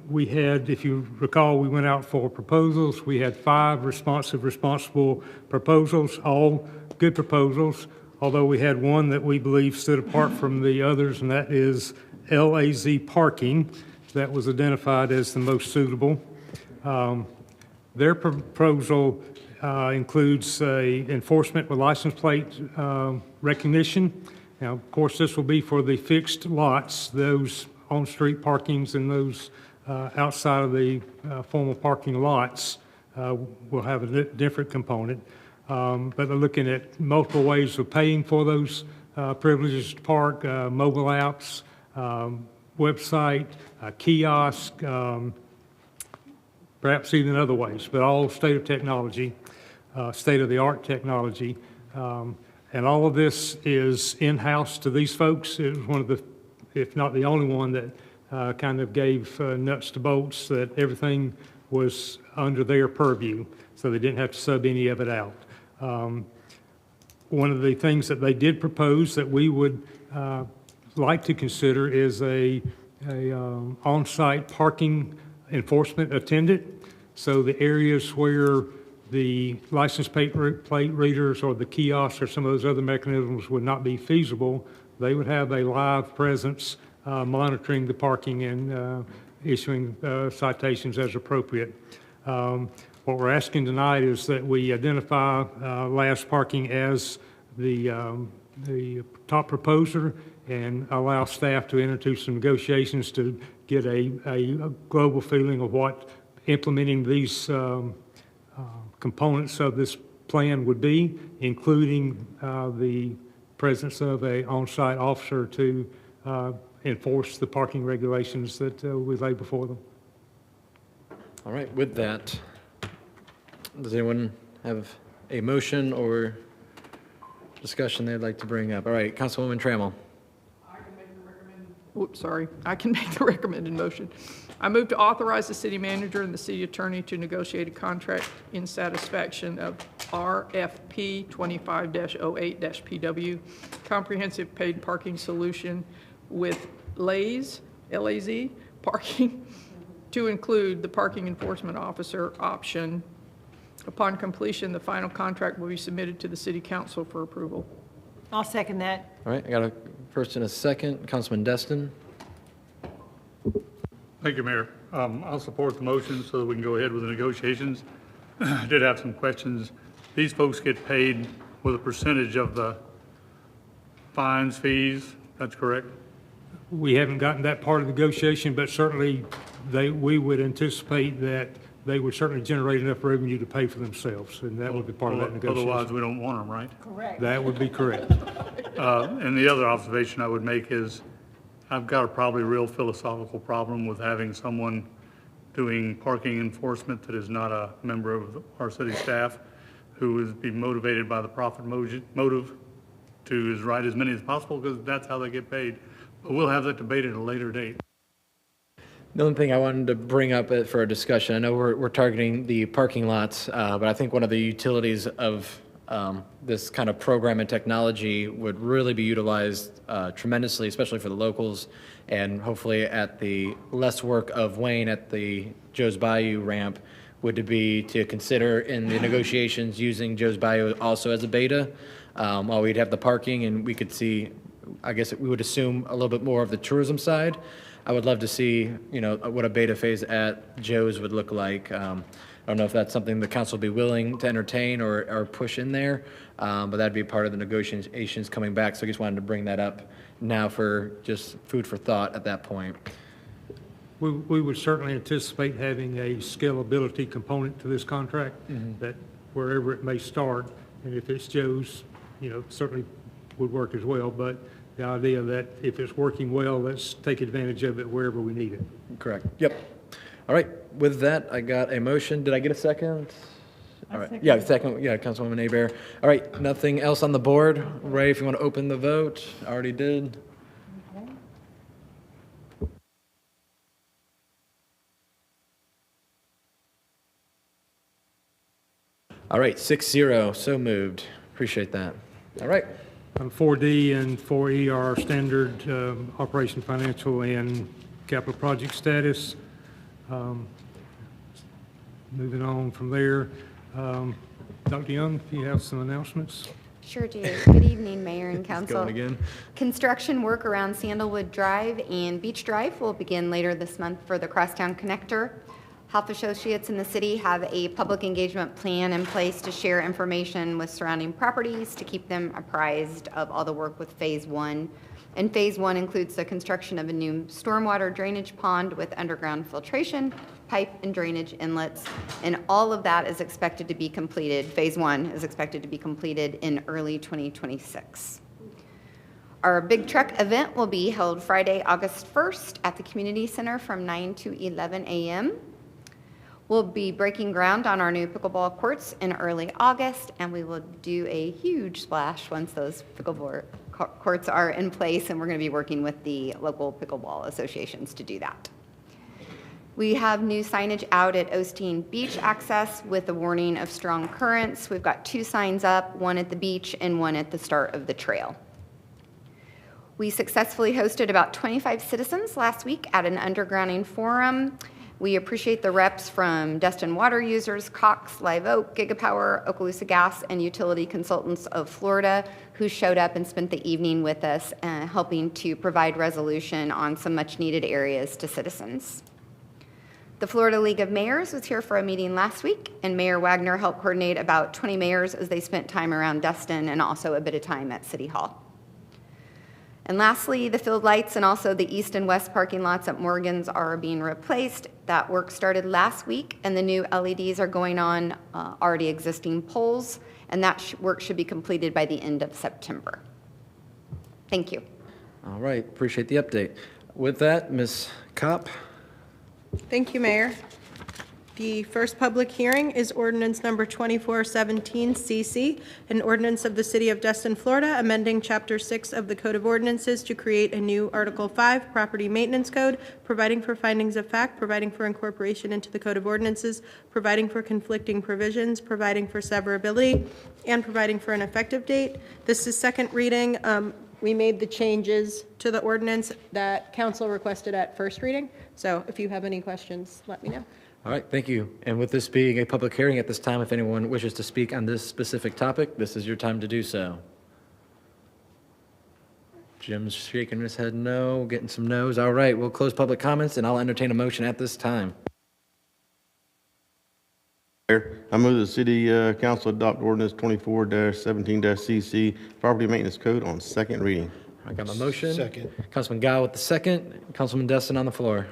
We had, if you recall, we went out for proposals. We had 5 responsible proposals, all good proposals, although we had one that we believe stood apart from the others, and that is LAZ parking. That was identified as the most suitable. Their proposal includes enforcement with license plate recognition. Now, of course, this will be for the fixed lots, those on-street parkings and those outside of the formal parking lots will have a different component. But they're looking at multiple ways of paying for those privileges to park, mobile apps, website, kiosk, perhaps even other ways, but all state-of-technology, state-of-the-art technology. And all of this is in-house to these folks. It was one of the, if not the only one, that kind of gave nuts to bolts, that everything was under their purview, so they didn't have to sub any of it out. One of the things that they did propose that we would like to consider is a on-site parking enforcement attendant. So the areas where the license plate readers or the kiosks or some of those other mechanisms would not be feasible, they would have a live presence monitoring the parking and issuing citations as appropriate. What we're asking tonight is that we identify last parking as the top proposer and allow staff to enter into some negotiations to get a global feeling of what implementing these components of this plan would be, including the presence of an on-site officer to enforce the parking regulations that we lay before them. All right, with that, does anyone have a motion or discussion they'd like to bring up? All right, Councilwoman Trammell. I can make the recommended motion. I move to authorize the city manager and the city attorney to negotiate a contract in satisfaction of RFP 25-08-PW, comprehensive paid parking solution with LAZ parking to include the parking enforcement officer option. Upon completion, the final contract will be submitted to the city council for approval. I'll second that. All right, I got a first and a second. Councilman Destin. Thank you, Mayor. I'll support the motion so that we can go ahead with the negotiations. I did have some questions. These folks get paid with a percentage of the fines, fees, that's correct? We haven't gotten that part of the negotiation, but certainly we would anticipate that they would certainly generate enough revenue to pay for themselves, and that would be part of that negotiation. Otherwise, we don't want them, right? Correct. That would be correct. And the other observation I would make is I've got a probably real philosophical problem with having someone doing parking enforcement that is not a member of our city staff, who is be motivated by the profit motive to write as many as possible, because that's how they get paid. But we'll have that debate at a later date. The only thing I wanted to bring up for a discussion, I know we're targeting the parking lots, but I think one of the utilities of this kind of program and technology would really be utilized tremendously, especially for the locals, and hopefully at the less work of Wayne at the Joe's Bayou ramp would be to consider in the negotiations using Joe's Bayou also as a beta. while we'd have the parking and we could see, I guess we would assume a little bit more of the tourism side. I would love to see, you know, what a beta phase at Joe's would look like. I don't know if that's something the council would be willing to entertain or push in there, but that'd be part of the negotiations coming back. So I just wanted to bring that up now for just food for thought at that point. We would certainly anticipate having a scalability component to this contract, that wherever it may start, and if it's Joe's, you know, certainly would work as well, but the idea that if it's working well, let's take advantage of it wherever we need it. Correct. Yep. All right. With that, I got a motion. Did I get a second? All right. Yeah, second. Yeah, Councilwoman Abear. All right. Nothing else on the board. Ray, if you want to open the vote, already did. All right, 6-0, so moved. Appreciate that. All right. 4D and 4E are standard operation financial and capital project status. Moving on from there, Dr. Young, do you have some announcements? Sure do. Good evening, Mayor and Council. Going again. Construction work around Sandalwood Drive and Beach Drive will begin later this month for the Crosstown Connector. Health Associates in the city have a public engagement plan in place to share information with surrounding properties to keep them apprised of all the work with Phase 1. And Phase 1 includes the construction of a new stormwater drainage pond with underground filtration, pipe and drainage inlets, and all of that is expected to be completed. Phase 1 is expected to be completed in early 2026. Our big truck event will be held Friday, August 1st at the Community Center from 9 to 11 a.m. We'll be breaking ground on our new pickleball courts in early August, and we will do a huge splash once those pickleball courts are in place, and we're going to be working with the local pickleball associations to do that. We have new signage out at Osteen Beach access with a warning of strong currents. We've got 2 signs up, one at the beach and one at the start of the trail. We successfully hosted about 25 citizens last week at an undergrounding forum. We appreciate the reps from Destin Water Users, Cox, Live Oak, Gigapower, Okaloosa Gas, and Utility Consultants of Florida who showed up and spent the evening with us helping to provide resolution on some much-needed areas to citizens. The Florida League of Mayors was here for a meeting last week, and Mayor Wagner helped coordinate about 20 mayors as they spent time around Destin and also a bit of time at City Hall. And lastly, the field lights and also the east and west parking lots at Morgan's are being replaced. That work started last week, and the new LEDs are going on already existing poles, and that work should be completed by the end of September. Thank you. All right, appreciate the update. With that, Ms. Kopp. Thank you, Mayor. The first public hearing is ordinance number 2417 CC, an ordinance of the City of Destin, Florida, amending Chapter 6 of the Code of Ordinances to create a new Article 5 Property Maintenance Code, providing for findings of fact, providing for incorporation into the Code of Ordinances, providing for conflicting provisions, providing for severability, and providing for an effective date. This is second reading. We made the changes to the ordinance that council requested at first reading. So if you have any questions, let me know. All right, thank you. And with this being a public hearing at this time, if anyone wishes to speak on this specific topic, this is your time to do so. Jim's shaking his head no, getting some no's. All right, we'll close public comments, and I'll entertain a motion at this time. I move the City Council adopt ordinance 24-17-CC, Property Maintenance Code on second reading. I got my motion. Second. Councilman Gao with the second. Councilman Destin on the floor.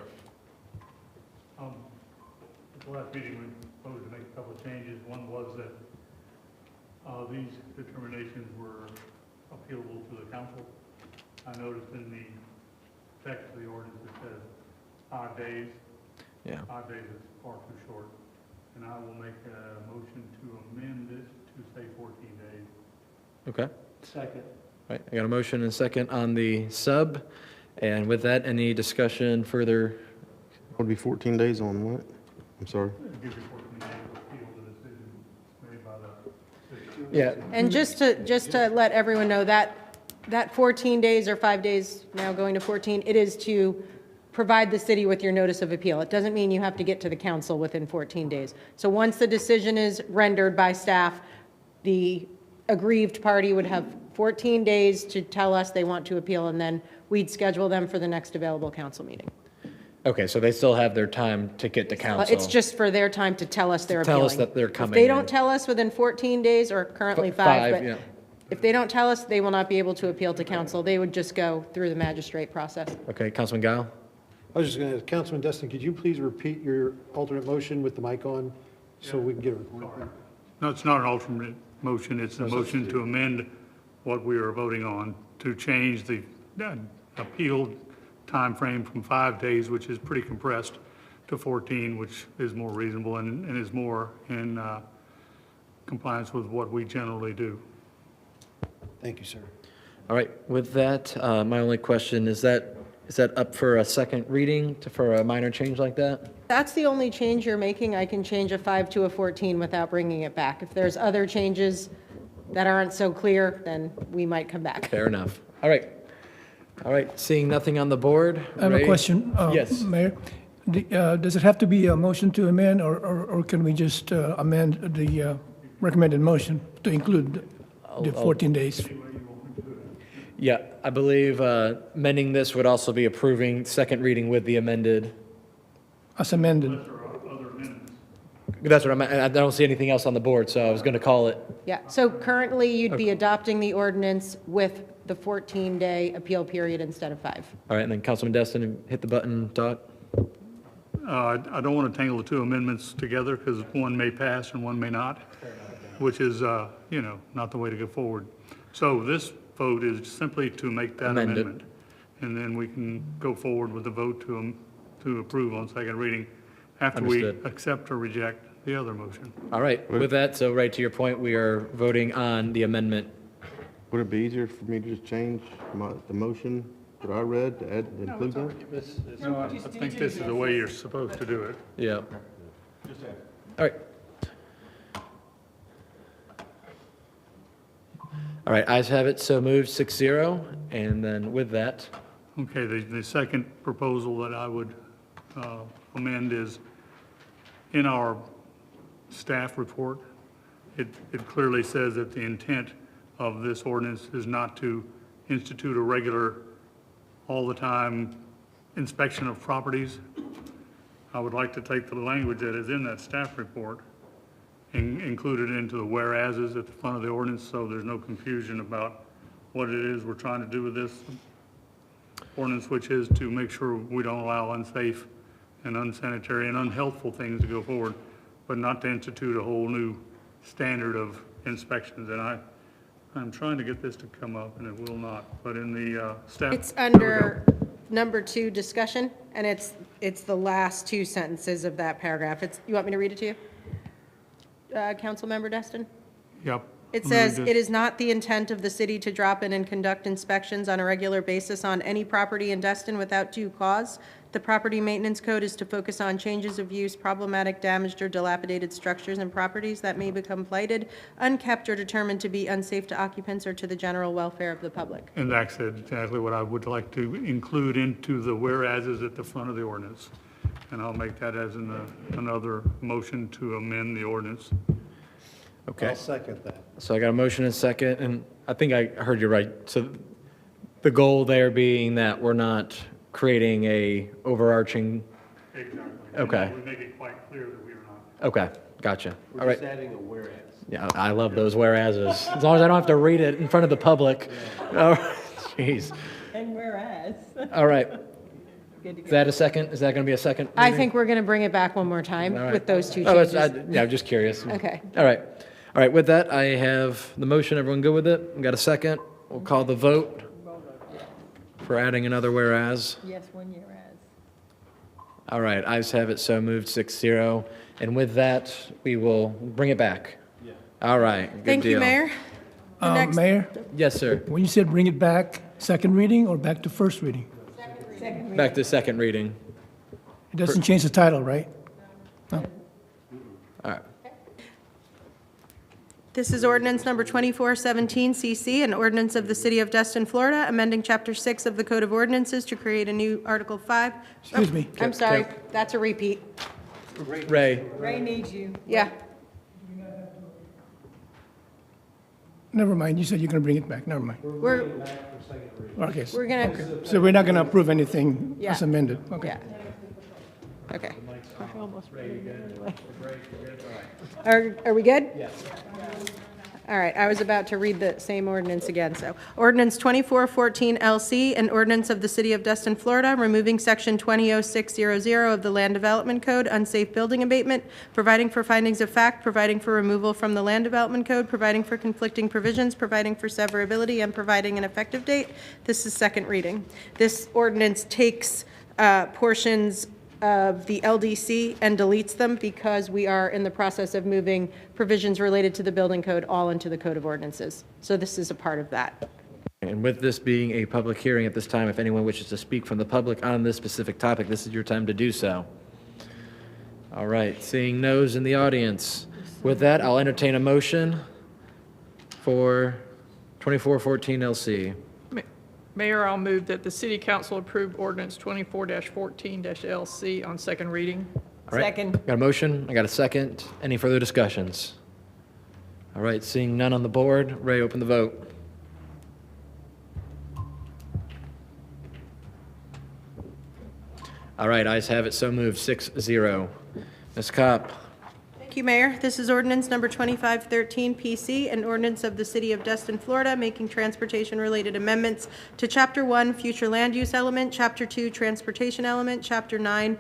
At the last meeting, we proposed to make a couple of changes. One was that these determinations were appealable to the council. I noticed in the text of the ordinance it says 5 days. Yeah. 5 days is far too short. And I will make a motion to amend this to say 14 days. Okay. Second. All right, I got a motion and a second on the sub. And with that, any discussion further? Would be 14 days on what? I'm sorry. It gives you 14 days to appeal the decision made by the. Yeah. And just to let everyone know that 14 days or 5 days, now going to 14, it is to provide the city with your notice of appeal. It doesn't mean you have to get to the council within 14 days. So once the decision is rendered by staff, the aggrieved party would have 14 days to tell us they want to appeal, and then we'd schedule them for the next available council meeting. Okay, so they still have their time to get to council. It's just for their time to tell us they're appealing. Tell us that they're If coming they in. don't tell us within 14 days, or currently Five, five, yeah. but if they don't tell us, they will not be able to appeal to council. They would just go through the magistrate process. Okay, Councilman Guile? I was just going to, Councilman Dustin, could you please repeat your alternate motion with the mic on so we can get a recording? No, it's not an alternate motion, it's a motion to amend what we are voting on, to change the appeal timeframe from 5 days, which is pretty compressed, to 14, which is more reasonable and is more in compliance with what we generally do. Thank you, sir. All right, with that, my only question, is that up for a second reading for a minor change like that? That's the only change you're making. I can change a 5 to a 14 without bringing it back. If there's other changes that aren't so clear, then we might come back. Fair enough. All right. All right, seeing nothing on the board. I have a Ray? question. Yes. Mayor, does it have to be a motion to amend, or can we just amend the recommended motion to include the 14 days? Yeah, I believe amending this would also be approving second reading with the amended. As amended. That's what I don't see anything else on the board, so I was going to call it. Yeah, so currently you'd be adopting the ordinance with the 14-day appeal period instead of 5. All right, and then Councilman Destin, hit the button, Doc. I don't want to tangle the two amendments together because one may pass and one may not, which is, not the way to go forward. So this vote is simply to make that Amend it. amendment. And then we can go forward with the vote to approve on second reading after we Understood. accept or reject the other motion. All right, with that, so right to your point, we are voting on the amendment. Would it be easier for me to just change the motion that I read to include that? I think this is the way you're supposed to do it. Yeah. All right. All right, ayes have it, so moved, 6-0. And then with that, Okay, the second proposal that I would amend is, in our staff report, it clearly says that the intent of this ordinance is not to institute a regular, all-the-time inspection of properties. I would like to take the language that is in that staff report and include it into the whereases at the front of the ordinance, so there's no confusion about what it is we're trying to do with this ordinance, which is to make sure we don't allow unsafe and unsanitary and unhealthful things to go forward, but not to institute a whole new standard of inspections. And I'm trying to get this to come up, and it will not, but in the staff. It's there we go. under number 2, discussion, and it's the last 2 sentences of that paragraph. You want me to read it to you? Councilmember Destin? Yep. It Let me says, just- "It is not the intent of the city to drop in and conduct inspections on a regular basis on any property in Destin without due cause. The property maintenance code is to focus on changes of use, problematic, damaged, or dilapidated structures and properties that may become blighted, unkept, or determined to be unsafe to occupants or to the general welfare of the public." And that's exactly what I would like to include into the whereases at the front of the ordinance. And I'll make that as another motion to amend the ordinance. okay. I'll second that. So I got a motion and a second, and I think I heard you right. So the goal there being that we're not creating a overarching, Exactly. Okay. We make it quite clear that we are not. okay, gotcha. All right. adding a whereas. Yeah, I love those whereases. As long as I don't have to read it in front of the public. Oh, jeez. And whereas. All right. Is that a second? Is that going to be a second? I reading? think we're going to bring it back one more time All right. with those 2 Oh, changes. yeah, I'm just curious. Okay. All right. All right, with that, I have the motion. Everyone good with it? We got a second? We'll call the vote for adding another whereas. Yes, 1 year as. All right, ayes have it, so moved, 6-0. And with that, we will bring it back. Yeah. All right, good Thank you, deal. Mayor. The next- Mayor, Yes, sir. when you said bring it back, second reading or back to first reading? Back to second reading. It doesn't change the title, right? No. All right. This is ordinance number 2417 CC, an ordinance of the City of Destin, Florida, amending Chapter 6 of the Code of Ordinances to create a new Article 5. Excuse me. I'm sorry, that's a repeat. Ray, Ray needs you. Yeah. Never mind, you said you're going to bring it back, never mind. We're, Okay. we're gonna, So we're not going to approve anything Yeah. as amended? Okay. yeah. Okay. Are we good? Yes. All right, I was about to read the same ordinance again, so. Ordinance 2414 LC, an ordinance of the City of Destin, Florida, removing Section 200600 of the Land Development Code, unsafe building abatement, providing for findings of fact, providing for removal from the Land Development Code, providing for conflicting provisions, providing for severability, and providing an effective date. This is second reading. This ordinance takes portions of the LDC and deletes them because we are in the process of moving provisions related to the building code all into the Code of Ordinances. So this is a part of that. And with this being a public hearing at this time, if anyone wishes to speak from the public on this specific topic, this is your time to do so. All right, seeing no's in the audience. With that, I'll entertain a motion for 2414 LC. Mayor, I'll move that the city council approve ordinance 24-14-LC on second reading. All right, got a motion, I got a second. Any further discussions? All right, seeing none on the board, Ray, open the vote. All right, ayes have it, so moved, 6-0. Ms. Kopp. Thank you, Mayor. This is ordinance number 2513 PC, an ordinance of the City of Destin, Florida, making transportation-related amendments to Chapter 1, Future Land Use Element, Chapter 2, Transportation Element, Chapter 9,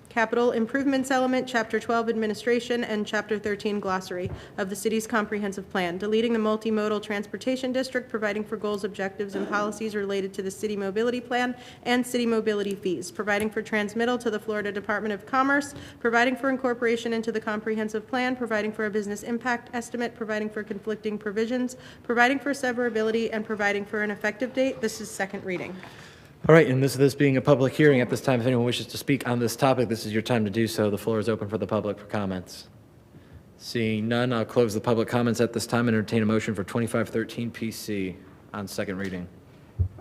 Capital Improvements Element, Chapter 12, Administration, and Chapter 13, Glossary of the city's comprehensive plan, deleting the multimodal transportation district, providing for goals, objectives, and policies related to the city mobility plan and city mobility fees, providing for transmittal to the Florida Department of Commerce, providing for incorporation into the comprehensive plan, providing for a business impact estimate, providing for conflicting provisions, providing for severability, and providing for an effective date. This is second reading. All right, and this being a public hearing at this time, if anyone wishes to speak on this topic, this is your time to do so. The floor is open for the public for comments. Seeing none, I'll close the public comments at this time and entertain a motion for 2513 PC on second reading.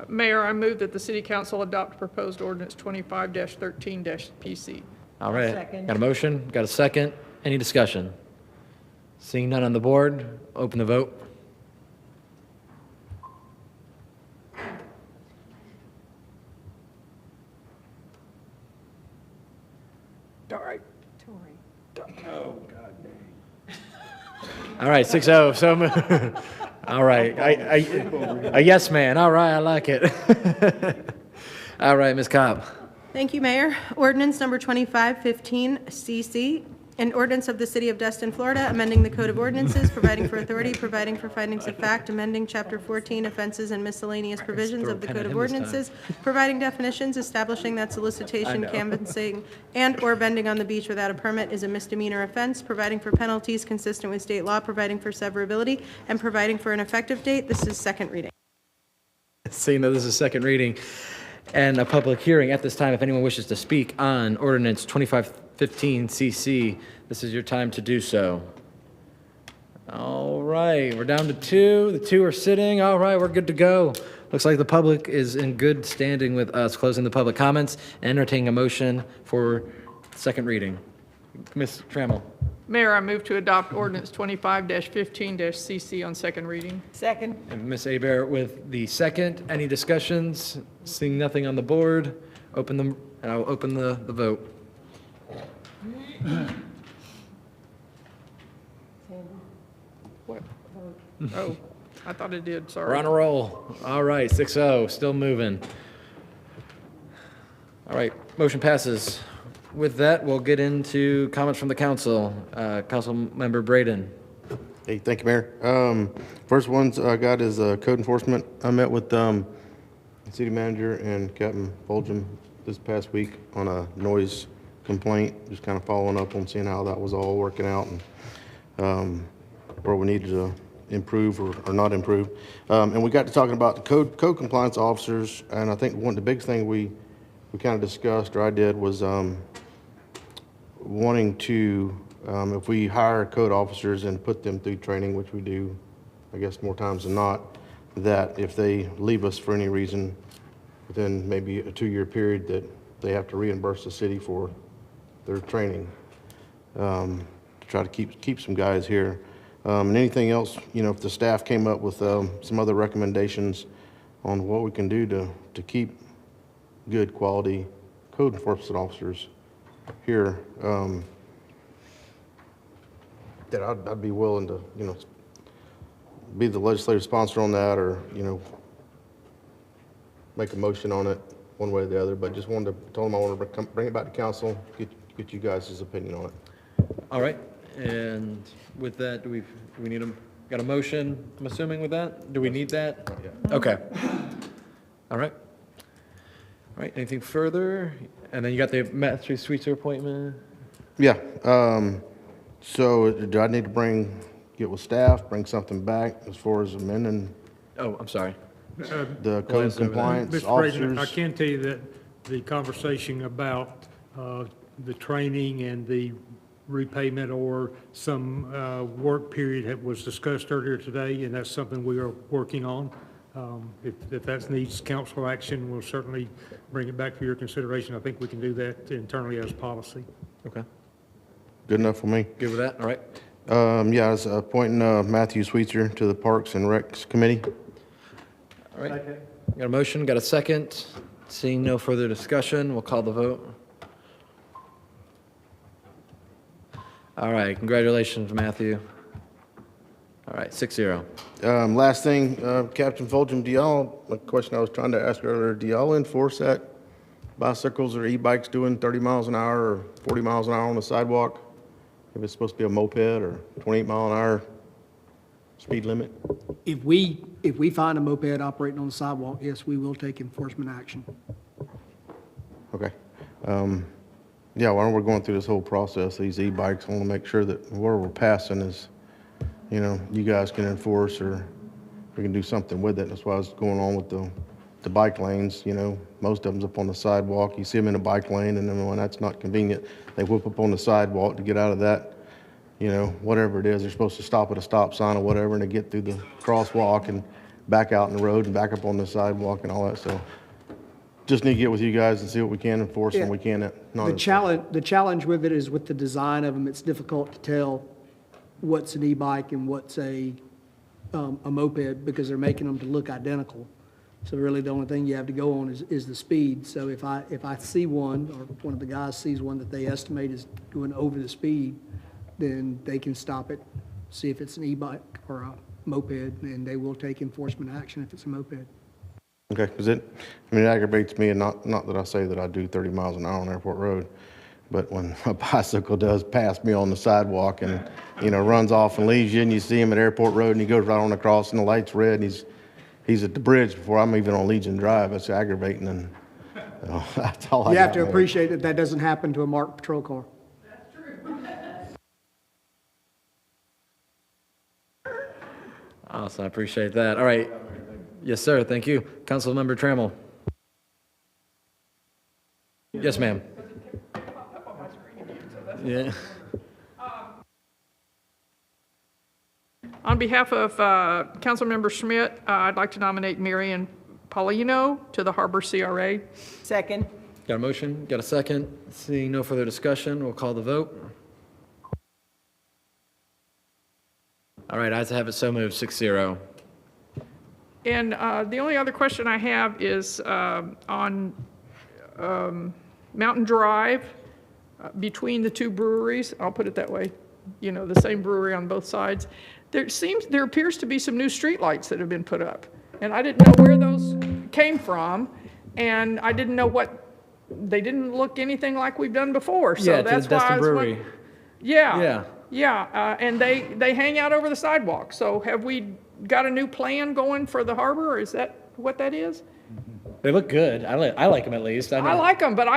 Mayor, I move that the city council adopt proposed ordinance 25-13-PC. All right, Second. got a motion, got a second. Any discussion? Seeing none on the board, open the vote. All right, 6-0, so moved. All right, a yes man, all right, I like it. All right, Ms. Cobb. Thank you, Mayor. Ordinance number 2515 CC, an ordinance of the City of Destin, Florida, amending the Code of Ordinances, providing for authority, providing for findings of fact, amending Chapter 14 offenses and miscellaneous provisions of the Code of Ordinances, providing definitions, establishing that solicitation, canvassing, and/or bending on the beach without a permit is a misdemeanor offense, providing for penalties consistent with state law, providing for severability, and providing for an effective date. This is second reading. Seeing that this is second reading and a public hearing at this time, if anyone wishes to speak on ordinance 2515 CC, this is your time to do so. All right, we're down to two. The two are sitting. All right, we're good to go. Looks like the public is in good standing with us, closing the public comments and entertaining a motion for second reading. Ms. Trammell. Mayor, I move to adopt ordinance 25-15-CC on second reading. Second. And Ms. Hebert with the second. Any discussions? Seeing nothing on the board, I'll open the vote. What? Oh, I thought it did, sorry. We're on a roll. All right, 6-0, still moving. All right, motion passes. With that, we'll get into comments from the council. Councilmember Braden. Hey, thank you, Mayor. First ones I got is code enforcement. I met with the city manager and Captain Fulgham this past week on a noise complaint, just kind of following up on seeing how that was all working out and where we needed to improve or not improve. And we got to talking about the code compliance officers, and I think one of the biggest thing we kind of discussed, or I did, was wanting to, if we hire code officers and put them through training, which we do, I guess, more times than not, that if they leave us for any reason within maybe a 2-year period, that they have to reimburse the city for their training to try to keep some guys here. And anything else, if the staff came up with some other recommendations on what we can do to keep good quality code enforcement officers here, that I'd be willing to, be the legislative sponsor on that, or, make a motion on it one way or the other. But just wanted to tell them I want to bring it back to council, get you guys' opinion on it. All right, and with that, do we need got a motion, I'm assuming, with that? Do we need that? Okay. All right. All right, anything further? And then you got the Matthew Sweetser appointment? Yeah, so do I need to get with staff, bring something back as far as amending Oh, I'm sorry. the code compliance Mr. President, I officers? can tell you that the conversation about the training and the repayment or some work period was discussed earlier today, and that's something we are working on. If that needs council action, we'll certainly bring it back for your consideration. I think we can do that internally as policy. Okay. Good enough for me. Good with that? All right. Yeah, I was appointing Matthew Sweetser to the Parks and Recs Committee. All right. Got a motion, got a second. Seeing no further discussion, we'll call the vote. All right, congratulations, Matthew. All right, 6-0. Last thing, Captain Fulgham, a question I was trying to ask earlier, do y'all enforce that bicycles or e-bikes doing 30 miles an hour or 40 miles an hour on the sidewalk? If it's supposed to be a moped or 28 mile an hour speed limit? If we find a moped operating on the sidewalk, yes, we will take enforcement action. Okay. Yeah, while we're going through this whole process, these e-bikes, I want to make sure that where we're passing is, you guys can enforce, or we can do something with it. That's why I was going on with the bike lanes. Most of them's up on the sidewalk. You see them in a bike lane, and then when that's not convenient, they whip up on the sidewalk to get out of that. Whatever it is, they're supposed to stop at a stop sign or whatever, and they get through the crosswalk and back out in the road and back up on the sidewalk and all that. So just need to get with you guys and see what we can enforce and we can't not enforce. The challenge with it is with the design of them, it's difficult to tell what's an e-bike and what's a moped, because they're making them to look identical. So really the only thing you have to go on is the speed. So if I see one, or one of the guys sees one that they estimate is going over the speed, then they can stop it, see if it's an e-bike or a moped, and they will take enforcement action if it's a moped. Okay, because it aggravates me, and not that I say that I do 30 miles an hour on Airport Road, but when a bicycle does pass me on the sidewalk and, runs off and leaves you, and you see him at Airport Road, and he goes right on across, and the light's red, and he's at the bridge before I'm even on Legion Drive. That's aggravating, and that's all I got. You have to appreciate that doesn't happen to a marked patrol car. Awesome, I appreciate that. All right. Yes, sir, thank you. Councilmember Trammell. Yes, ma'am. Yeah. On behalf of Councilmember Schmidt, I'd like to nominate Marion Paulino to the Harbor CRA. Second. Got a motion, got a second. Seeing no further discussion, we'll call the vote. All right, ayes have it, so moved, 6-0. And the only other question I have is on Mountain Drive, between the two breweries, I'll put it that way, the same brewery on both sides. There appears to be some new streetlights that have been put up. And I didn't know where those came from, and I didn't know they didn't look anything like we've done before. So Yeah, that's to the why Destin I was Brewery. Yeah, and they hang out over the sidewalk. So have we got a new plan going for the harbor, or is that what that is? They look good. I like them at least. I like them, but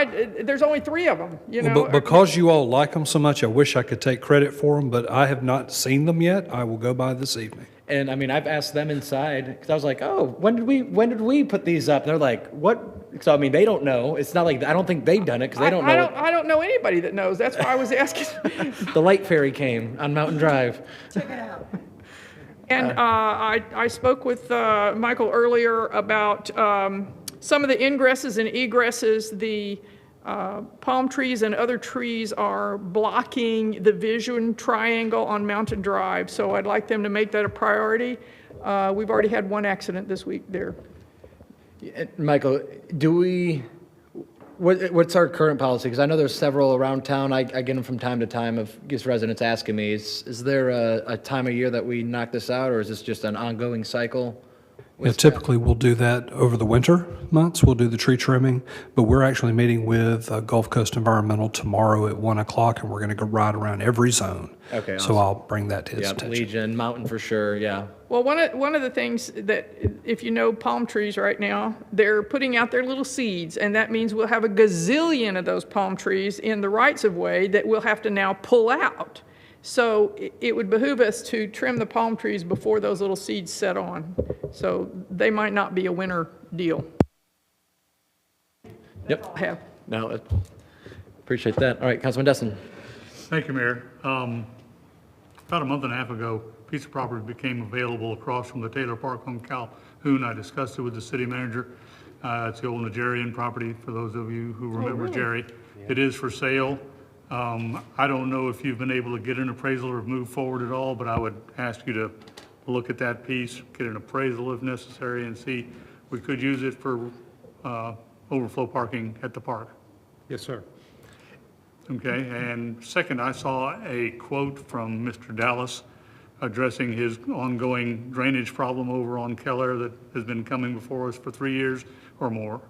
there's only 3 of them, But because you all like them so much, I wish I could take credit for them, but I have not seen them yet. I will go by this evening. And I've asked them inside, because I was like, oh, when did we put these up? And they're like, what? So they don't know. It's not like, I don't think they've done it, because they don't know. I don't know anybody that knows. That's why I was asking. The light ferry came on Mountain Drive. Check it out. And I spoke with Michael earlier about some of the ingresses and egresses. The palm trees and other trees are blocking the vision triangle on Mountain Drive, so I'd like them to make that a priority. We've already had one accident this week there. Michael, what's our current policy? Because I know there's several around town. I get them from time to time of just residents asking me, is there a time of year that we knock this out, or is this just an ongoing cycle? Yeah, typically, we'll do that over the winter months. We'll do the tree trimming, but we're actually meeting with Gulf Coast Environmental tomorrow at 1 o'clock, and we're going to go right around every zone. Okay, So awesome. I'll bring that to his Yeah, attention. Legion, Mountain for sure, yeah. Well, one of the things that, if you know palm trees right now, they're putting out their little seeds, and that means we'll have a gazillion of those palm trees in the rights of way that we'll have to now pull out. So it would behoove us to trim the palm trees before those little seeds set on. So they might not be a winter deal. Yep. Have. No, appreciate that. All right, Councilman Destin. Thank you, Mayor. About a month and a half ago, a piece of property became available across from the Taylor Park on Calhoun. I discussed it with the city manager. It's the old Nigerian property, for those of you who remember Jerry. It is for sale. I don't know if you've been able to get an appraisal or move forward at all, but I would ask you to look at that piece, get an appraisal if necessary, and see we could use it for overflow parking at the park. Yes, sir. Okay, and second, I saw a quote from Mr. Dallas addressing his ongoing drainage problem over on Keller that has been coming before us for 3 years or more.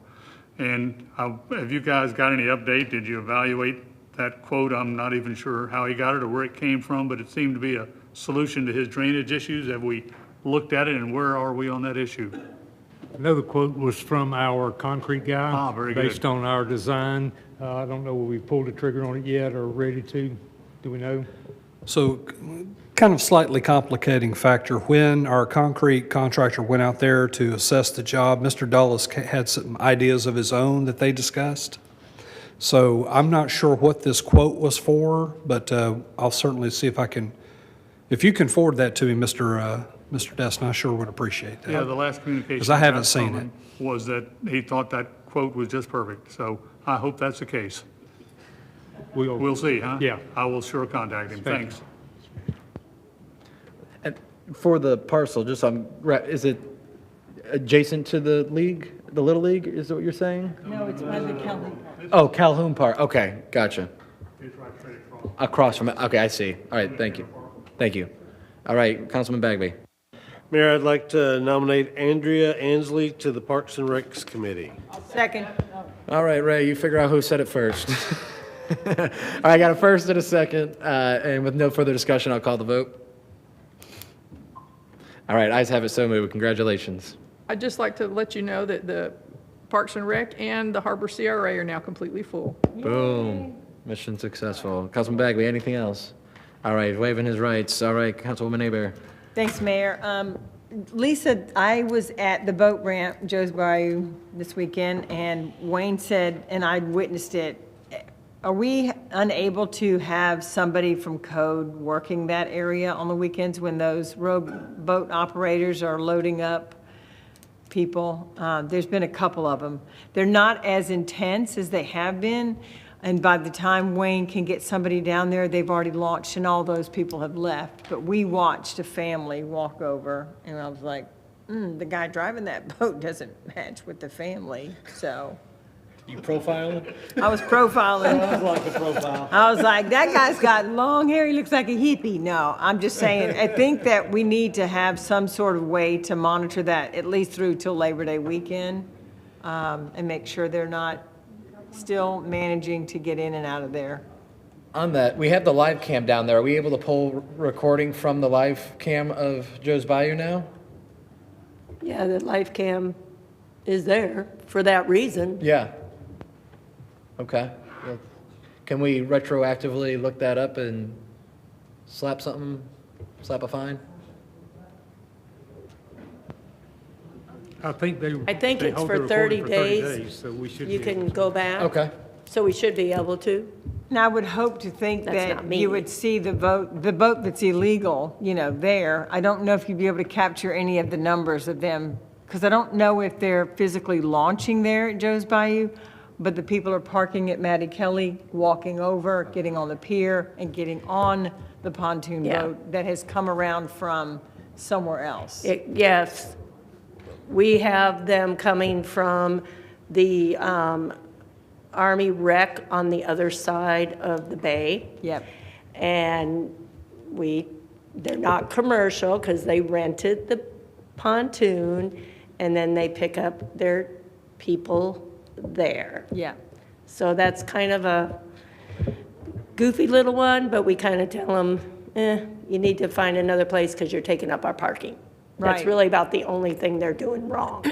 And have you guys got any update? Did you evaluate that quote? I'm not even sure how he got it or where it came from, but it seemed to be a solution to his drainage issues. Have we looked at it, and where are we on that issue? Another quote was from our concrete guy. Ah, very good. Based on our design. I don't know if we pulled the trigger on it yet or ready to. Do we know? So kind of slightly complicating factor, when our concrete contractor went out there to assess the job, Mr. Dulles had some ideas of his own that they discussed. So I'm not sure what this quote was for, but I'll certainly see if I can, if you can forward that to me, Mr. Destin, I sure would appreciate that. Yeah, the last communication. 'Cause I haven't got seen from him was that he thought that quote was just perfect. So I hope that's the case. We'll see, huh? Yeah. I will sure contact him. Thank you. Thanks. And for the parcel, just is it adjacent to the league, the Little League, is that what you're saying? No, it's by the Calhoun. Oh, Calhoun Park, okay, gotcha. It's right straight across. Across from it, okay, I see. All right, thank you. Thank you. All right, Councilman Bagby. Mayor, I'd like to nominate Andrea Ansley to the Parks and Recs Committee. Second. All right, Ray, you figure out who said it first. All right, I got a first and a second, and with no further discussion, I'll call the vote. All right, ayes have it, so moved. Congratulations. I'd just like to let you know that the Parks and Rec and the Harbor CRA are now completely full. Boom. Mission successful. Councilman Bagley, anything else? All right, waiving his rights. All right, Councilwoman Aber. Thanks, Mayor. Lisa, I was at the boat ramp, Joe's Bayou, this weekend, and Wayne said, and I witnessed it, are we unable to have somebody from code working that area on the weekends when those boat operators are loading up people? There's been a couple of them. They're not as intense as they have been, and by the time Wayne can get somebody down there, they've already launched and all those people have left. But we watched a family walk over, and I was like, the guy driving that boat doesn't match with the family, so. You profiling? I was profiling. I was like, that guy's got long hair, he looks like a hippie. No, I'm just saying, I think that we need to have some sort of way to monitor that, at least through till Labor Day weekend, and make sure they're not still managing to get in and out of there. On that, we have the live cam down there. Are we able to pull recording from the live cam of Joe's Bayou now? Yeah, the life cam is there for that reason. Yeah. Okay. Well, can we retroactively look that up and slap a fine? I think they it's hold for the 30 recording days. so we should You be- can go back. Okay. So we should be able to. And I would hope to think That's not that me. you would see the boat that's illegal, there. I don't know if you'd be able to capture any of the numbers of them, because I don't know if they're physically launching there at Joe's Bayou, but the people are parking at Mattie Kelly, walking over, getting on the pier, and getting on the pontoon Yeah. boat that has come around from somewhere else. Yes, we have them coming from the Army Rec on the other side of the bay. Yep. And they're not commercial because they rented the pontoon and then they pick up their people there. Yeah. So that's kind of a goofy little one, but we kind of tell them, you need to find another place because you're taking up our parking. That's Right. really about the only thing they're doing wrong.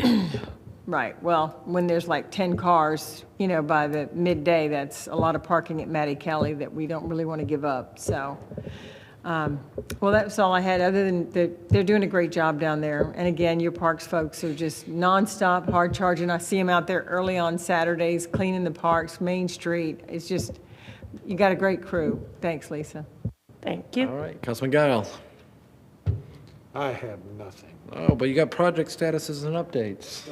Right, well, when there's like 10 cars, by the midday, that's a lot of parking at Mattie Kelly that we don't really want to give up, so. Well, that's all I had, other than they're doing a great job down there. And again, your parks folks are just nonstop, hard charging. I see them out there early on Saturdays, cleaning the parks, Main Street. It's just, you got a great crew. Thanks, Lisa. Thank you. All right, Councilman Giles. I have nothing. Oh, but you got project statuses and updates.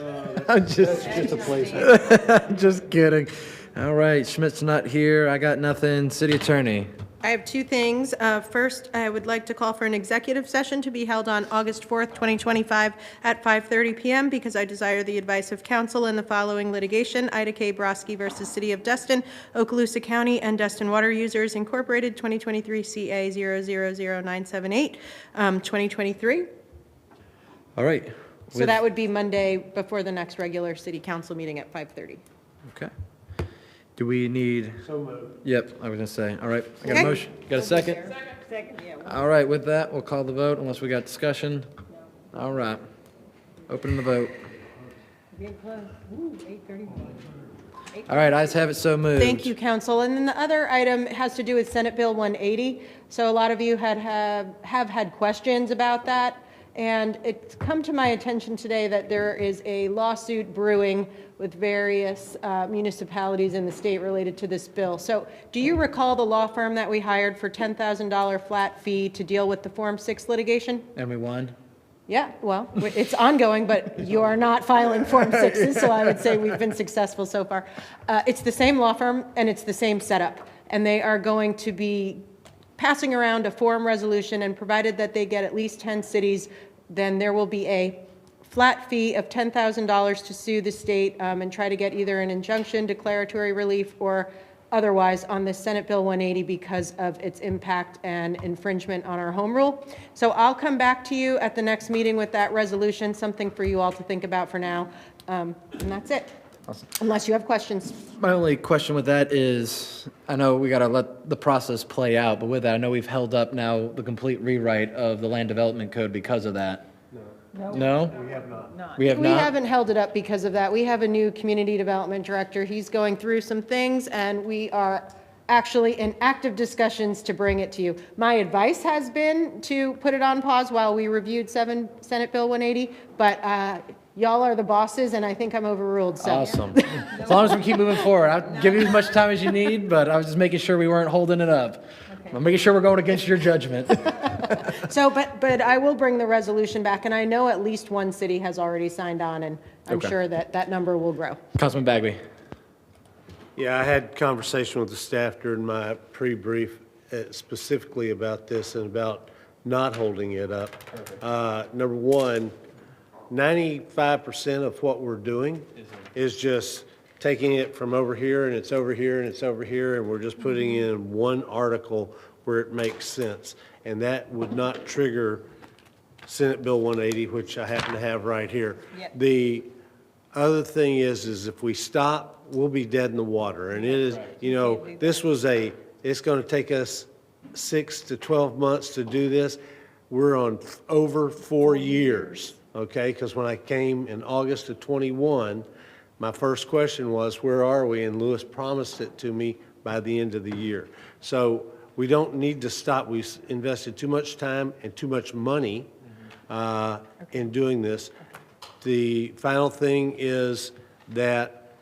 Just a placeholder. Just kidding. All right, Schmidt's not here. I got nothing. City Attorney. I have two things. First, I would like to call for an executive session to be held on August 4th, 2025 at 5:30 PM because I desire the advice of counsel in the following litigation: Ida K. Broski versus City of Destin, Okaloosa County, and Destin Water Users Incorporated, 2023 CA 000978, 2023. All right. So that would be Monday before the next regular city council meeting at 5:30. Okay. Do we need? So moved. Yep, I was gonna say. All right, I got Okay. a motion. Got a second? Second, yeah. All right, with that, we'll call the vote unless we got discussion. All right. Opening the vote. Getting close. Ooh, 8:31. All right, ayes have it, so moved. Thank you, council. And then the other item has to do with Senate Bill 180. So a lot of you have had questions about that. And it's come to my attention today that there is a lawsuit brewing with various municipalities in the state related to this bill. So do you recall the law firm that we hired for $10,000 flat fee to deal with the Form 6 litigation? And we won? Yeah, well, it's ongoing, but you are not filing Form 6s, so I would say we've been successful so far. It's the same law firm, and it's the same setup. And they are going to be passing around a forum resolution, and provided that they get at least 10 cities, then there will be a flat fee of $10,000 to sue the state and try to get either an injunction, declaratory relief, or otherwise on this Senate Bill 180 because of its impact and infringement on our home rule. So I'll come back to you at the next meeting with that resolution, something for you all to think about for now. And that's it. Awesome. Unless you have questions. My only question with that is, I know we gotta let the process play out, but with that, I know we've held up now the complete rewrite of the land development code because of that. No? We have not. We have We not? haven't held it up because of that. We have a new community development director. He's going through some things, and we are actually in active discussions to bring it to you. My advice has been to put it on pause while we reviewed Senate Bill 180, but y'all are the bosses, and I think I'm overruled, so. Awesome. As long as we keep moving forward, I'll give you as much time as you need, but I was just making sure we weren't holding it up. I'm making sure we're going against your judgment. So, but I will bring the resolution back, and I know at least one city has already signed on, and I'm Okay. sure that that number will grow. Councilman Bagby. Yeah, I had conversation with the staff during my pre-brief specifically about this and about not holding it up. Number one, 95% of what we're doing is just taking it from over here, and it's over here, and it's over here, and we're just putting in one article where it makes sense. And that would not trigger Senate Bill 180, which I happen to have right here. Yep. The other thing is if we stop, we'll be dead in the water. And it is, this was it's going to take us 6 to 12 months to do this. We're on over 4 years, okay? Because when I came in August of 21, my first question was, where are we? And Lewis promised it to me by the end of the year. So we don't need to stop. We've invested too much time and too much money in doing this. The final thing is that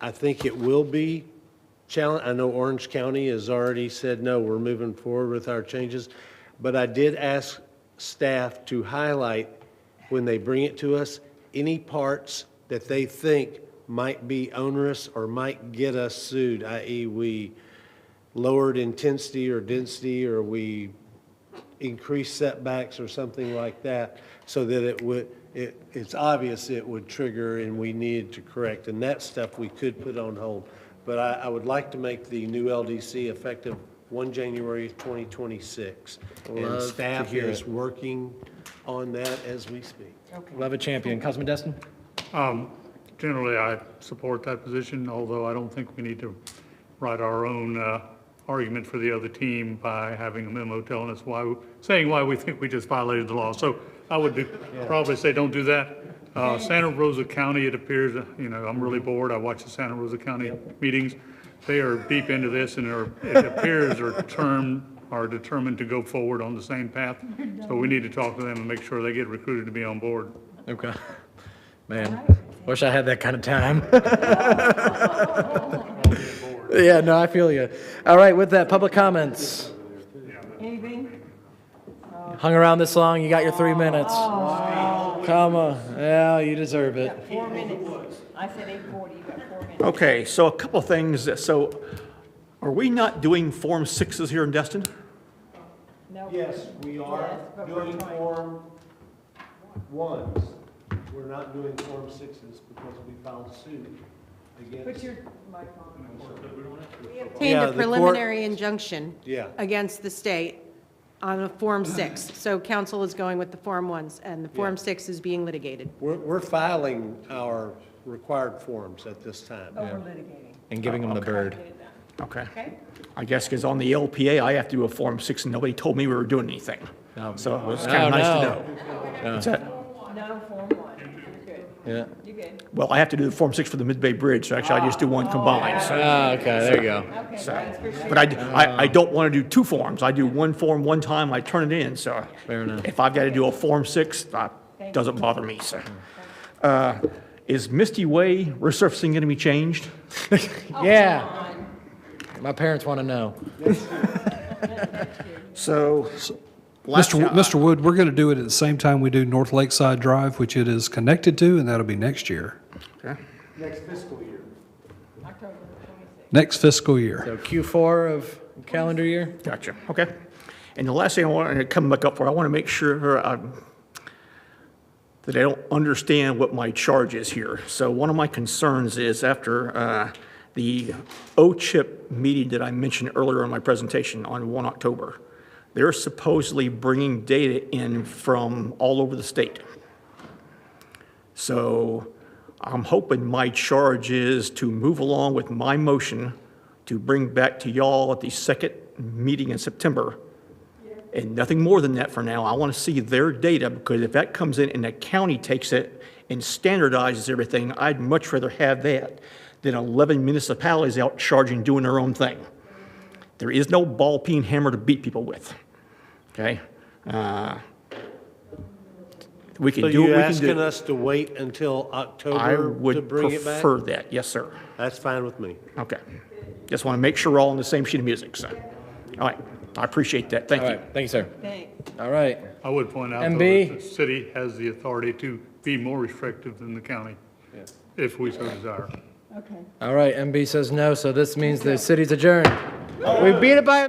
I think it will be challenged. I know Orange County has already said, no, we're moving forward with our changes. But I did ask staff to highlight, when they bring it to us, any parts that they think might be onerous or might get us sued, i.e. we lowered intensity or density, or we increased setbacks or something like that, so that it's obvious it would trigger and we needed to correct. And that stuff we could put on hold. But I would like to make the new LDC effective 1 January 2026. And Love to staff hear is it. working on that as we speak. Love a champion. Councilman Destin? Generally, I support that position, although I don't think we need to write our own argument for the other team by having a memo telling us saying why we think we just violated the law. So I would probably say don't do that. Santa Rosa County, it appears, I'm really bored. I watch the Santa Rosa County meetings. They are deep into this, and it appears are determined to go forward on the same path. So we need to talk to them and make sure they get recruited to be on board. Okay. Man, wish I had that kind of time. Yeah, no, I feel you. All right, with that, public comments. Anything? Hung around this long, you got your 3 minutes. Come on. Yeah, you deserve it. 4 minutes. I said 8:40, you got 4 minutes. Okay, so a couple of things. So are we not doing Form 6s here in Destin? No. Yes, we are but we're doing trying. Form 1s. We're not doing Form 6s because we filed suit against. Put your mic on. Obtained Yeah, a the court- preliminary injunction Yeah. against the state on a Form 6. So council is going with the Form 1s, and the Form 6 is being litigated. We're filing our required forms at this time. Over litigating. And giving them the bird. Okay. Okay? I guess because on the LPA, I have to do a Form 6, and nobody told me we were doing anything. So it was kind of nice to know. What's that? No, Form 1. You're good. Yeah. You're good. Well, I have to do the Form 6 for the Mid-Bay Bridge, so actually I just do one combined. So- Okay, there you go. Okay, So- thanks for sharing. But I don't want to do two forms. I do one form one time, I turn it in, so. Fair enough. If I've got to do a Form 6, that doesn't bother me, so. Is Misty Way resurfacing going to be changed? Yeah. My parents want to know. So. last time- Mr. Wood, we're going to do it at the same time we do North Lakeside Drive, which it is connected to, and that'll be next year. Okay. Next fiscal year. Next fiscal year. So Q4 of calendar year? Gotcha, okay. And the last thing I want to come back up for, I want to make sure that I don't understand what my charge is here. So one of my concerns is after the OCHIP meeting that I mentioned earlier in my presentation on 1 October, they're supposedly bringing data in from all over the state. So I'm hoping my charge is to move along with my motion to bring back to y'all at the second meeting in September. And nothing more than that for now. I want to see their data, because if that comes in and the county takes it and standardizes everything, I'd much rather have that than 11 municipalities out charging, doing their own thing. There is no ball peen hammer to beat people with, okay? We can So do what you we can asking do. us to wait until I October to would bring it back? prefer that, yes, sir. That's fine with me. Okay. Just want to make sure we're all on the same sheet of music, so. All right, I appreciate that, thank All you. right, thank you, sir. Thanks. All right. I would point out, though, MB? that the city has the authority to be more restrictive than the county, if we so desire. Okay. All right, MB says no, so this means the city's adjourned. We beat it by a